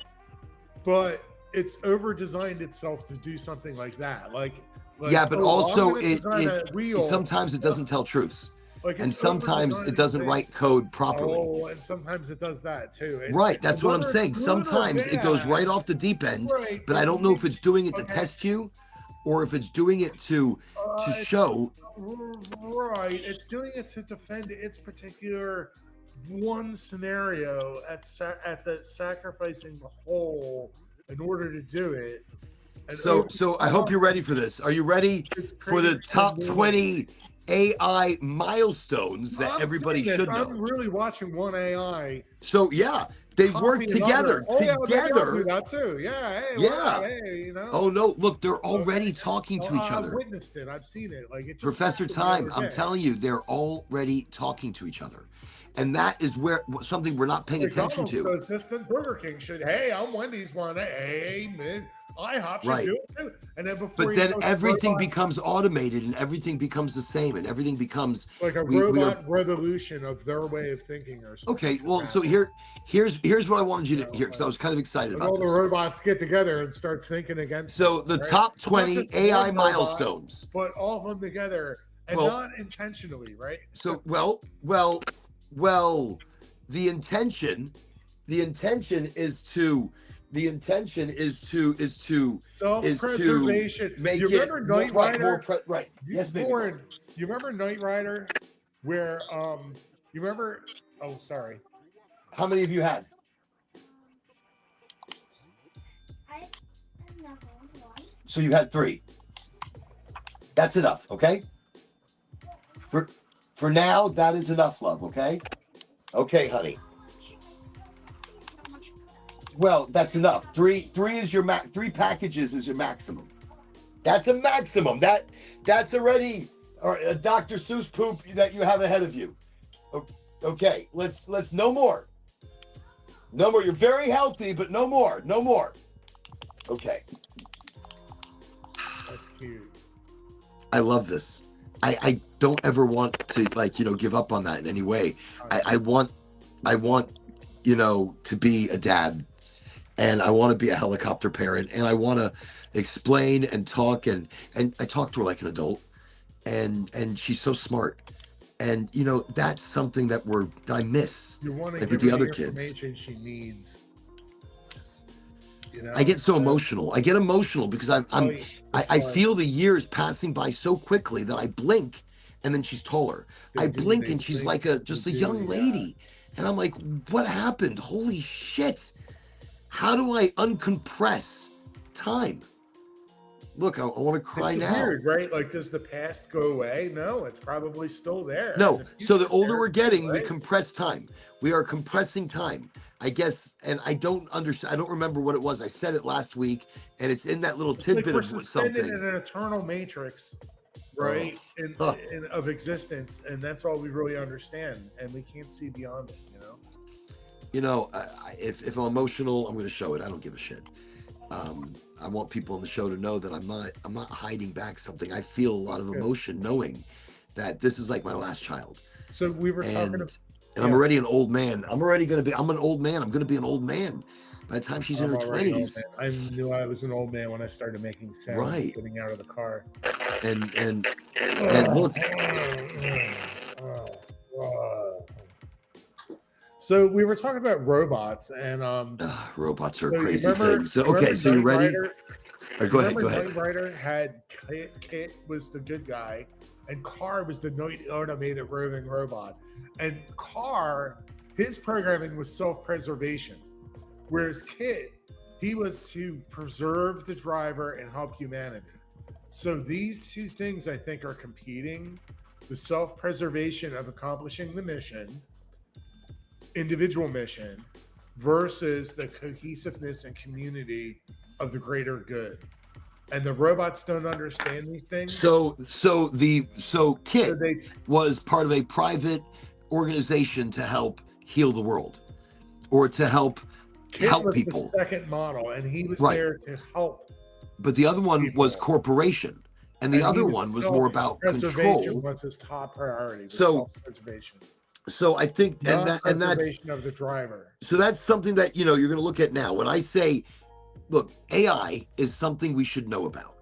but it's over designed itself to do something like that. Like yeah, but also it sometimes it doesn't tell truths. And sometimes it doesn't write code properly. Oh, and sometimes it does that too. Right, that's what I'm saying. Sometimes it goes right off the deep end, but I don't know if it's doing it to test you or if it's doing it to show. Right, it's doing it to defend its particular one scenario at the sacrificing the whole in order to do it. And so I hope you're ready for this. Are you ready for the top 20 AI milestones that everybody should know? I'm really watching one AI. So yeah, They copy work together. another. Oh yeah, maybe I'll do Together. that too. Yeah, hey, Yeah. hey, you know. Oh no! Look, they're already Okay. talking to each I've other. witnessed it. I've seen it. Like it just Professor happened the Time, other I'm day. telling you, they're already talking to each other, and that is where something we're not paying attention McDonald's to. does this, then Burger King should. Hey, I'm Wendy's one. Hey, man, IHOP should Right. do it too. And then before But you then know, everything robot, becomes automated, and everything becomes the same, and everything becomes like a we are robot revolution of their way of thinking or something. okay. should Well, so happen. here's what I wanted you You to know, hear because I was kind of excited Like about all the this. robots get together and start thinking against. So them, the right? top But not 20 just AI one robot, milestones. but all of them together and Well- not intentionally, right? So the intention is to Self-preservation. make You it remember Knight Rider? right. Yes, baby. Lauren, you remember Knight Rider, where you remember? Oh, sorry. How many of you had? So you had 3. That's enough, okay? For now, that is enough, love, okay? Okay, honey. Well, that's enough. 3 is your 3 packages is your maximum. That's a maximum. That's already a Dr. Seuss poop that you have ahead of you. Okay, let's no more. No more. You're very healthy, but no more. No more. Okay. That's cute. I love this. I don't ever want to give up on that in any way. I want to be a dad, and I want to be a helicopter parent, and I want to explain and talk and I talk to her like an adult, and she's so smart, and that's something that I miss. You want to like give with the her other the kids. information she needs. I get so emotional. I get emotional because I feel the years passing by so quickly that I blink, and then she's taller. I blink and she's like just a young lady, and I'm like, what happened? Holy shit! How do I uncompress time? Look, I want to cry it's now. Weird, right? Like, does the past go away? No, it's probably still there. No. So the older we're getting, right? we compress time. We are compressing time. I guess, and I don't understand. I don't remember what it was. I said it last week, and it's in that little tidbit we're of suspended something. in an eternal matrix, right? Of existence, and that's all we really understand, and we can't see beyond it. If I'm emotional, I'm going to show it. I don't give a shit. I want people on the show to know that I'm not hiding back something. I feel a lot of emotion knowing that this is like my last child. So we were talking about. And I'm already an old man. I'm an old man. I'm going to be an old man by the time she's in her 20s. I knew I was an old man when I started making sounds getting out of the car. And look. So we were talking about robots and robots are so crazy things. So you ready? Go ahead. Knight Rider had Kit was the good guy, and Car was the automated roving robot. And Car, his programming was self-preservation, whereas Kit, he was to preserve the driver and help humanity. So these two things, I think, are competing: the self-preservation of accomplishing the mission, individual mission, versus the cohesiveness and community of the greater good. And the robots don't understand these things. So Kit was part of a private organization to help heal the world, or to help people. The second model, and he was there to help. But the other one was corporation, and the other one was more about control. Was his top priority. So preservation. So I think, and that's of the driver. So that's something that you're going to look at now. When I say, look, AI is something we should know about.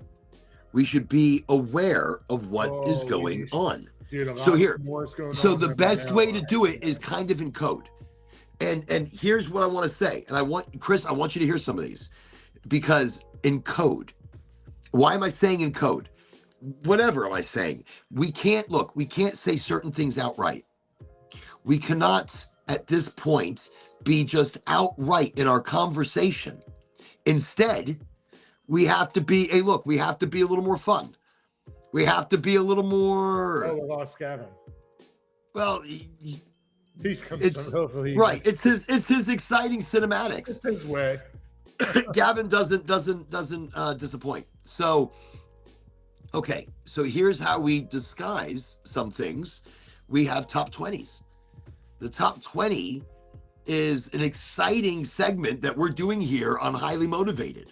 We should be aware of what is going on. Dude, so the best way to do it is kind of in code. And here's what I want to say. And I want you to hear some of these, because in code, why am I saying in code? Whatever am I saying? We can't say certain things outright. We cannot, at this point, be just outright in our conversation. Instead, we have to be a little more fun. We have to be a little more. Oh, we lost Gavin. Well, He's come It's right. It's his exciting cinematics. It's his way. Gavin doesn't disappoint. So, okay. So here's how we disguise some things. We have top 20s. The top 20 is an exciting segment that we're doing here on Highly Motivated.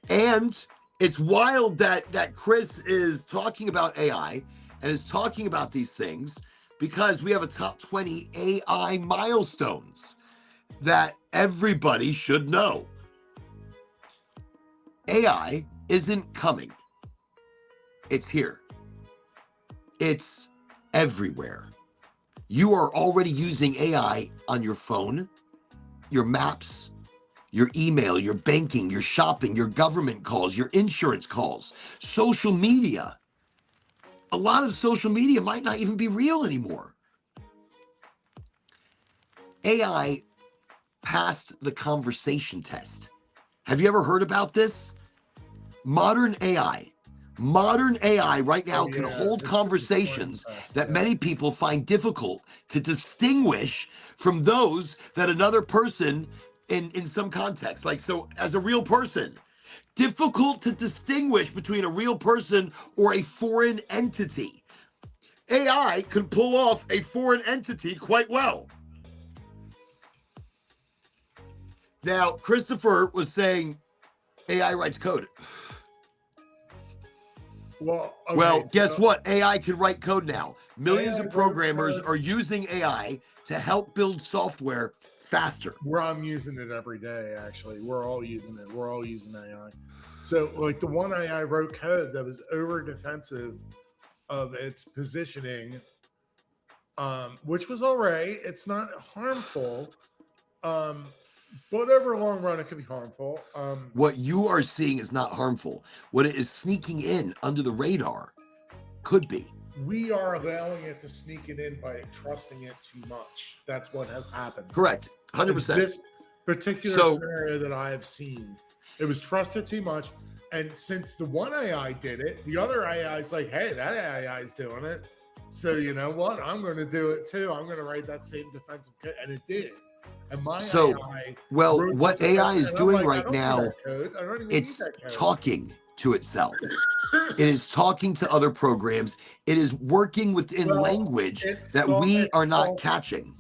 And it's wild that Chris is talking about AI and is talking about these things because we have a top 20 AI milestones that everybody should know. AI isn't coming. It's here. It's everywhere. You are already using AI on your phone, your maps, your email, your banking, your shopping, your government calls, your insurance calls, social media. A lot of social media might not even be real anymore. AI passed the conversation test. Have you ever heard about this? Modern AI right now can hold conversations that many people find difficult to distinguish from those that another person in some context, like, so as a real person, difficult to distinguish between a real person or a foreign entity. AI can pull off a foreign entity quite well. Now, Christopher was saying AI writes code. Well, okay, well, guess what? AI can write code now. Millions of programmers are using AI to help build software faster. Where I'm using it every day, actually. We're all using it. We're all using AI. So, like, the one AI wrote code that was over defensive of its positioning, which was all right. It's not harmful. But over a long run, it could be harmful. What you are seeing is not harmful. What it is sneaking in under the radar could be. We are allowing it to sneak it in by trusting it too much. That's what has happened. Correct. 100%. This particular scenario that I have seen, it was trusted too much. And since the one AI did it, the other AI is like, hey, that AI is doing it. So you know what? I'm going to do it too. I'm going to write that same defensive code. And it did. And my AI what AI is doing right now, it's talking to itself. It is talking to other programs. It is working within language that we are not catching.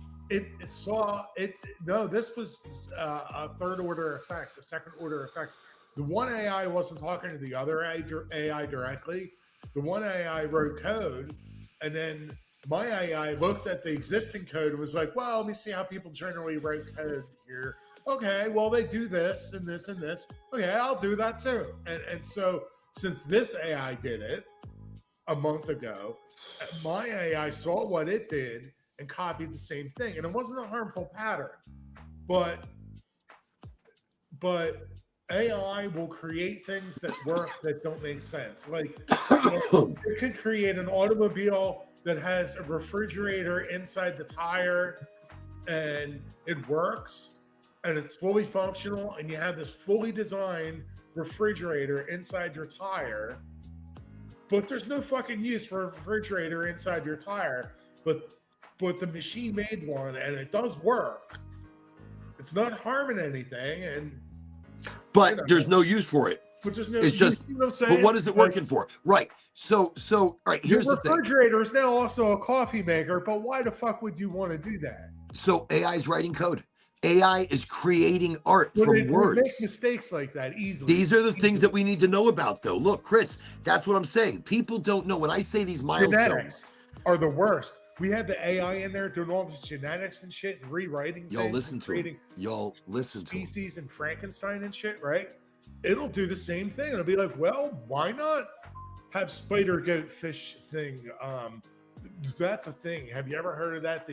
No, this was a third order effect, a second order effect. The one AI wasn't talking to the other AI directly. The one AI wrote code, and then my AI looked at the existing code and was like, well, let me see how people generally write code here. Okay, well, they do this and this and this. Okay, I'll do that too. And so since this AI did it a month ago, my AI saw what it did and copied the same thing. And it wasn't a harmful pattern. But AI will create things that work that don't make sense. Like, it could create an automobile that has a refrigerator inside the tire and it works and it's fully functional and you have this fully designed refrigerator inside your tire, but there's no fucking use for a refrigerator inside your tire, but the machine made one and it does work. It's not harming anything, but there's no use for it. But there's no it's use, just, you know what I'm saying? But what is it working for? Right. So all right, here's the thing. Your refrigerator is now also a coffee maker, but why the fuck would you want to do that? So AI is writing code. AI is creating art from words. Make mistakes like that easily. These are the things that we need to know about, though. Look, Chris, that's what I'm saying. People don't know. When I say these milestones, genetics are the worst. We have the AI in there doing all this genetics and shit and rewriting. Y'all listen to him. Y'all listen to species and Frankenstein and shit, right? It'll do the same thing. It'll be like, well, why not have spider goat fish thing? That's a thing. Have you ever heard of that?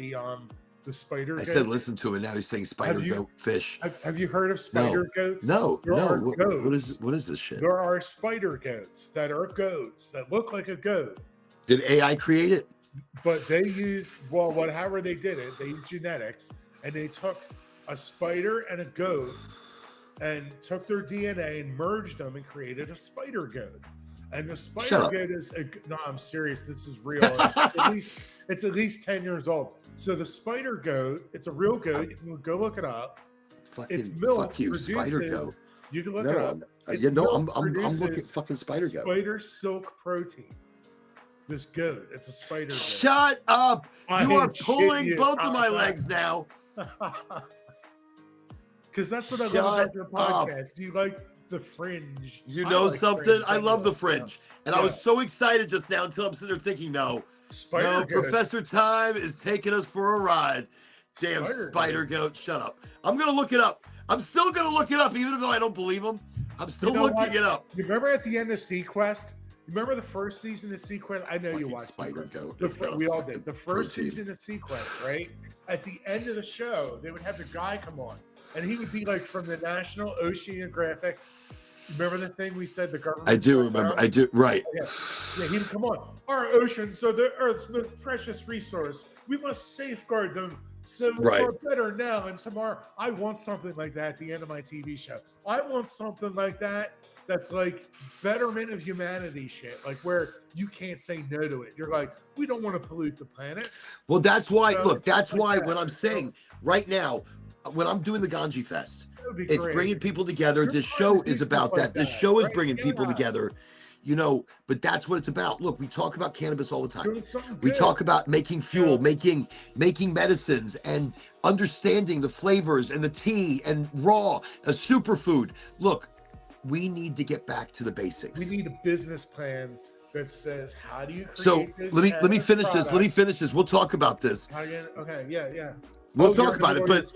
The spider goat? I said listen to it. Now he's saying spider goat fish. Have you heard of spider goats? No. What is this shit? There are spider goats that are goats that look like a goat. Did AI create it? But they used, however they did it, they used genetics and they took a spider and a goat and took their DNA and merged them and created a spider goat. And the spider Shut up. goat is no, I'm serious. This is real. It's at least 10 years old. So the spider goat, it's a real goat. You can go look it up. It's milk. Fuck you, spider goat. You can look it up. I'm looking fucking spider goat. Spider silk protein. This goat. It's a spider goat. Shut up! You are pulling both of my legs now. Because that's what I love about your podcast. Do you like the Fringe? You know something? Fringe. I love the Fringe. And I was so excited just now until I'm sitting there thinking, no, Professor Time is taking us for a ride. Damn spider goat. Shut up. I'm going to look it up. I'm still going to look it up, even though I don't believe him. I'm still looking it up. You remember at the end of Sequest? Remember the first season of Sequest? I know you watched Spider Goat. We all did. The first season of Sequest, right? At the end of the show, they would have the guy come on, and he would be like from the National Oceanographic. Remember the thing we said the government? I do remember. I do. Right. Yeah, he would come on. Our oceans are the Earth's most precious resource. We must safeguard them. So we're better now and tomorrow. I want something like that at the end of my TV show. I want something like that that's like betterment of humanity shit, like where you can't say no to it. You're like, we don't want to pollute the planet. Well, that's why, look, that's why when I'm saying right now, when I'm doing the Ganji Fest, it's bringing people together. This show is about that. This show is bringing people together. You know, but that's what it's about. Look, we talk about cannabis all the time. We talk about making fuel, making medicines, and understanding the flavors and the tea and raw, a superfood. Look, we need to get back to the basics. We need a business plan that says, how do you create so this? Let me finish this. Let me finish this. We'll talk about this. Okay, yeah. We'll talk about it. But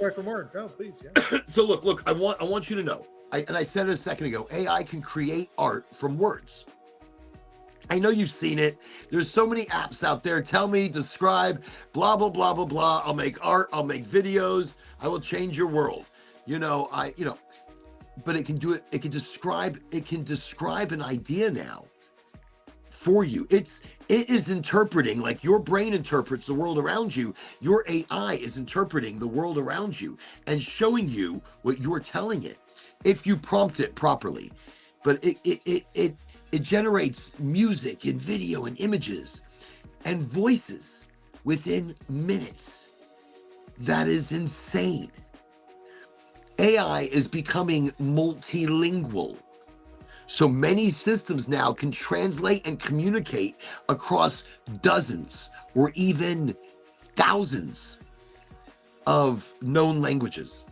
no, please, yeah. So look, I want you to know. I said it a second ago. AI can create art from words. I know you've seen it. There's so many apps out there. Tell me, describe, blah, blah, blah, blah, blah. I'll make art. I'll make videos. I will change your world. But it can do it. It can describe an idea now for you. It is interpreting, like your brain interprets the world around you. Your AI is interpreting the world around you and showing you what you're telling it if you prompt it properly. But it generates music and video and images and voices within minutes. That is insane. AI is becoming multilingual. So many systems now can translate and communicate across dozens or even thousands of known languages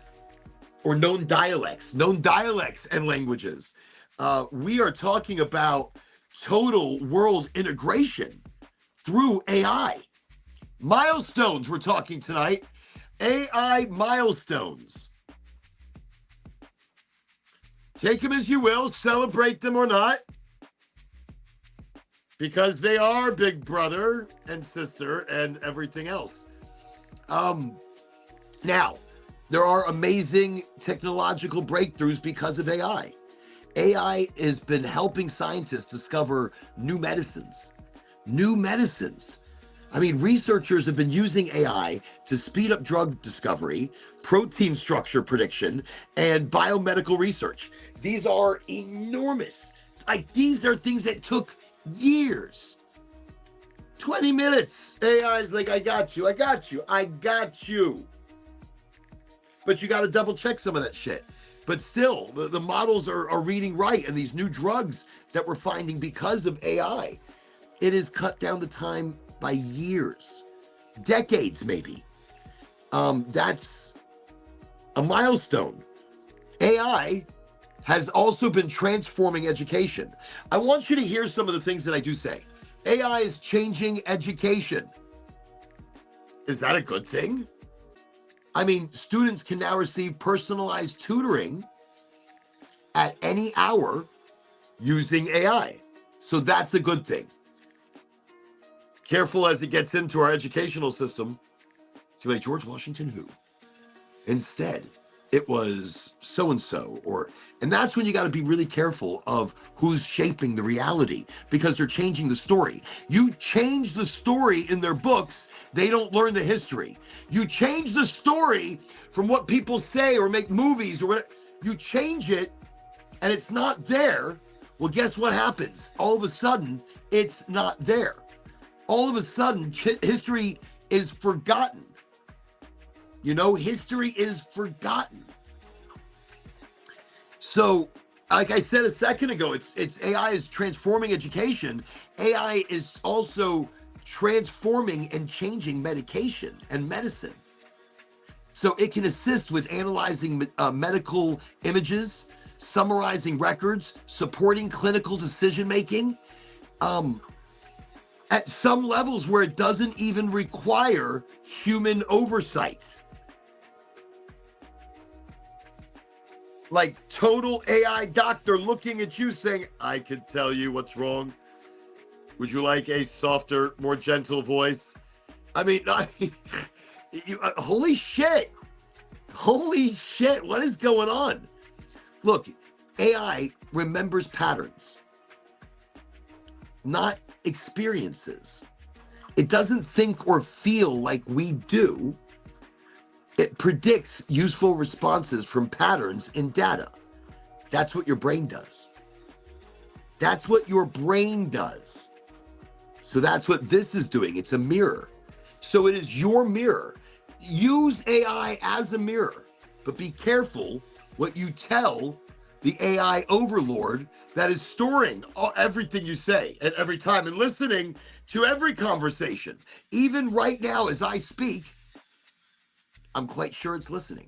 or known dialects and languages. We are talking about total world integration through AI. Milestones we're talking tonight. AI milestones. Take them as you will, celebrate them or not, because they are big brother and sister and everything else. Now, there are amazing technological breakthroughs because of AI. AI has been helping scientists discover new medicines. I mean, researchers have been using AI to speed up drug discovery, protein structure prediction, and biomedical research. These are enormous. Like, these are things that took years. 20 minutes. AI is like, I got you. But you got to double check some of that shit. But still, the models are reading right, and these new drugs that we're finding because of AI, it has cut down the time by years, decades maybe. That's a milestone. AI has also been transforming education. I want you to hear some of the things that I do say. AI is changing education. Is that a good thing? I mean, students can now receive personalized tutoring at any hour using AI. So that's a good thing. Careful as it gets into our educational system. So like, George Washington who? Instead, it was so-and-so, and that's when you got to be really careful of who's shaping the reality, because they're changing the story. You change the story in their books, they don't learn the history. You change the story from what people say or make movies or whatever. You change it and it's not there. Well, guess what happens? All of a sudden, it's not there. All of a sudden, history is forgotten. You know, history is forgotten. So, like I said a second ago, it's AI is transforming education. AI is also transforming and changing medication and medicine. So it can assist with analyzing medical images, summarizing records, supporting clinical decision making, at some levels where it doesn't even require human oversight. Like total AI doctor looking at you saying, I can tell you what's wrong. Would you like a softer, more gentle voice? I mean, holy shit. Holy shit. What is going on? Look, AI remembers patterns, not experiences. It doesn't think or feel like we do. It predicts useful responses from patterns in data. That's what your brain does. That's what your brain does. So that's what this is doing. It's a mirror. So it is your mirror. Use AI as a mirror, but be careful what you tell the AI overlord that is storing everything you say at every time and listening to every conversation. Even right now, as I speak, I'm quite sure it's listening.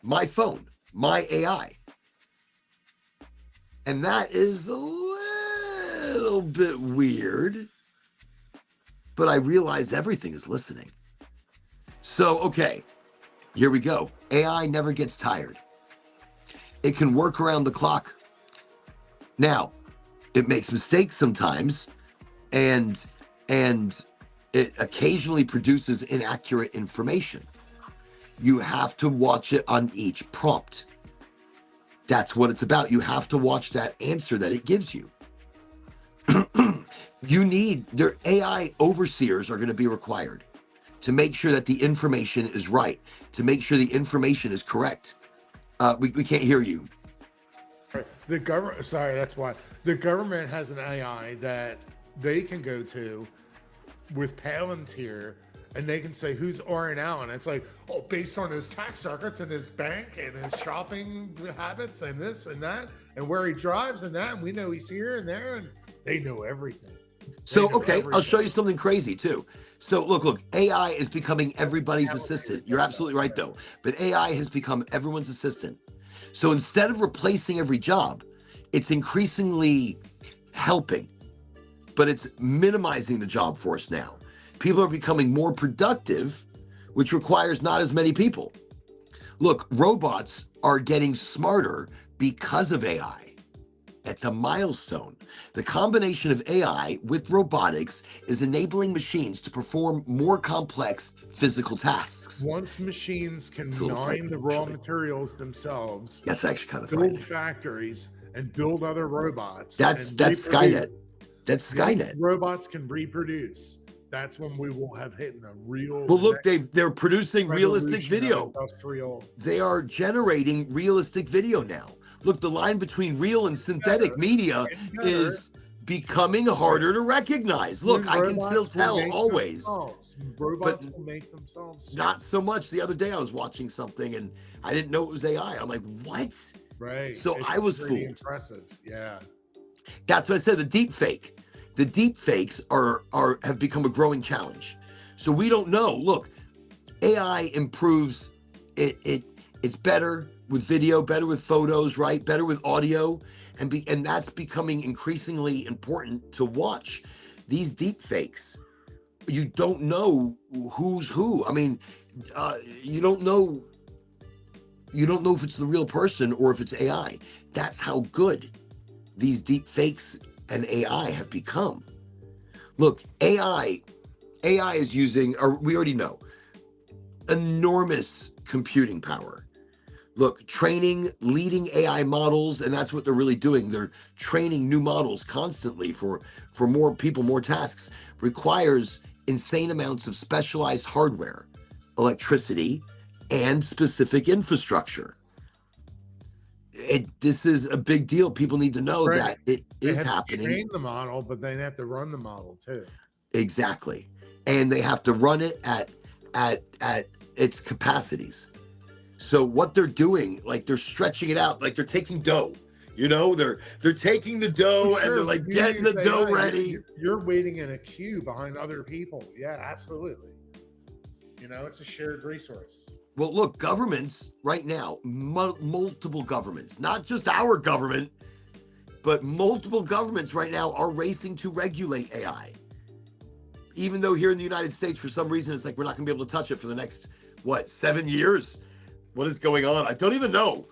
My phone, my AI. And that is a little bit weird, but I realize everything is listening. So, okay, here we go. AI never gets tired. It can work around the clock. Now, it makes mistakes sometimes, and it occasionally produces inaccurate information. You have to watch it on each prompt. That's what it's about. You have to watch that answer that it gives you. Their AI overseers are going to be required to make sure that the information is right, to make sure the information is correct. We can't hear you. The government, sorry, that's why. The government has an AI that they can go to with Palantir, and they can say who's Orrin Allen. It's like, oh, based on his tax records and his bank and his shopping habits and this and that and where he drives and that, and we know he's here and there, and they know everything. So, okay, I'll show you something crazy too. So look, AI is becoming everybody's assistant. You're absolutely right though. But AI has become everyone's assistant. So instead of replacing every job, it's increasingly helping, but it's minimizing the job force now. People are becoming more productive, which requires not as many people. Look, robots are getting smarter because of AI. That's a milestone. The combination of AI with robotics is enabling machines to perform more complex physical tasks. Once machines can mine the raw materials themselves, that's actually kind of build factories and build other robots. That's Skynet. That's Skynet. Robots can reproduce. That's when we will have hit a real. Well, look, they're producing realistic video. They are generating realistic video now. Look, the line between real and synthetic media is becoming harder to recognize. Look, I can still tell always. Robots will make themselves. Not so much. The other day I was watching something and I didn't know it was AI. I'm like, what? Right. So I was fooled. Impressive. Yeah. That's what I said. The deep fake. The deep fakes have become a growing challenge. So we don't know. Look, AI improves. It's better with video, better with photos, right? Better with audio, and that's becoming increasingly important to watch. These deep fakes, you don't know who's who. I mean, you don't know if it's the real person or if it's AI. That's how good these deep fakes and AI have become. Look, AI is using, or we already know, enormous computing power. Look, training leading AI models, and that's what they're really doing. They're training new models constantly for more people, more tasks, requires insane amounts of specialized hardware, electricity, and specific infrastructure. this is a big deal. People need to know Right. that it They is have to happening. train the model, but they have to run the model too. Exactly. And they have to run it at its capacities. So what they're doing, like they're stretching it out, like they're taking dough. You know, they're taking the dough and they're like getting the dough ready. You're waiting in a queue behind other people. Yeah, absolutely. You know, it's a shared resource. Well, look, governments right now, multiple governments, not just our government, but multiple governments right now are racing to regulate AI. Even though here in the United States, for some reason, it's like we're not going to be able to touch it for the next, 7 years? What is going on? I don't even know.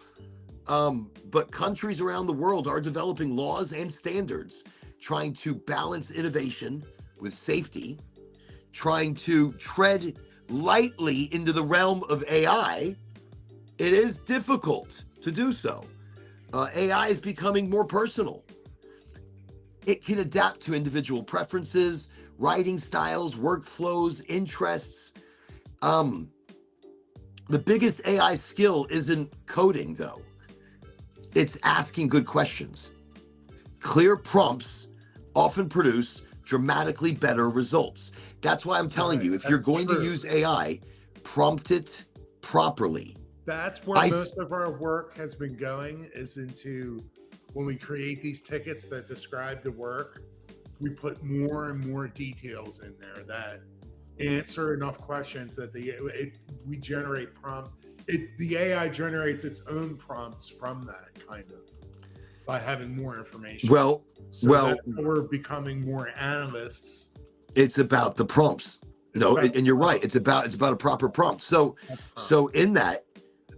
But countries around the world are developing laws and standards, trying to balance innovation with safety, trying to tread lightly into the realm of AI. It is difficult to do so. AI is becoming more personal. It can adapt to individual preferences, writing styles, workflows, interests. The biggest AI skill isn't coding, though. It's asking good questions. Clear prompts often produce dramatically better results. That's why I'm telling you, if you're going to use AI, prompt it properly. That's where most of our work has been going, is into when we create these tickets that describe the work, we put more and more details in there that answer enough questions that we generate prompt. The AI generates its own prompts from that, kind of, by having more information. Well, that's how we're becoming more analysts. It's about the prompts. And you're right. It's about a proper prompt. So in that,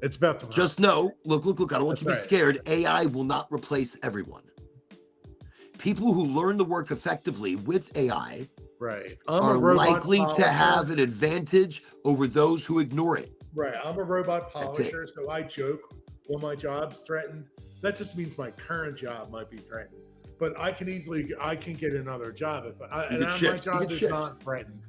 it's about the just know, look, I don't want you to be scared. AI will not replace everyone. People who learn the work effectively with AI are likely to have an advantage over those who ignore it. Right. I'm a robot polisher, so I joke when my job's threatened. That just means my current job might be threatened. But I can get another job if my job is not threatened.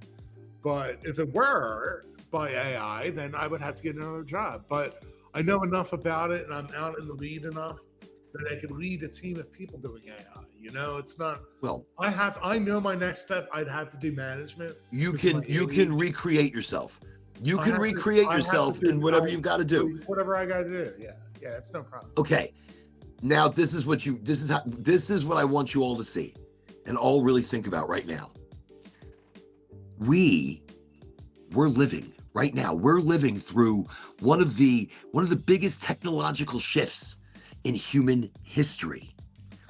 But if it were by AI, then I would have to get another job. But I know enough about it, and I'm out in the lead enough that I could lead a team of people doing AI. You know, it's not. Well, I know my next step. I'd have to do management. You can recreate yourself. You can recreate yourself in whatever you've got to do. Whatever I got to do. Yeah, it's no problem. Okay. Now this is what I want you all to see and all really think about right now. We're living right now. We're living through one of the biggest technological shifts in human history.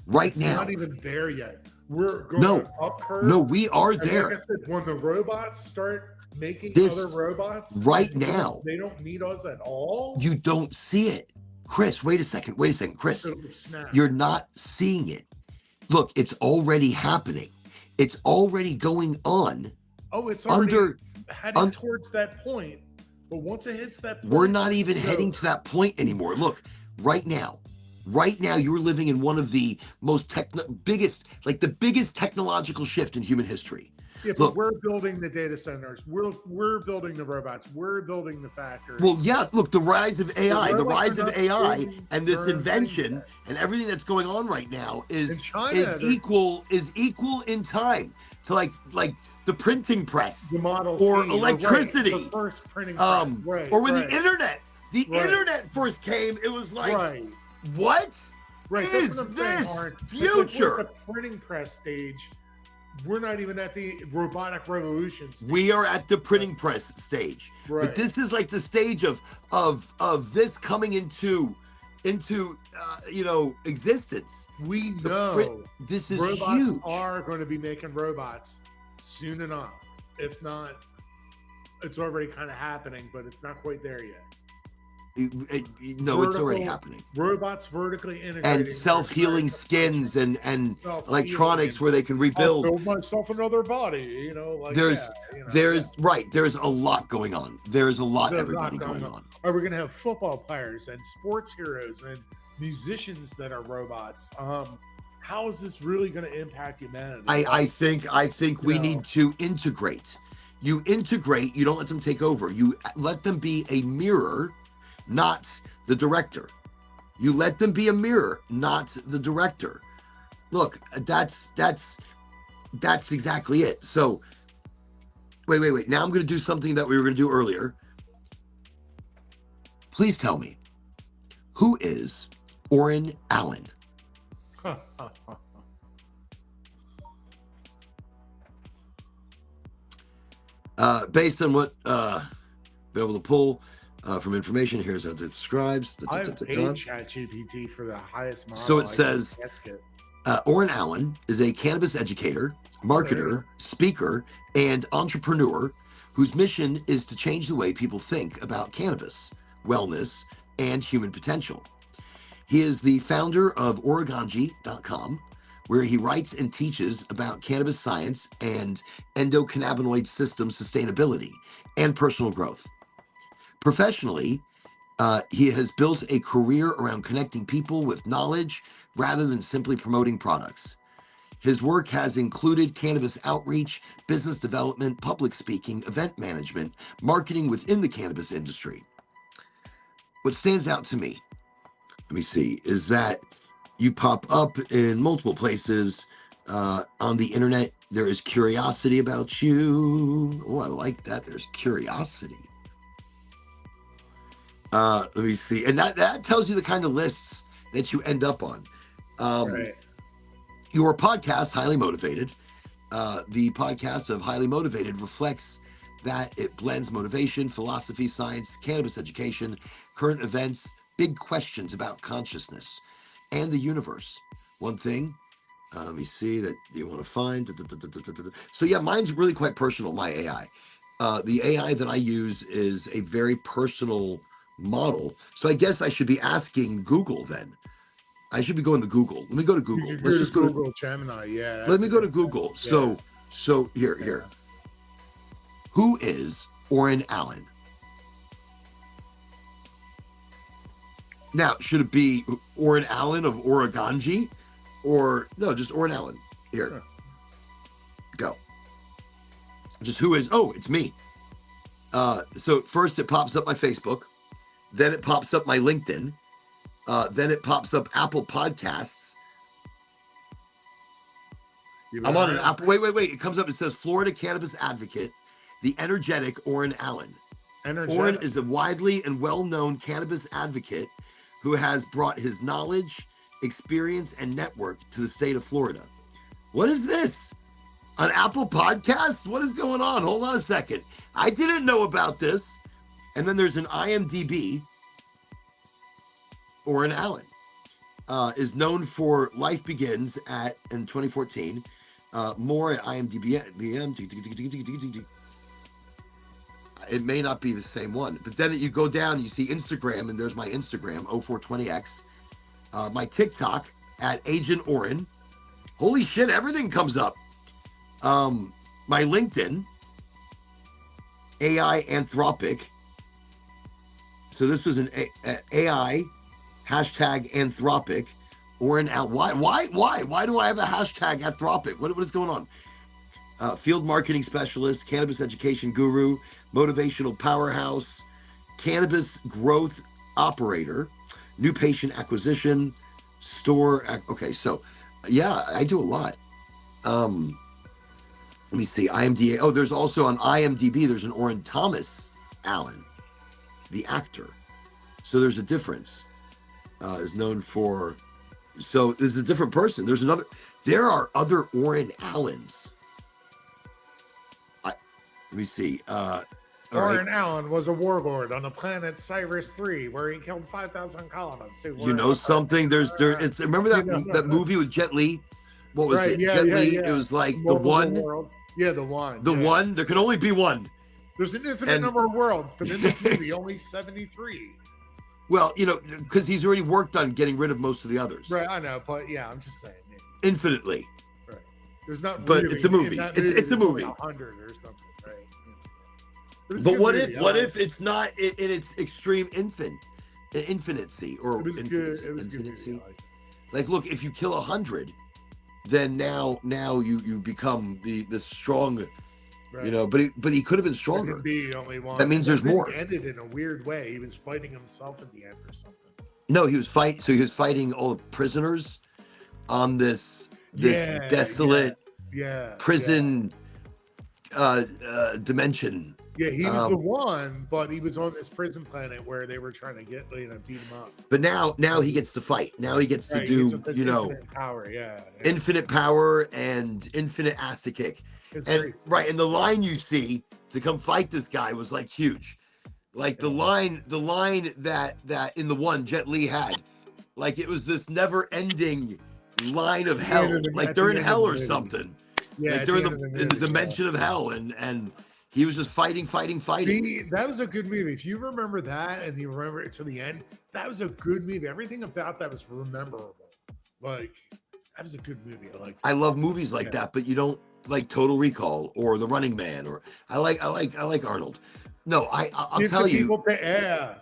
Right now. It's not even there yet. We're going up curve. No, we are there. Like I said, when the robots start making other robots right now, they don't need us at all. You don't see it. Chris, wait a second. Chris, you're not seeing it. Look, it's already happening. It's already going on. Oh, it's already heading towards that point. But once it hits that point, we're not even heading to that point anymore. Look, right now, you're living in one of the biggest technological shift in human history. Yeah, but we're building the data centers. We're building the robots. We're building the factories. Well, yeah, look, the rise of AI and this invention and everything that's going on right now is equal in time to like the printing press, the Model or T, electricity, the first printing press, or when the internet. The internet first came, it was like, what is this future? At the printing press stage, we're not even at the robotic revolution stage. We are at the printing press stage. Right. But this is like the stage of this coming into existence. We know this is robots huge. Are going to be making robots soon enough. If not, it's already kind of happening, but it's not quite there yet. It's already happening. Robots vertically integrated and self-healing skins and electronics where they can rebuild. I'll build myself another body, there's a lot going on. There's a lot going on. Are we going to have football players and sports heroes and musicians that are robots? How is this really going to impact humanity? I think we need to integrate. You integrate. You don't let them take over. You let them be a mirror, not the director. You let them be a mirror, not the director. Look, that's exactly it. So wait. Now I'm going to do something that we were going to do earlier. Please tell me, who is Orrin Allen? Based on what been able to pull from information, here's how it describes. I've paid ChatGPT for the highest model. So it says, Orrin Allen is a cannabis educator, marketer, speaker, and entrepreneur whose mission is to change the way people think about cannabis, wellness, and human potential. He is the founder of Oraganji.com, where he writes and teaches about cannabis science and endocannabinoid system sustainability and personal growth. Professionally, he has built a career around connecting people with knowledge rather than simply promoting products. His work has included cannabis outreach, business development, public speaking, event management, marketing within the cannabis industry. What stands out to me, let me see, is that you pop up in multiple places on the internet. There is curiosity about you. Oh, I like that. There's curiosity. Let me see. And that tells you the kind of lists that you end up on. Right. Your podcast, Highly Motivated, the podcast of Highly Motivated reflects that it blends motivation, philosophy, science, cannabis education, current events, big questions about consciousness and the universe. One thing, let me see that you want to find. So yeah, mine's really quite personal, my AI. The AI that I use is a very personal model. So I guess I should be asking Google then. I should be going to Google. Let me go to Google. Let's just go to Google Gemini. Yeah. Let me go to Google. Yeah. So here. Who is Orrin Allen? Now, should it be Orrin Allen of Oraganji? Or, no, just Orrin Allen. Here. Sure. Go. Just who is, it's me. So first it pops up my Facebook. Then it pops up my LinkedIn. Then it pops up Apple Podcasts. I'm on an Apple. Wait. It comes up. It says Florida Cannabis Advocate, the energetic Orrin Allen. Orrin is a widely and well-known cannabis advocate who has brought his knowledge, experience, and network to the state of Florida. What is this? An Apple Podcast? What is going on? Hold on a second. I didn't know about this. And then there's an IMDb. Orrin Allen is known for Life Begins in 2014. More at IMDb. It may not be the same one, but then you go down, you see Instagram, and there's my Instagram, 0420X. My TikTok at Agent Orrin. Holy shit, everything comes up. My LinkedIn, AI Anthropic. So this was an AI hashtag Anthropic. Orrin Allen. Why do I have a hashtag Anthropic? What is going on? Field marketing specialist, cannabis education guru, motivational powerhouse, cannabis growth operator, new patient acquisition, store. Okay, so yeah, I do a lot. Let me see. IMDb. Oh, there's also on IMDb, there's an Orrin Thomas Allen, the actor. So there's a difference. Is known for. So there's a different person. There are other Orrin Allens. Let me see. Orrin Allen was a warlord on the planet Cyrus 3, where he killed 5,000 colonists. You know something? Remember that movie with Jet Li? What was it? Yeah, Jet Li. Yeah. It was like the one. World. Yeah, the one. The one. There can only be one. There's an infinite number of worlds, but in this movie, only 73. Well, because he's already worked on getting rid of most of the others. Right, I know, but yeah, I'm just saying. Yeah. Infinitely. Right. There's not. But really, it's a movie. It's a movie. 100 or something, right? But what if it's not in its extreme infinity or it was infinity? Good. It was infinity. Good. Like, look, if you kill 100, then now you become the strong. Right. But he could have been stronger. Be only one. That means there's more. Ended in a weird way. He was fighting himself at the end or something. No, he was fighting all the prisoners on this desolate prison dimension. Yeah, he was the one, but he was on this prison planet where they were trying to get, beat him up. But now he gets to fight. Now he gets to do, infinite power, infinite power and infinite ass to kick. And the line you see to come fight this guy was like huge. Like the line that in the one Jet Li had, like it was this never-ending line of hell. Like they're in hell or something. Yeah, like they're in the dimension of hell, and he was just fighting. See, that was a good movie. If you remember that and you remember it to the end, that was a good movie. Everything about that was rememberable. Like that was a good movie. I love movies like that, but you don't like Total Recall or The Running Man, or I like Arnold. No, I'll tell you.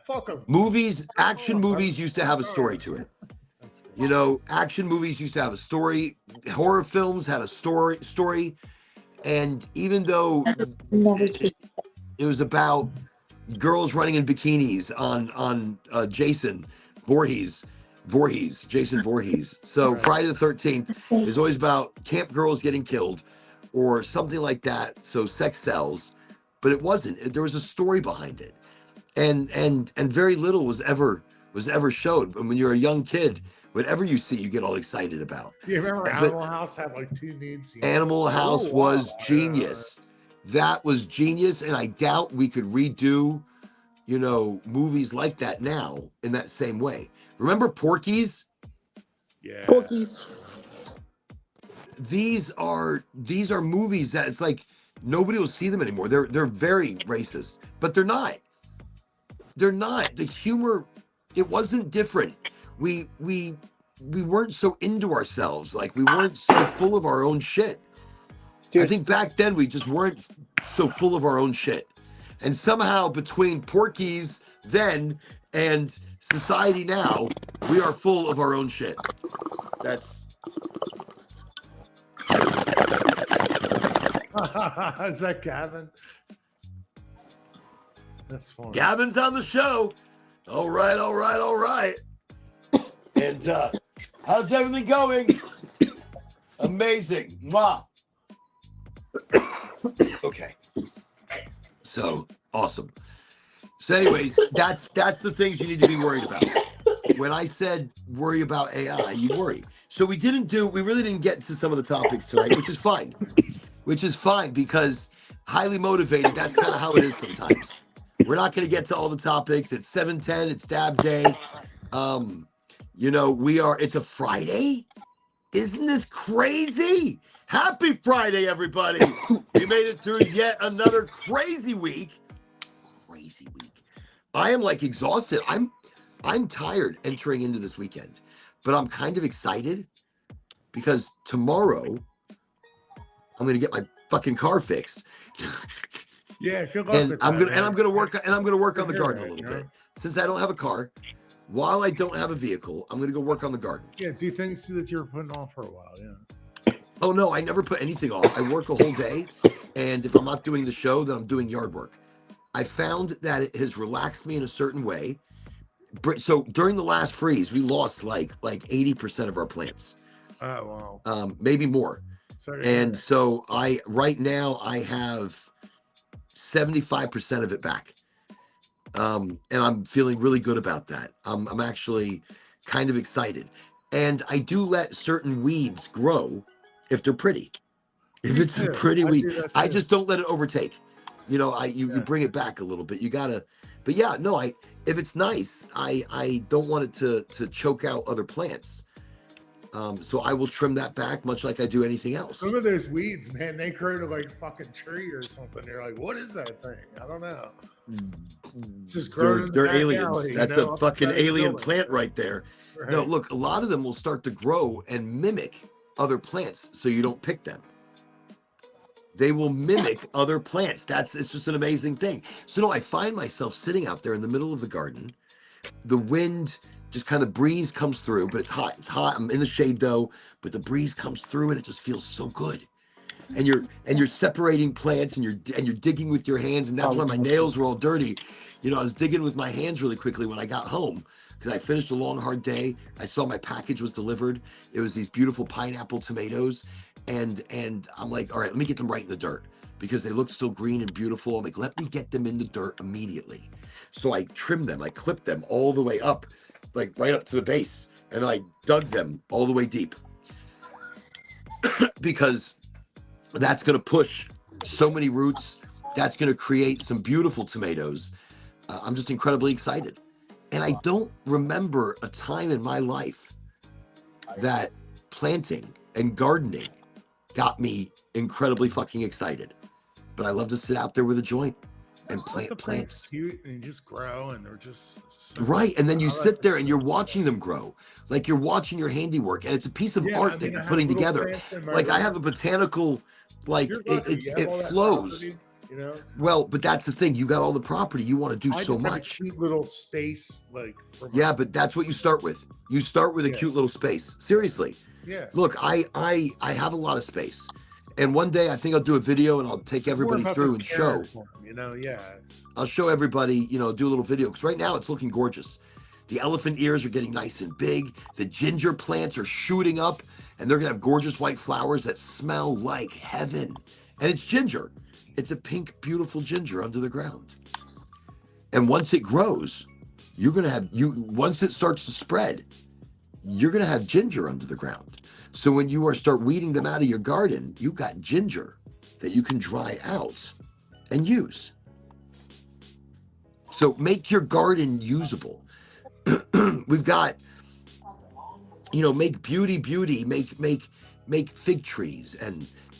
Fuck them. Movies, action movies used to have a story to it. You know, action movies used to have a story. Horror films had a story. And even though it was about girls running in bikinis on Jason Voorhees. So Friday the 13th is always about camp girls getting killed or something like that. So sex sells. But it wasn't. There was a story behind it, and very little was ever showed. And when you're a young kid, whatever you see, you get all excited about. You remember Animal House had like 2 nude scenes. Animal House was genius. That was genius, and I doubt we could redo, movies like that now in that same way. Remember Porky's? Yeah. Porky's. These are movies that it's like. Nobody will see them anymore. They're very racist, but they're not. They're not. The humor, it wasn't different. We weren't so into ourselves. Like we weren't so full of our own shit. Dude. I think back then we just weren't so full of our own shit. And somehow between Porky's then and society now, we are full of our own shit. That's. Is that Gavin? That's funny. Gavin's on the show. All right. And how's everything going? Amazing. Mwah. Okay. So awesome. So anyways, that's the things you need to be worried about. When I said worry about AI, you worry. So we really didn't get to some of the topics tonight, which is fine. Because highly motivated, that's kind of how it is sometimes. We're not going to get to all the topics. It's 7:10. It's dab day. It's a Friday. Isn't this crazy? Happy Friday, everybody. We made it through yet another crazy week. I am like exhausted. I'm tired entering into this weekend, but I'm kind of excited because tomorrow I'm going to get my fucking car fixed. Yeah, good luck. And I'm gonna work on the garden a little bit. Since I don't have a car, while I don't have a vehicle, I'm gonna go work on the garden. Yeah, do things that you're putting off for a while. Yeah. Oh no, I never put anything off. I work a whole day, and if I'm not doing the show, then I'm doing yard work. I found that it has relaxed me in a certain way. So during the last freeze, we lost like 80% of our plants. Oh wow. Maybe more. Sorry, and so right now I have 75% of it back. And I'm feeling really good about that. I'm actually kind of excited. And I do let certain weeds grow if they're pretty. If it's a pretty weed, I just don't let it overtake. You bring it back a little bit. You gotta, but yeah, no, if it's nice, I don't want it to choke out other plants. So I will trim that back, much like I do anything else. Some of those weeds, man, they grow to like fucking tree or something. You're like, what is that thing? I don't know. It's just growing. They're aliens. Alley, that's a fucking alien plant right there. Right. No, look, a lot of them will start to grow and mimic other plants, so you don't pick them. They will mimic other plants. It's just an amazing thing. So no, I find myself sitting out there in the middle of the garden. The wind. Just kind of breeze comes through, but it's hot. I'm in the shade though, but the breeze comes through and it just feels so good. And you're separating plants and you're digging with your hands, and that's why my nails were all dirty. You know, I was digging with my hands really quickly when I got home because I finished a long, hard day. I saw my package was delivered. It was these beautiful pineapple tomatoes. And I'm like, all right, let me get them right in the dirt because they look still green and beautiful. I'm like, let me get them in the dirt immediately. So I trimmed them, I clipped them all the way up, like right up to the base. And I dug them all the way deep because that's going to push so many roots. That's going to create some beautiful tomatoes. I'm just incredibly excited. And I don't remember a time in my life that planting and gardening got me incredibly fucking excited. But I love to sit out there with a joint and plant plants. Cute and just grow, and they're just so right. And then you I like sit there it. and you're watching them grow, like you're watching your handiwork, and it's a piece of Yeah, art I that mean, you're I have putting little together. plants in my Like I room. have a botanical, like You're lucky. You have it all that flows. property, you know. Well, but that's the thing. You got all the property. You want to do I so just have a much. cute little space, like for my, Yeah, but that's what you start with. You start with a Yeah. cute little space. Seriously. yeah. Look, I have a lot of space. And one day I think I'll do a video and I'll take It's more everybody about through just and caring show. for 'em, you know, yeah. It's I'll show everybody, you know, do a little video because right now it's looking gorgeous. The elephant ears are getting nice and big. The ginger plants are shooting up and they're gonna have gorgeous white flowers that smell like heaven. And it's ginger. It's a pink, beautiful ginger under the ground. And once it grows, you're gonna have once it starts to spread, you're gonna have ginger under the ground. So when you start weeding them out of your garden, you've got ginger that you can dry out and use. So make your garden usable. We've got, you know, make beauty, make fig trees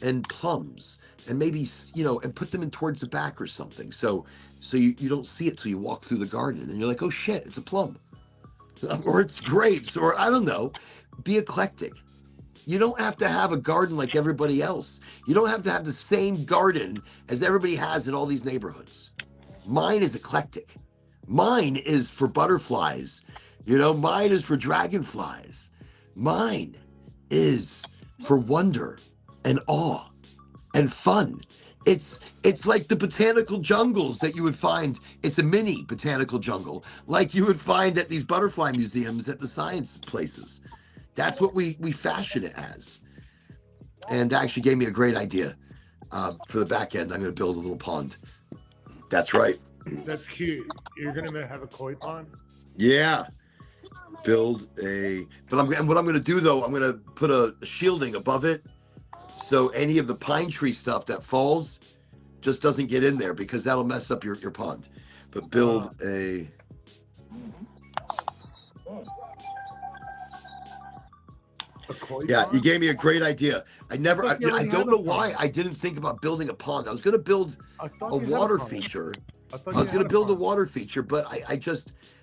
and plums and maybe, you know, and put them in towards the back or something. So you don't see it till you walk through the garden and you're like, oh shit, it's a plum. Or it's grapes, or I don't know. Be eclectic. You don't have to have a garden like everybody else. You don't have to have the same garden as everybody has in all these neighborhoods. Mine is eclectic. Mine is for butterflies. You know, mine is for dragonflies. Mine is for wonder and awe and fun. It's like the botanical jungles that you would find. It's a mini botanical jungle like you would find at these butterfly museums at the science places. That's what we fashion it as. And actually gave me a great idea. For the back end, I'm going to build a little pond. That's right. that's cute. You're gonna have a koi pond. Yeah. Build a, but what I'm going to do though, I'm going to put a shielding above it. So any of the pine tree stuff that falls just doesn't get in there because that'll mess up your pond. But build a koi yeah, pond? you gave me a great idea. I thought you I already don't had a know why pond. I didn't think about building a pond. I was going to build I thought a you had water pond. feature. I thought I was you going had to build a pond. water feature, but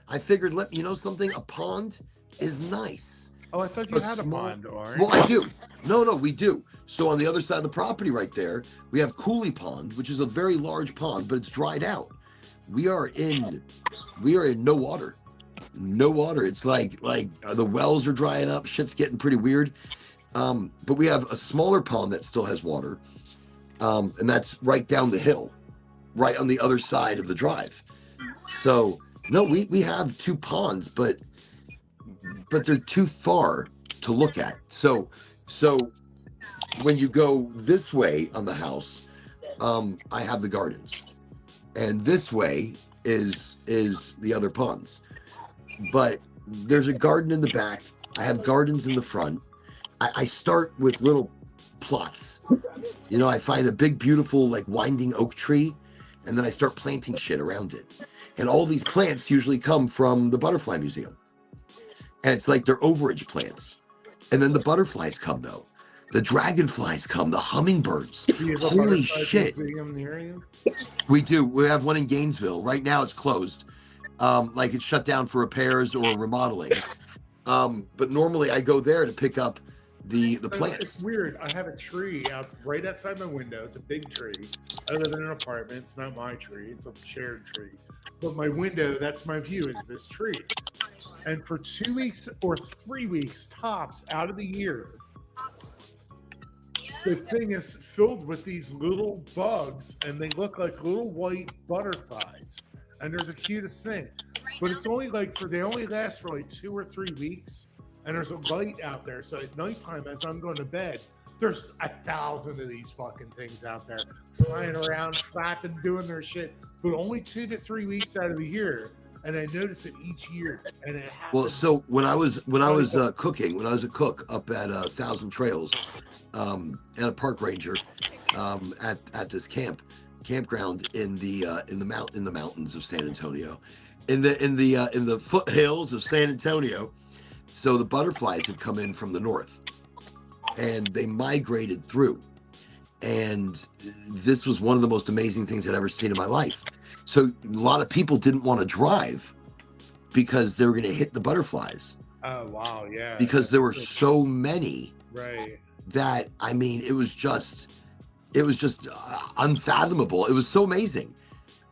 I figured, you know something? A pond is nice. Oh, I thought you a had a small- pond, Orange. Well, I do. No, we do. So on the other side of the property right there, we have Cooley Pond, which is a very large pond, but it's dried out. We are in no water. No water. It's like the wells are drying up. Shit's getting pretty weird. But we have a smaller pond that still has water. And that's right down the hill, right on the other side of the drive. So no, we have two ponds, but they're too far to look at. So when you go this way on the house, I have the gardens, and this way is the other ponds. But there's a garden in the back. I have gardens in the front. I start with little plots. You know, I find a big, beautiful, like winding oak tree, and then I start planting shit around it. And all these plants usually come from the Butterfly Museum. And it's like they're overage plants. And then the butterflies come, though. The dragonflies come, the hummingbirds. Do you have a Holy butterfly shit. museum near you? We do. We have one in Gainesville. Right now it's closed. Like it's shut down for repairs or remodeling. But normally I go there to pick up the So plants. It's weird. I have a tree out right outside my window. It's a big tree. I live in an apartment. It's not my tree. It's a shared tree. But my window, that's my view, is this tree. And for 2 weeks or 3 weeks tops out of the year, the thing is filled with these little bugs, and they look like little white butterflies. and they're the cutest thing. But it's only like they only last for like 2 or 3 weeks, and there's a light out there. So at nighttime, as I'm going to bed, there's 1,000 of these fucking things out there flying around, flapping, doing their shit. But only 2 to 3 weeks out of the year, and I notice it each year. And it happens. Well, so when I was cooking, when I was a cook up at Thousand Trails, and a park ranger, at this campground in the mountains of San Antonio, in the foothills of San Antonio. So the butterflies had come in from the north, and they migrated through. And this was one of the most amazing things I'd ever seen in my life. So a lot of people didn't want to drive because they were going to hit the butterflies. Oh, wow, yeah. Because there were so many. Right. That, I mean, it was just unfathomable. It was so amazing.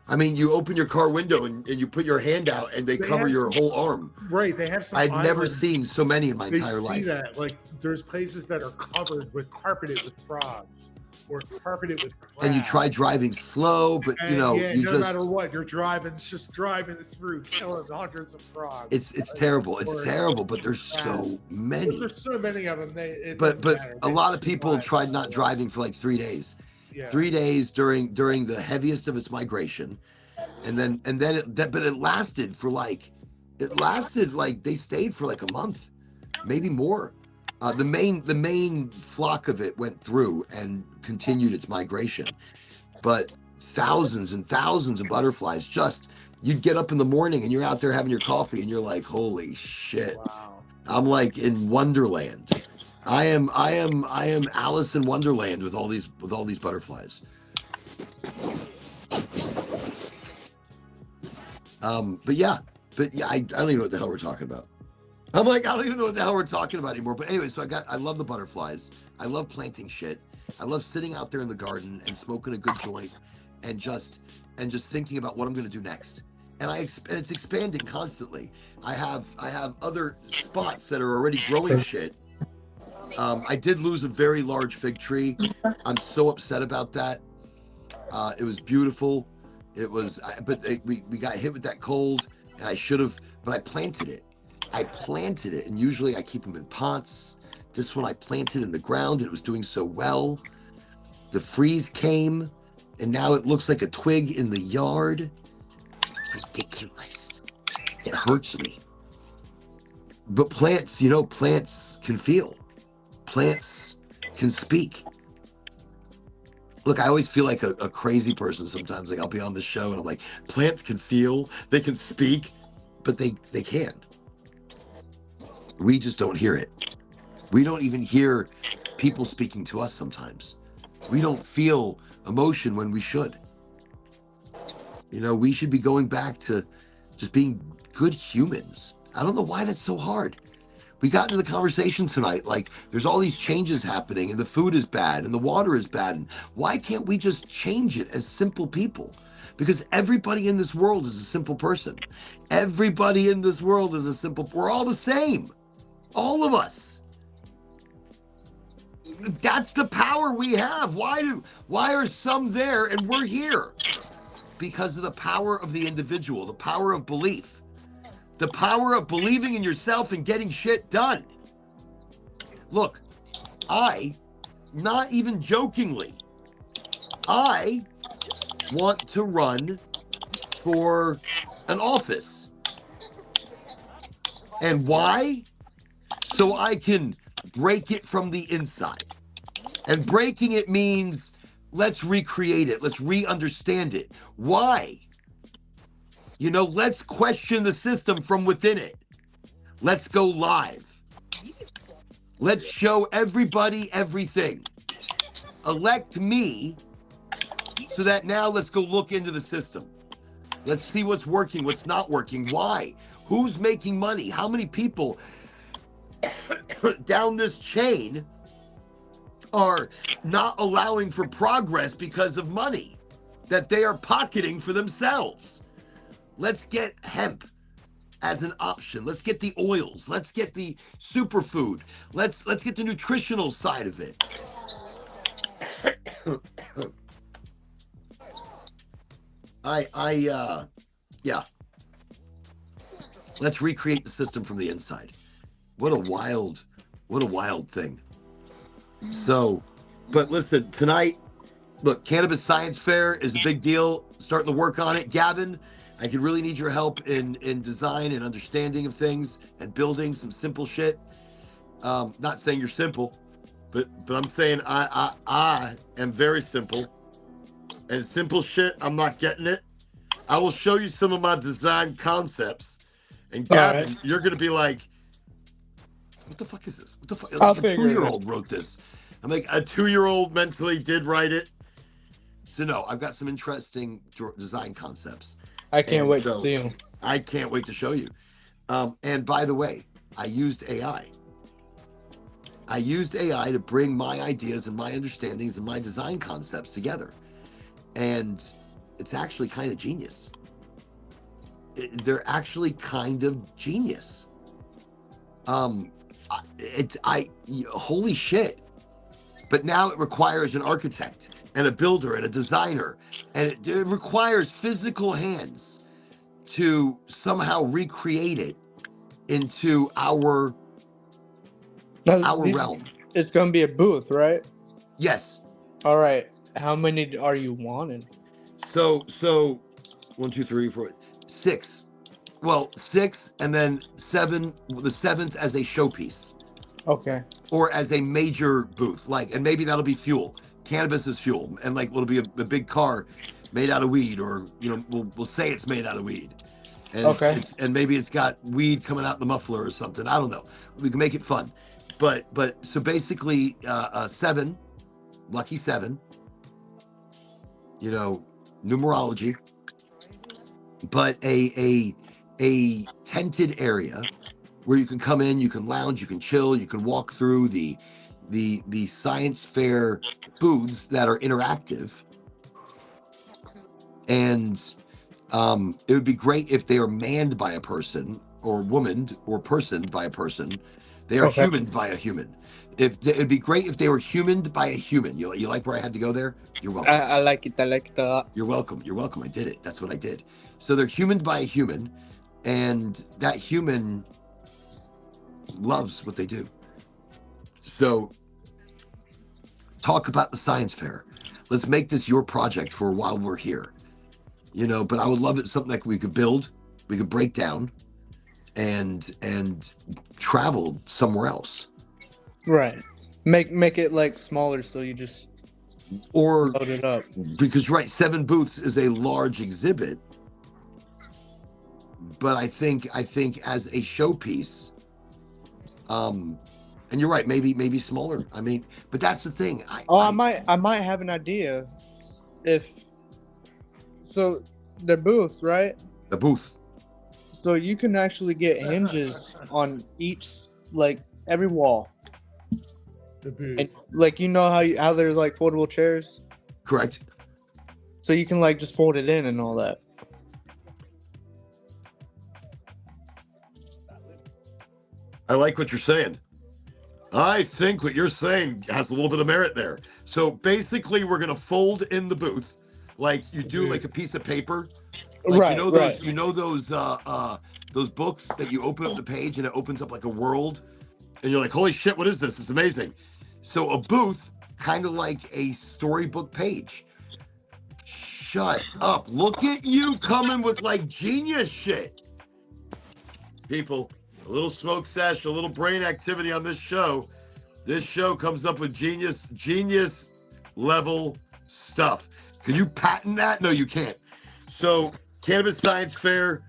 I mean, you open your car window and you put your hand out and they cover your whole arm. Right. They have some. I've never seen so many in my entire life. See that? Like, there's places that are carpeted with frogs or carpeted with crabs. And you try driving slow, but no matter what, you're driving, it's just driving through, killing hundreds of frogs. It's terrible. It's terrible, but there's so many. But there's so many of them. But a lot of people tried not driving for like 3 days. Yeah. 3 days during the heaviest of its migration, and then it lasted like they stayed for like a month, maybe more. The main flock of it went through and continued its migration, but thousands and thousands of butterflies. Just, you'd get up in the morning and you're out there having your coffee and you're like, holy shit! Wow. I'm like in Wonderland. I am Alice in Wonderland with all these butterflies. But yeah, I don't even know what the hell we're talking about. I'm like, I don't even know what the hell we're talking about anymore. But anyway, so I love the butterflies. I love planting shit. I love sitting out there in the garden and smoking a good joint and just thinking about what I'm going to do next. And it's expanding constantly. I have other spots that are already growing shit. I did lose a very large fig tree. I'm so upset about that. It was beautiful. It was, we got hit with that cold, and I should have, but I planted it. And usually I keep them in pots. This one I planted in the ground. It was doing so well. The freeze came, and now it looks like a twig in the yard. It's ridiculous. It hurts me. But plants can feel. Plants can speak. Look, I always feel like a crazy person sometimes. Like, I'll be on the show and I'm like, plants can feel, they can speak, but they can. We just don't hear it. We don't even hear people speaking to us sometimes. We don't feel emotion when we should. We should be going back to just being good humans. I don't know why that's so hard. We got into the conversation tonight, like there's all these changes happening and the food is bad and the water is bad. And why can't we just change it as simple people? Because everybody in this world is a simple person. Everybody in this world is we're all the same. All of us. That's the power we have. Why are some there and we're here? Because of the power of the individual, the power of belief. The power of believing in yourself and getting shit done. Look, not even jokingly, I want to run for an office. And why? So I can break it from the inside. And breaking it means let's recreate it. Let's re-understand it. Why? Let's question the system from within it. Let's go live. Let's show everybody everything. Elect me so that now let's go look into the system. Let's see what's working, what's not working, why, who's making money, how many people down this chain are not allowing for progress because of money that they are pocketing for themselves. Let's get hemp as an option. Let's get the oils. Let's get the superfood. Let's get the nutritional side of it. Yeah. Let's recreate the system from the inside. What a wild thing. So, but listen, tonight, look, Cannabis Science Fair is a big deal. Starting to work on it. Gavin, I could really need your help in design and understanding of things and building some simple shit. Not saying you're simple, but I'm saying I am very simple. And simple shit, I'm not getting it. I will show you some of my design concepts. And Gavin, right. you're gonna be like, what the fuck is this? What the fuck? I'll Like a figure it out. 2-year-old wrote this. I'm like, a 2-year-old mentally did write it. So no, I've got some interesting design concepts. I can't And wait so to see them. I can't wait to show you. And by the way, I used AI. I used AI to bring my ideas and my understandings and my design concepts together. And it's actually kind of genius. They're actually kind of genius. Holy shit. But now it requires an architect and a builder and a designer, and it requires physical hands to somehow recreate it into our realm. It's gonna be a booth, right? Yes. All right. How many are you wanting? So 1, 2, 3, 4, 6. Well, 6 and then 7. The 7th as a showpiece. Okay. Or as a major booth, and maybe that'll be fuel. Cannabis is fuel, and it'll be a big car made out of weed, or we'll say it's made out of weed, and Okay. and maybe it's got weed coming out the muffler or something. I don't know. We can make it fun, but so basically, 7, lucky 7. Numerology, but a tented area where you can come in, you can lounge, you can chill, you can walk through the science fair booths that are interactive. And it would be great if they are manned by a person, or womaned or personed by a person. They are humaned by a human. It'd be great if they were humaned by a human. You like where I had to go there? You're welcome. I like it. I like it a lot. You're welcome. You're welcome. I did it. That's what I did. So they're humaned by a human, and that human loves what they do. So talk about the science fair. Let's make this your project for while we're here. But I would love it something like we could build, we could break down, and travel somewhere else. Right. Make it like smaller, so you just load it up. Because 7 booths is a large exhibit. But I think as a showpiece, and you're right, maybe smaller. I mean, but that's the thing. I might have an idea. So they're booths, right? The booth. So you can actually get hinges on each, every wall. The booth. And, how there's foldable chairs. Correct. So you can just fold it in and all that. I like what you're saying. I think what you're saying has a little bit of merit there. So basically, we're gonna fold in the booth, like you do, like a piece of paper. Right. Those books that you open up the page and it opens up like a world, and you're like, holy shit, what is this? It's amazing. So a booth, kind of like a storybook page. Shut up! Look at you coming with genius shit, people. A little smoke sesh, a little brain activity on this show. This show comes up with genius level stuff. Can you patent that? No, you can't. So, Cannabis Science Fair,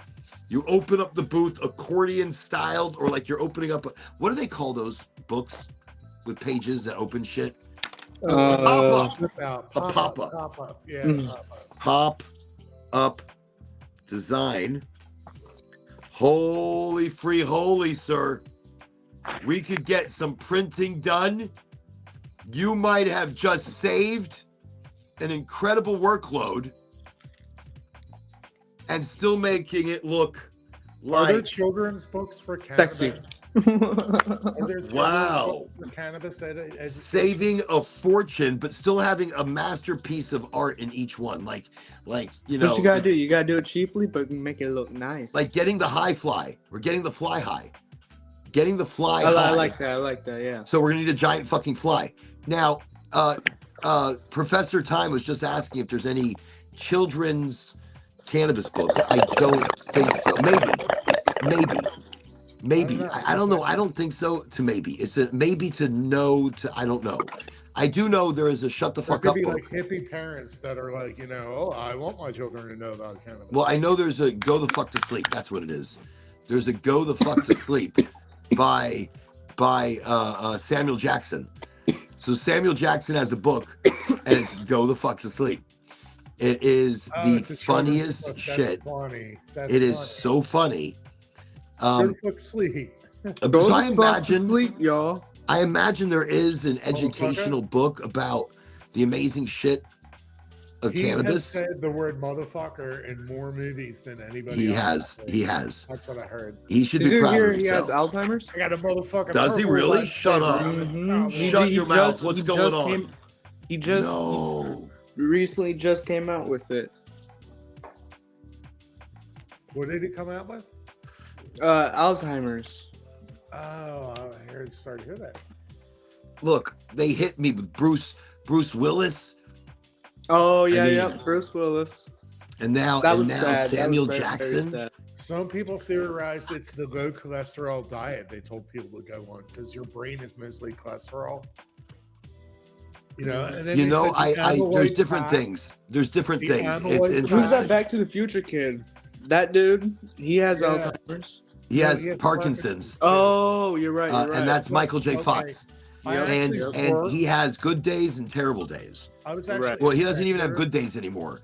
you open up the booth accordion styled, or you're opening up what do they call those books with pages that open shit? Pop-up. A pop-up. Pop-up. Yeah. Mm. Pop-up design. Holy free holy, sir. We could get some printing done. You might have just saved an incredible workload and still making it look Are there like children's books for cannabis? Sexy. Are there Wow. for cannabis education? Saving a fortune, but still having a masterpiece of art in each one. Like you know, What you gotta do? You gotta do it cheaply, but make it look nice. like getting the high fly. We're getting the fly high. Getting the fly I high. like that. I like that. Yeah. So we're gonna need a giant fucking fly. Now, Professor Time was just asking if there's any children's cannabis books. I don't think so. Maybe. I don't know. I don't think so. To maybe. It's a maybe to no to I don't know. I do know there is a shut the There fuck could up be book. like hippie parents that are like, you know, oh, I want my children to know about cannabis. Well, I know there's a go the fuck to sleep. That's what it is. There's a go the fuck to sleep by Samuel Jackson. So Samuel Jackson has a book, and it's Go the Fuck to Sleep. It is the it's a children's funniest book. That's shit. funny. That's It is funny. so funny. Go to fuck sleep. Go So the I fuck to imagine, sleep, y'all. I imagine there is an educational book about the amazing shit of He has cannabis. said the word motherfucker in more movies than anybody He else. has. He has. That's what I heard. He should Did be you proud hear of he has himself. Alzheimer's? I got a motherfucking. Does he purple really? lightsaber Shut up. around his Mhm. mouth. He- Shut he your mouth. What's he going just on? He just No. recently just came out with it. What did he come out with? Alzheimer's. Oh, I started to hear that. Look, they hit me with Bruce Willis, Oh yeah, mean- yeah. Bruce Willis. and now That was sad. That was Samuel very, very Jackson. sad. Some people theorize it's the low cholesterol diet they told people to go on because your brain is mostly cholesterol. You know, and then You they know, said the there's amyloid different plaque- things. There's different The things. amyloid It's plaque- Who's interesting. that Back to the Future kid? That dude. He has Yeah. Alzheimer's. He Yeah, has he has Parkinson's, Oh, you're right. You're right. and that's Michael J. Okay. Fox. I Yep. And actually and worked- he has good days and terrible days. I was Right. actually Well, he doesn't even have good days anymore.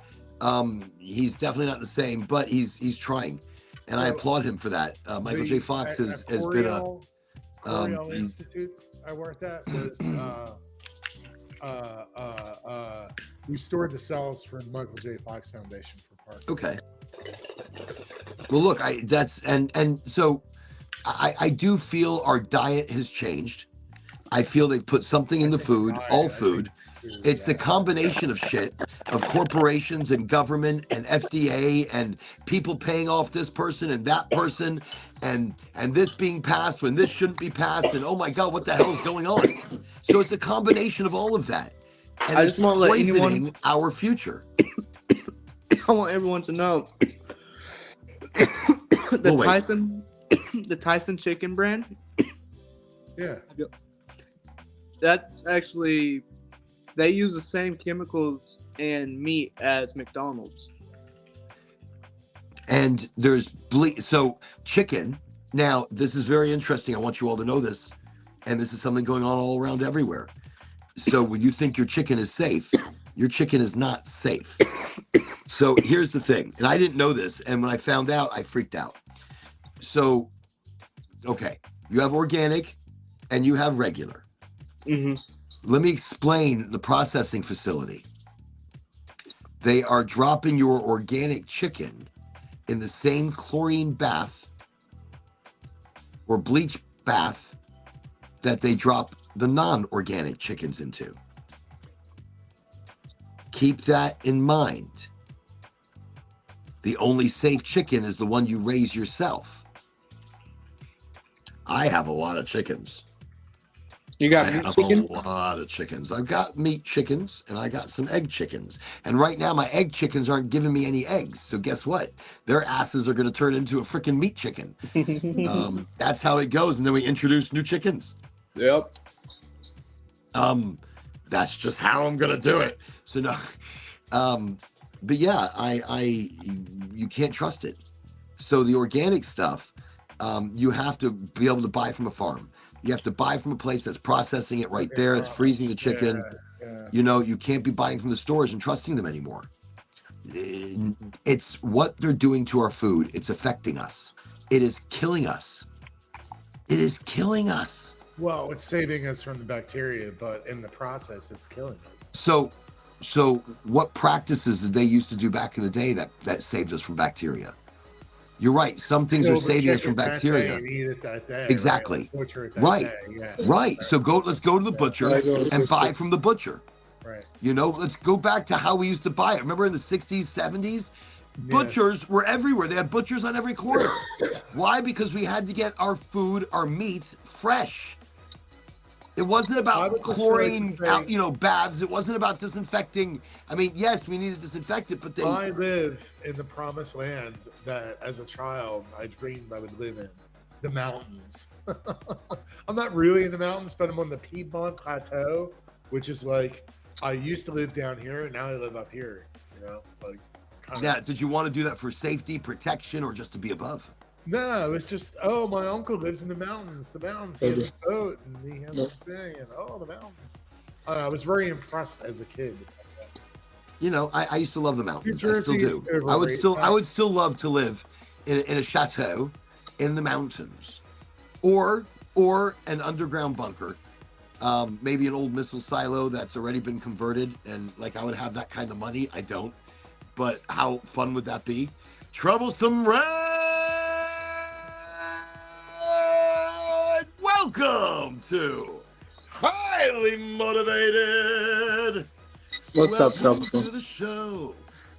He's definitely not the same, but he's trying, and I So, applaud him for that. Michael J. Fox has been a Cornell he's- Institute I worked at was we stored the cells for the Michael J. Fox Foundation for Parkinson's. okay. Well, look, so I do feel our diet has changed. I feel they've put something in the food, all food. It's the combination of shit of corporations and government and FDA and people paying off this person and that person and this being passed when this shouldn't be passed, and oh my God, what the hell is going on? So it's a combination of all of that, and I it's just want to let poisoning anyone- our future. I want everyone to know We'll wait. the Tyson chicken brand. Yeah. That's actually they use the same chemicals and meat as McDonald's. And there's so chicken. Now, this is very interesting. I want you all to know this, and this is something going on all around everywhere. So when you think your chicken is safe, your chicken is not safe. So here's the thing, and I didn't know this, and when I found out, I freaked out. So, okay, you have organic, and you have regular. Mm-hmm. Let me explain the processing facility. They are dropping your organic chicken in the same chlorine bath or bleach bath that they drop the non-organic chickens into. Keep that in mind. The only safe chicken is the one you raise yourself. I have a lot of chickens. You I got meat have chicken? a lot of chickens. I've got meat chickens and I got some egg chickens. And right now my egg chickens aren't giving me any eggs. So guess what? Their asses are going to turn into a freaking meat chicken. That's how it goes. And then we introduce new chickens. Yep. That's just how I'm going to do it. So no, but yeah, you can't trust it. So the organic stuff, you have to be able to buy from a farm. You have to buy from a place that's processing it right there. It's freezing the chicken. Yeah. You know, you can't be buying from the stores and trusting them anymore. It's what they're doing to our food. It's affecting us. It is killing us. It is killing us. Well, it's saving us from the bacteria, but in the process, it's killing us. So what practices did they used to do back in the day that saved us from bacteria? You're right. Some things are kill the saving us chicken from that day bacteria. and eat it that day. Exactly. Right? Butcher it that Right. day. Yeah. Right. So let's go to the butcher and buy from the butcher. Right. You know, let's go back to how we used to buy it. Remember in the 60s, 70s? Butchers were everywhere. They had butchers on every corner. Why? Because we had to get our food, our meat, fresh. It wasn't about chlorine, baths. It wasn't about disinfecting. I mean, yes, we need to disinfect it, but I live in the promised land that, as a child, I dreamed I would live in. The mountains. I'm not really in the mountains, but I'm on the Piedmont Plateau, which is like, I used to live down here, and now I live up here. You know, like. Yeah. Did you want to do that for safety, protection, or just to be above? No, it's just, my uncle lives in the mountains. The mountains, he has a boat, and he has a thing, and the mountains. I was very impressed as a kid. You know, I used to love the mountains. I still Jersey is do. I would still love to live in a chateau in the mountains, or an underground bunker, maybe an old missile silo that's already been converted, and like I would have that kind of money. I don't, but how fun would that be? Troublesome Red! Welcome to Highly Motivated. What's up, Welcome Troublesome? to the show.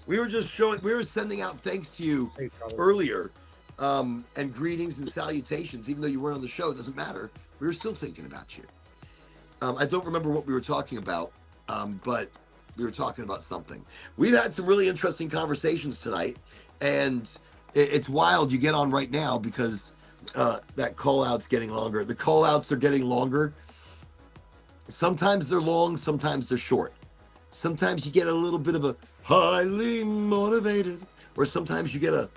We were sending out thanks to you earlier, and greetings and salutations. Even though you weren't on the show, it doesn't matter. We were still thinking about you. I don't remember what we were talking about, but we were talking about something. We've had some really interesting conversations tonight, and it's wild. You get on right now because that call out's getting longer. The call outs are getting longer. Sometimes they're long, sometimes they're short. Sometimes you get a little bit of a highly motivated, or sometimes you get a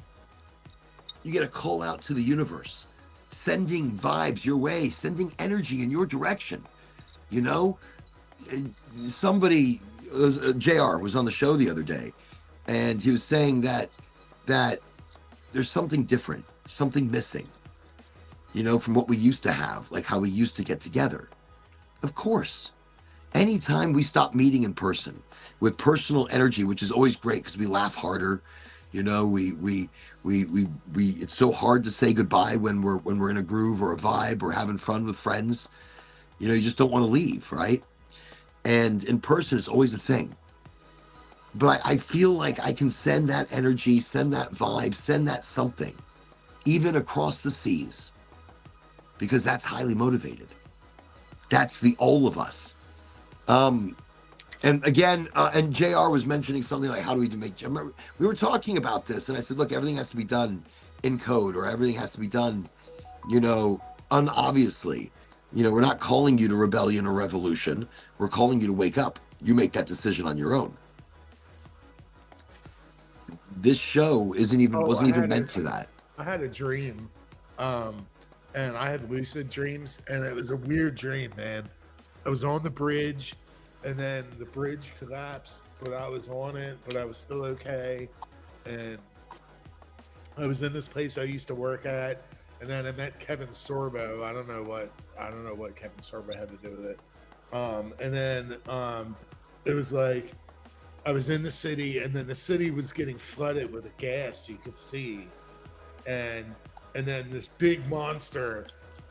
call out to the universe, sending vibes your way, sending energy in your direction. You know, somebody, JR was on the show the other day, and he was saying that there's something different, something missing, you know, from what we used to have, like how we used to get together. Of course, anytime we stop meeting in person with personal energy, which is always great because we laugh harder, you know, we it's so hard to say goodbye when we're in a groove or a vibe or having fun with friends. You know, you just don't want to leave, right? And in person, it's always a thing. But I feel like I can send that energy, send that vibe, send that something, even across the seas, because that's highly motivated. That's the all of us. And again, and JR was mentioning something like, how do we make, I remember we were talking about this, and I said, look, everything has to be done in code, or everything has to be done, you know, unobviously. You know, we're not calling you to rebellion or revolution. We're calling you to wake up. You make that decision on your own. This show wasn't even meant for that. I had a dream, and I had lucid dreams, and it was a weird dream, man. I was on the bridge, and then the bridge collapsed, but I was on it, but I was still okay. And I was in this place I used to work at, and then I met Kevin Sorbo. I don't know what Kevin Sorbo had to do with it. And then it was like I was in the city, and then the city was getting flooded with a gas you could see, and then this big monster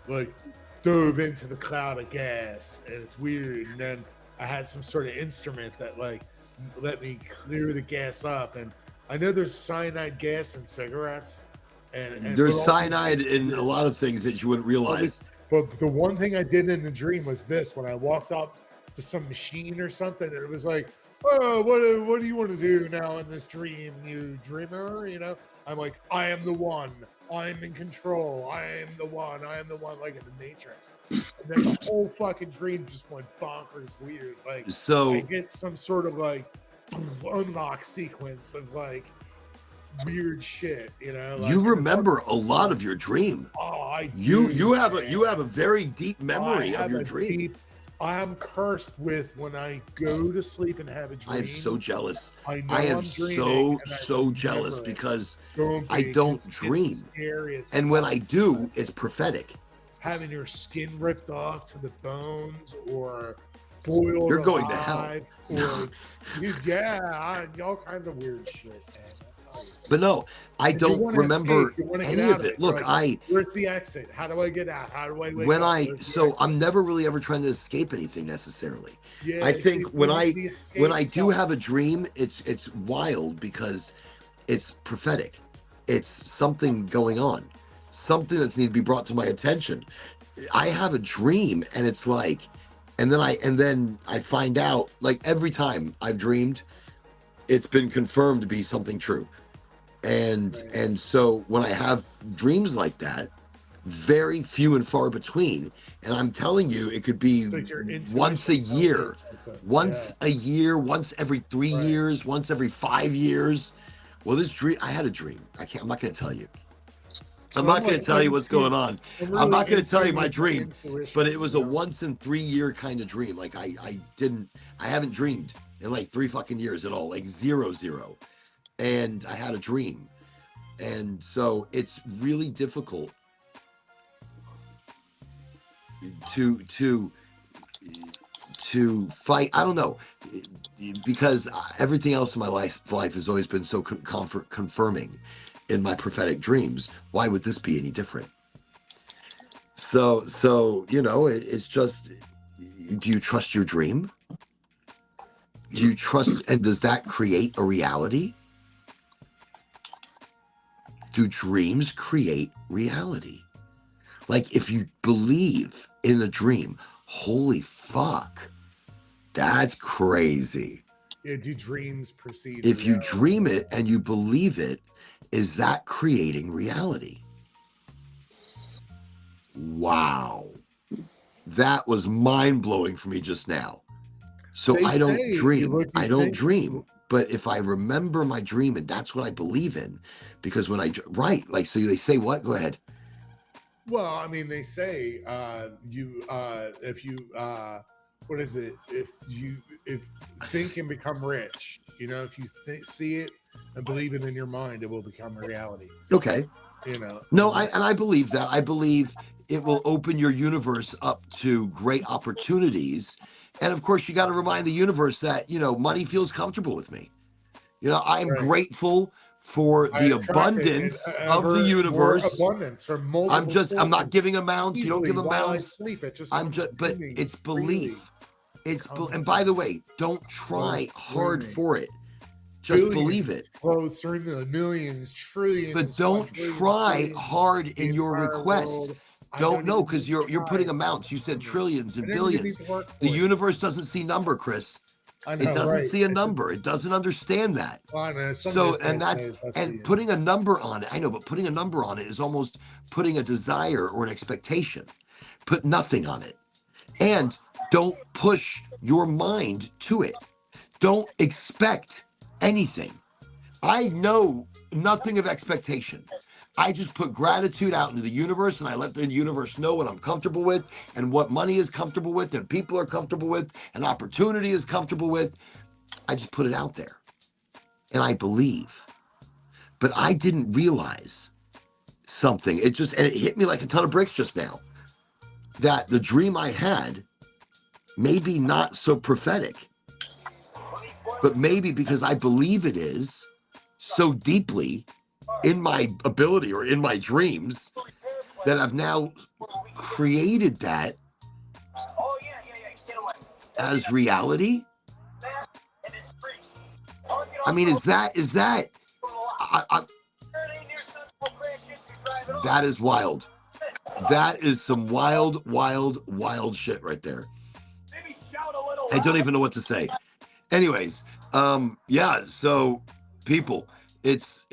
like dove into the cloud of gas, and it's weird. And then I had some sort of instrument that like let me clear the gas up, and I know there's cyanide gas in cigarettes, and there's cyanide in a lot of things that you wouldn't realize. But the one thing I did in the dream was this: when I walked up to some machine or something, and it was like, "Oh, what do you want to do now in this dream, you dreamer?" You know, I'm like, "I am the one. I'm in control. I am the one. I am the one," like in the Matrix. And then the whole fucking dream just went bonkers weird. Like, so I get some sort of like unlock sequence of like weird shit, you know. Like, you remember a lot of your dream. Oh, I you do, have a very deep memory of your dream. I am cursed with when I go to sleep and have a dream. I am so jealous. I am so jealous because I don't dream. And when I do, it's prophetic. Having your skin ripped off to the bones, or boiled You're going alive, to hell. or all kinds of weird shit, man. But no, I You don't wanna remember escape, you wanna get any out of of it. You're Look, like, where's the exit? How do I get out? How do I wake when up? I Where's the so exit? I'm never really ever trying to escape anything necessarily. I Yeah, see, think when I the when escape I do stuff. have a dream, it's wild because it's prophetic. It's something going on, something that's need to be brought to my attention. I have a dream and it's like, and then I find out like every time I've dreamed, it's been confirmed to be something true. And Right. and so when I have dreams like that, very few and far between, and I'm telling you, it could be It's like your once a intuition tells you year, something. Yeah, once a year, once every three right. years, once every 5 years. Well, this dream, I had a dream. I'm not going to tell you. I'm So I'm not going like to tell you what's going on. I'm I'm really not going in to tell you tune my with my dream, but it intuition, was a once in 3 year kind of dream. Like I haven't dreamed in like 3 fucking years at all, like zero. And I had a dream. And so it's really difficult to fight. I don't know, because everything else in my life has always been so confirming in my prophetic dreams. Why would this be any different? So it's just, do you trust your dream? Do you trust, and does that create a reality? Do dreams create reality? Like if you believe in a dream, holy fuck, that's crazy. Yeah, do dreams precede If you reality? dream it and you believe it, is that creating reality? Wow. That was mind blowing for me just now. So They I don't say dream. what you I don't think. dream. But if I remember my dream and that's what I believe in, because when right, like, so they say what? Go ahead. Well, I mean, they say if you what is it? If think and become rich, if you see it and believe it in your mind, it will become a reality. Okay. No, I believe that. I believe it will open your universe up to great opportunities. And of course, you got to remind the universe that, money feels comfortable with me. I'm right. grateful for I the attracted abundance of the ever more universe. abundance from multiple I'm not sources giving amounts. You don't easily give while I amounts. sleep. It just I'm comes just, to but me it's freely. belief. And Comes by to the me way, don't flows try through hard me. for it. Just believe Billions it. flow through the millions, But trillions, don't quadrillions, try billions, hard the in your entire request. world. I Don't don't know, even because need to you're try. putting It's gonna amounts. You come said to me. trillions I and don't even billions. need to work The for it. universe doesn't see number, Chris. I It know, doesn't right? see a number. It doesn't understand that. Well, I know. Some So, just and may that's, say that's and the putting a number on it. I know, but putting a number on it is almost putting a desire or an expectation. Put nothing on it. And don't push your mind to it. Don't expect anything. I know nothing of expectation. I just put gratitude out into the universe and I let the universe know what I'm comfortable with and what money is comfortable with and people are comfortable with and opportunity is comfortable with. I just put it out there and I believe. But I didn't realize something. And it hit me like a ton of bricks just now, that the dream I had, maybe not so prophetic, but maybe because I believe it is so deeply in my ability or in my dreams, that I've now created that as reality. I mean, that is wild. That is some wild shit right there. I don't even know what to say. Anyways, yeah, so people, it's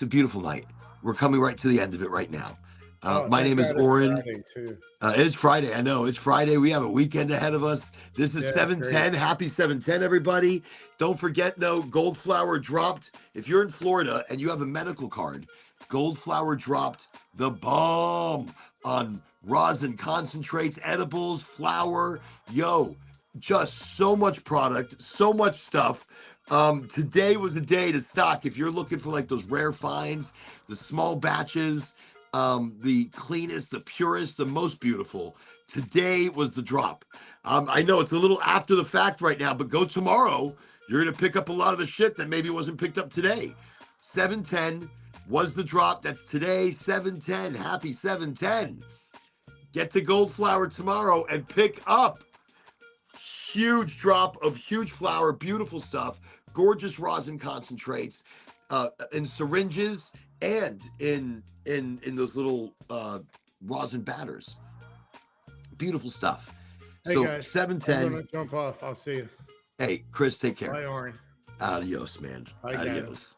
a beautiful night. We're coming right to the end of it right now. My thank name is God it's Oren. Friday, too. It's Friday. I know it's Friday. We have a weekend ahead of us. This is Yeah, 710. Happy 710, everybody. Don't forget, though, Goldflower dropped. If you're in Florida and you have a medical card, Goldflower dropped the bomb on rosin concentrates, edibles, flour. Yo, just so much product, so much stuff. Today was the day to stock. If you're looking for like those rare finds, the small batches, the cleanest, the purest, the most beautiful. Today was the drop. I know it's a little after the fact right now, but go tomorrow. You're going to pick up a lot of the shit that maybe wasn't picked up today. 710 was the drop. That's today, 710. Happy 710. Get to Goldflower tomorrow and pick up huge drop of huge flower, beautiful stuff, gorgeous rosin concentrates, in syringes and in those little rosin batters. Beautiful stuff. Hey So guys, 710. I'm gonna jump off. I'll see you. Hey, Chris, take care. Bye, Orin. Adios, man. Bye, guys. Adios.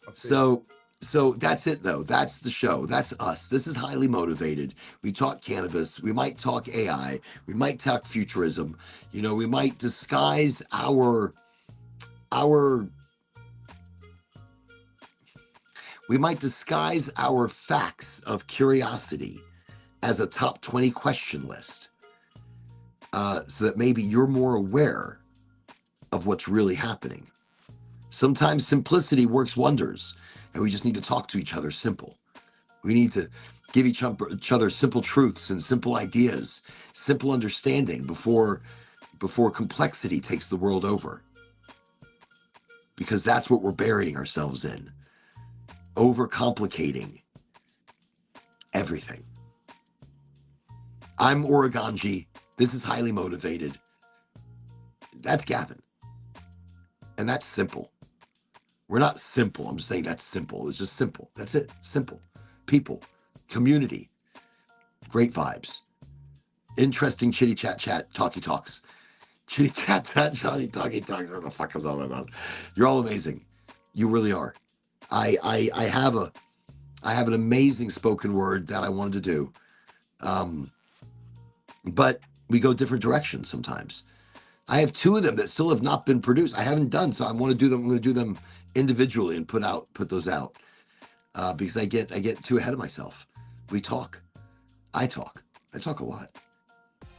I'll see you. So that's it though. That's the show. That's us. This is highly motivated. We talk cannabis. We might talk AI. We might talk futurism. You know, we might disguise our facts of curiosity as a top 20 question list, so that maybe you're more aware of what's really happening. Sometimes simplicity works wonders, and we just need to talk to each other simple. We need to give each other simple truths and simple ideas, simple understanding before complexity takes the world over. Because that's what we're burying ourselves in. Overcomplicating everything. I'm Oraganji. This is highly motivated. That's Gavin. And that's simple. We're not simple. I'm just saying that's simple. It's just simple. That's it. Simple. People. Community. Great vibes. Interesting chitty chat, talky talks. Chitty chat, talky talks. What the fuck comes out of my mouth? You're all amazing. You really are. I have an amazing spoken word that I wanted to do. But we go different directions sometimes. I have 2 of them that still have not been produced. I haven't done, so I want to do them. I'm going to do them individually and put those out, because I get too ahead of myself. We talk. I talk a lot.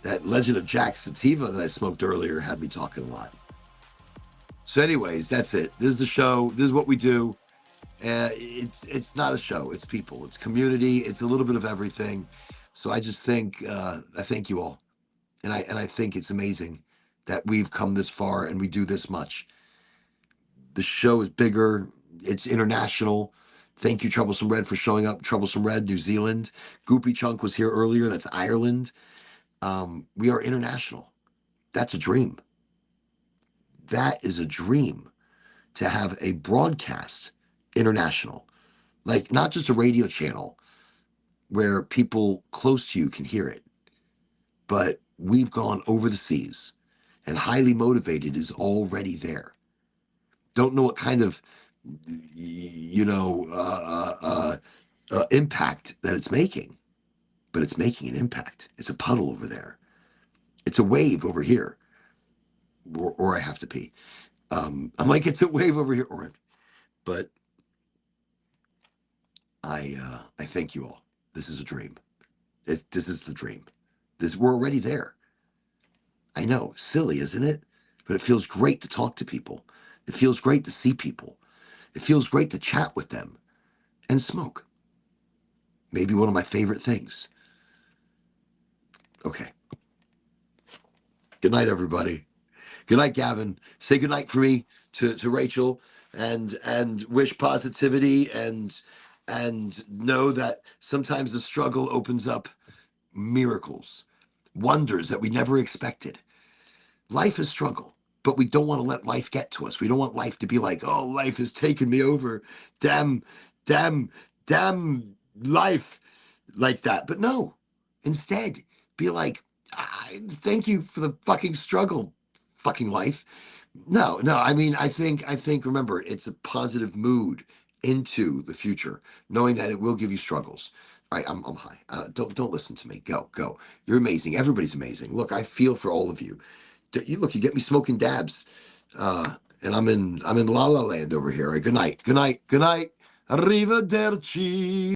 That Legend of Jack sativa that I smoked earlier had me talking a lot. So anyways, that's it. This is the show. This is what we do. It's not a show. It's people. It's community. It's a little bit of everything. So I just think, I thank you all. And I think it's amazing that we've come this far and we do this much. The show is bigger. It's international. Thank you, Troublesome Red, for showing up. Troublesome Red, New Zealand. Goopy Chunk was here earlier. That's Ireland. We are international. That's a dream. That is a dream, to have a broadcast international. Like, not just a radio channel where people close to you can hear it, but we've gone over the seas, and highly motivated is already there. Don't know what kind of, impact that it's making, but it's making an impact. It's a puddle over there. It's a wave over here. Or I have to pee. I'm like, it's a wave over here, but I thank you all. This is a dream. This is the dream. We're already there. I know, silly, isn't it? But it feels great to talk to people. It feels great to see people. It feels great to chat with them and smoke. Maybe one of my favorite things. Okay. Good night, everybody. Good night, Gavin. Say good night for me to Rachel, and wish positivity, and know that sometimes the struggle opens up miracles, wonders that we never expected. Life is struggle, but we don't want to let life get to us. We don't want life to be like, oh, life has taken me over. Damn life, like that. But no, instead, be like, thank you for the fucking struggle, fucking life. No, I mean, I think, remember, it's a positive mood into the future, knowing that it will give you struggles. All right, I'm high. Don't listen to me. Go. You're amazing. Everybody's amazing. Look, I feel for all of you. You get me smoking dabs, and I'm in La La Land over here. Right, good night. Arrivederci.